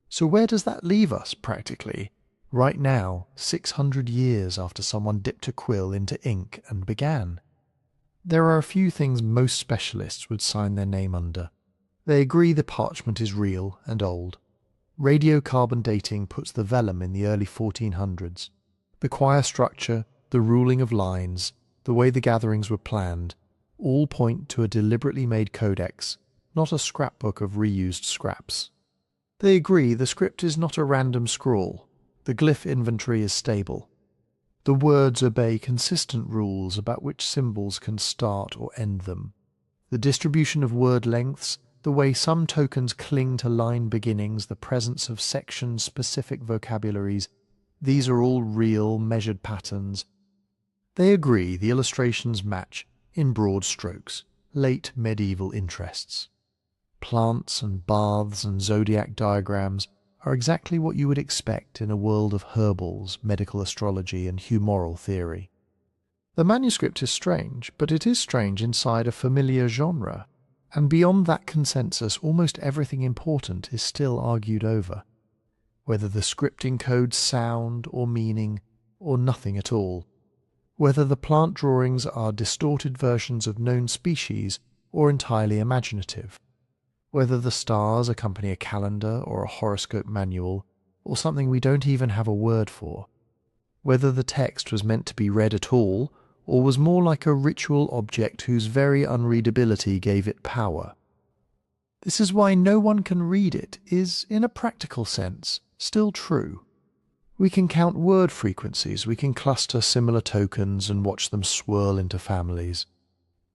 So where does that leave us, practically, right now, 600 years after someone dipped a quill into ink and began? There are a few things most specialists would sign their name under. They agree the parchment is real and old. Radiocarbon dating puts the vellum in the early 1400s. The quire structure, the ruling of lines, the way the gatherings were planned, all point to a deliberately made codex, not a scrapbook of reused scraps. They agree the script is not a random scrawl. The glyph inventory is stable. The words obey consistent rules about which symbols can start or end them. The distribution of word lengths, the way some tokens cling to line beginnings, the presence of section-specific vocabularies, these are all real, measured patterns. They agree the illustrations match, in broad strokes, late medieval interests. Plants and baths and zodiac diagrams are exactly what you would expect in a world of herbals, medical astrology, and humoral theory. The manuscript is strange, but it is strange inside a familiar genre, and beyond that consensus almost everything important is still argued over. Whether the script encodes sound or meaning, or nothing at all. Whether the plant drawings are distorted versions of known species or entirely imaginative. Whether the stars accompany a calendar or a horoscope manual, or something we don't even have a word for. Whether the text was meant to be read at all, or was more like a ritual object whose very unreadability gave it power. This is why no one can read it is, in a practical sense, still true. We can count word frequencies, we can cluster similar tokens and watch them swirl into families.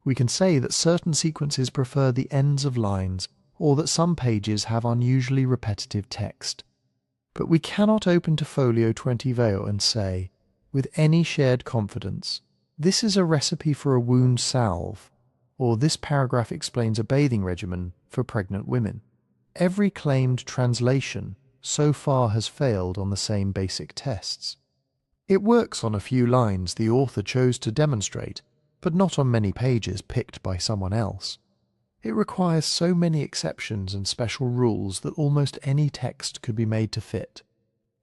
We can say that certain sequences prefer the ends of lines, or that some pages have unusually repetitive text. But we cannot open to folio 20 veo and say, with any shared confidence, this is a recipe for a wound salve, or this paragraph explains a bathing regimen for pregnant women. Every claimed translation so far has failed on the same basic tests. It works on a few lines the author chose to demonstrate, but not on many pages picked by someone else. It requires so many exceptions and special rules that almost any text could be made to fit.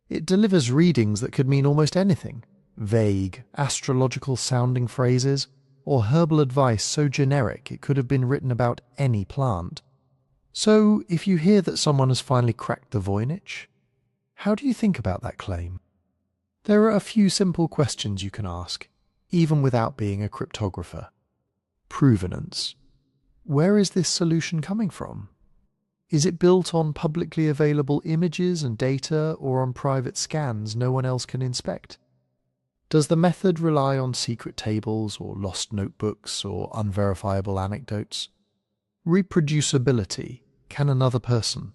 It delivers readings that could mean almost anything, vague, astrological-sounding phrases, or herbal advice so generic it could have been written about any plant. So, if you hear that someone has finally cracked the Voynich, how do you think about that claim? There are a few simple questions you can ask, even without being a cryptographer. Provenance. Where is this solution coming from? Is it built on publicly available images and data, or on private scans no one else can inspect? Does the method rely on secret tables or lost notebooks or unverifiable anecdotes? Reproducibility. Can another person,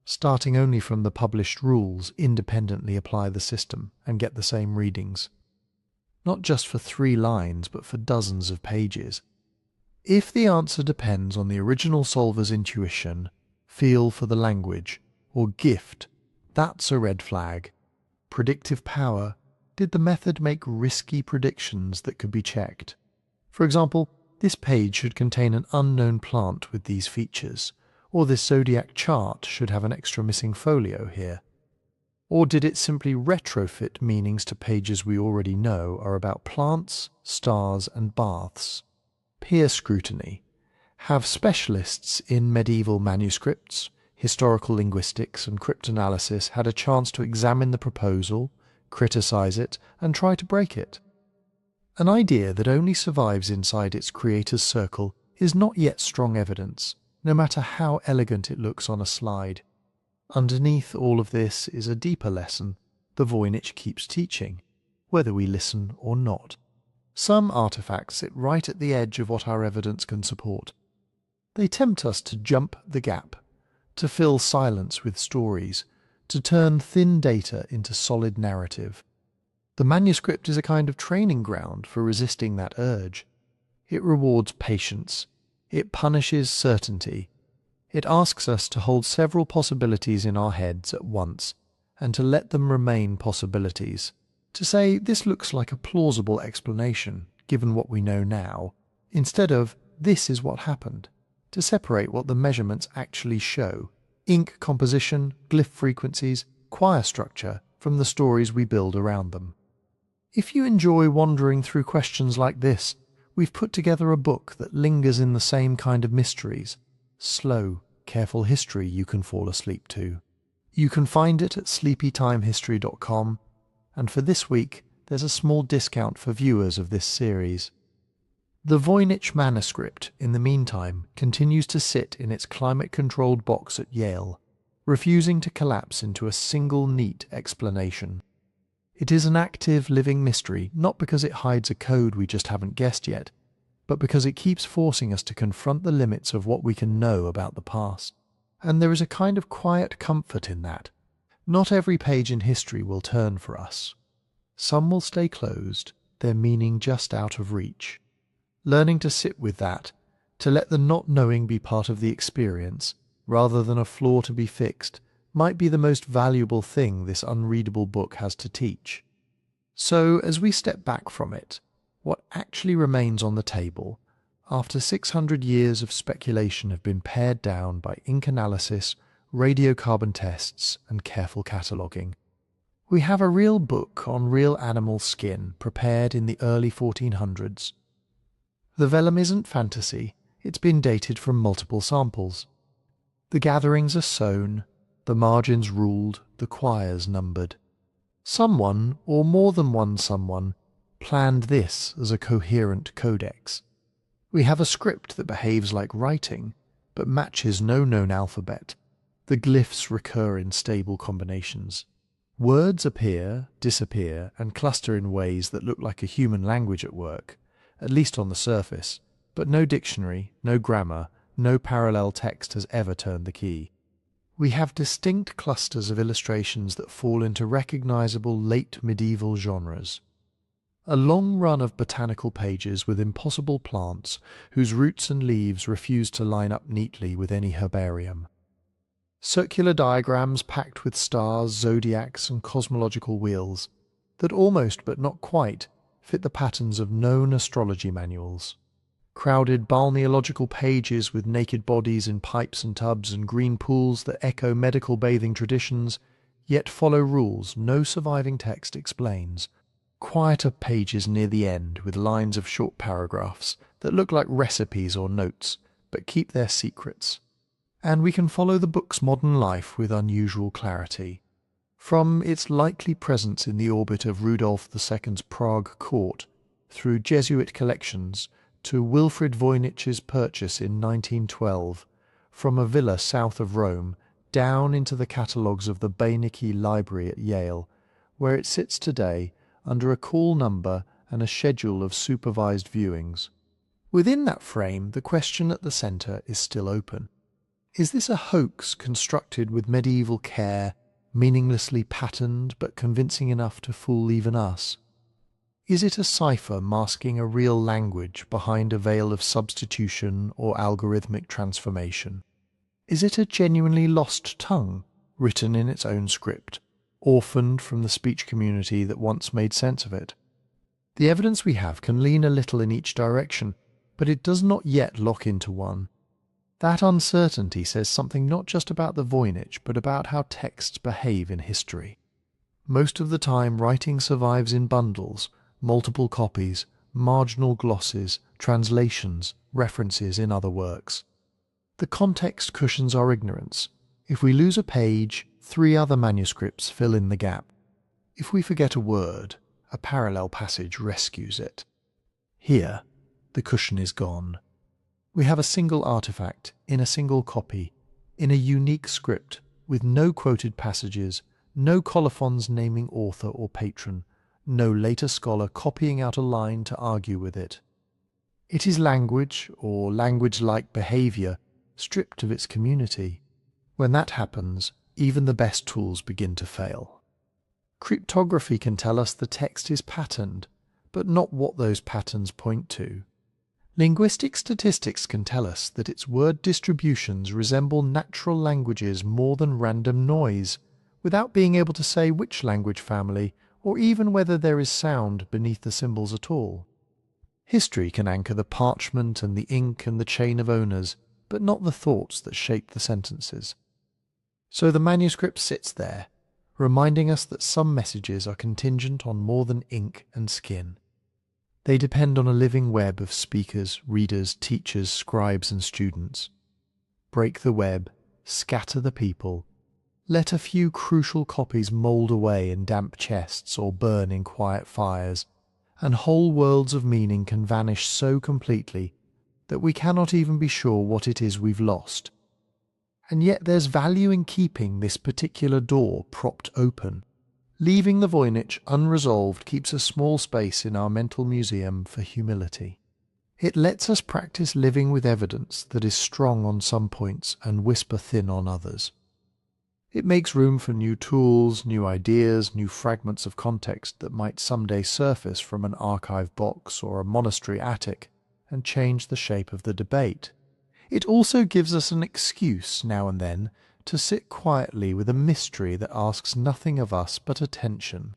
starting only from the published rules, independently apply the system and get the same readings? Not just for 3 lines, but for dozens of pages. If the answer depends on the original solver's intuition, feel for the language, or gift, that's a red flag. Predictive power. Did the method make risky predictions that could be checked? For example, this page should contain an unknown plant with these features, or this zodiac chart should have an extra missing folio here. Or did it simply retrofit meanings to pages we already know are about plants, stars, and baths? Peer scrutiny. Have specialists in medieval manuscripts, historical linguistics, and cryptanalysis had a chance to examine the proposal, criticize it, and try to break it? An idea that only survives inside its creator's circle is not yet strong evidence, no matter how elegant it looks on a slide. Underneath all of this is a deeper lesson the Voynich keeps teaching, whether we listen or not. Some artifacts sit right at the edge of what our evidence can support. They tempt us to jump the gap, to fill silence with stories, to turn thin data into solid narrative. The manuscript is a kind of training ground for resisting that urge. It rewards patience. It punishes certainty. It asks us to hold several possibilities in our heads at once, and to let them remain possibilities. To say, this looks like a plausible explanation, given what we know now, instead of, this is what happened. To separate what the measurements actually show, ink composition, glyph frequencies, choir structure, from the stories we build around them. If you enjoy wandering through questions like this, we've put together a book that lingers in the same kind of mysteries. Slow, careful history you can fall asleep to. You can find it at sleepytimehistory.com, and for this week there's a small discount for viewers of this series. The Voynich Manuscript, in the meantime, continues to sit in its climate-controlled box at Yale, refusing to collapse into a single neat explanation. It is an active, living mystery, not because it hides a code we just haven't guessed yet, but because it keeps forcing us to confront the limits of what we can know about the past. And there is a kind of quiet comfort in that. Not every page in history will turn for us. Some will stay closed, their meaning just out of reach. Learning to sit with that, to let the not knowing be part of the experience, rather than a flaw to be fixed, might be the most valuable thing this unreadable book has to teach. So, as we step back from it, what actually remains on the table, after 600 years of speculation have been pared down by ink analysis, radiocarbon tests, and careful cataloguing? We have a real book on real animal skin prepared in the early 1400s. The vellum isn't fantasy, it's been dated from multiple samples. The gatherings are sewn, the margins ruled, the quires numbered. Someone, or more than one someone, planned this as a coherent codex. We have a script that behaves like writing, but matches no known alphabet. The glyphs recur in stable combinations. Words appear, disappear, and cluster in ways that look like a human language at work, at least on the surface, but no dictionary, no grammar, no parallel text has ever turned the key. We have distinct clusters of illustrations that fall into recognizable late medieval genres. A long run of botanical pages with impossible plants whose roots and leaves refuse to line up neatly with any herbarium. Circular diagrams packed with stars, zodiacs, and cosmological wheels that almost but not quite fit the patterns of known astrology manuals. Crowded balneological pages with naked bodies in pipes and tubs and green pools that echo medical bathing traditions, yet follow rules no surviving text explains. Quieter pages near the end with lines of short paragraphs that look like recipes or notes, but keep their secrets. And we can follow the book's modern life with unusual clarity. From its likely presence in the orbit of Rudolf II's Prague court, through Jesuit collections, to Wilfrid Voynich's purchase in 1912, from a villa south of Rome, down into the catalogues of the Beinecke Library at Yale, where it sits today under a call number and a schedule of supervised viewings. Within that frame, the question at the centre is still open. Is this a hoax constructed with medieval care, meaninglessly patterned but convincing enough to fool even us? Is it a cipher masking a real language behind a veil of substitution or algorithmic transformation? Is it a genuinely lost tongue, written in its own script, orphaned from the speech community that once made sense of it? The evidence we have can lean a little in each direction, but it does not yet lock into one. That uncertainty says something not just about the Voynich, but about how texts behave in history. Most of the time, writing survives in bundles, multiple copies, marginal glosses, translations, references in other works. The context cushions our ignorance. If we lose a page, 3 other manuscripts fill in the gap. If we forget a word, a parallel passage rescues it. Here, the cushion is gone. We have a single artifact, in a single copy, in a unique script, with no quoted passages, no colophons naming author or patron, no later scholar copying out a line to argue with it. It is language, or language-like behaviour, stripped of its community. When that happens, even the best tools begin to fail. Cryptography can tell us the text is patterned, but not what those patterns point to. Linguistic statistics can tell us that its word distributions resemble natural languages more than random noise, without being able to say which language family, or even whether there is sound beneath the symbols at all. History can anchor the parchment and the ink and the chain of owners, but not the thoughts that shaped the sentences. So the manuscript sits there, reminding us that some messages are contingent on more than ink and skin. They depend on a living web of speakers, readers, teachers, scribes and students. Break the web, scatter the people, let a few crucial copies mould away in damp chests or burn in quiet fires, and whole worlds of meaning can vanish so completely that we cannot even be sure what it is we've lost. And yet there's value in keeping this particular door propped open. Leaving the Voynich unresolved keeps a small space in our mental museum for humility. It lets us practice living with evidence that is strong on some points and whisper thin on others. It makes room for new tools, new ideas, new fragments of context that might someday surface from an archive box or a monastery attic and change the shape of the debate. It also gives us an excuse, now and then, to sit quietly with a mystery that asks nothing of us but attention.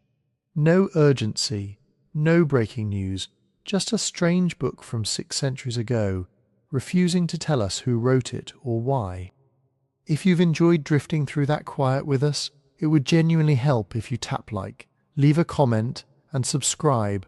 No urgency, no breaking news, just a strange book from 6 centuries ago, refusing to tell us who wrote it or why. If you've enjoyed drifting through that quiet with us, it would genuinely help if you tap like, leave a comment and subscribe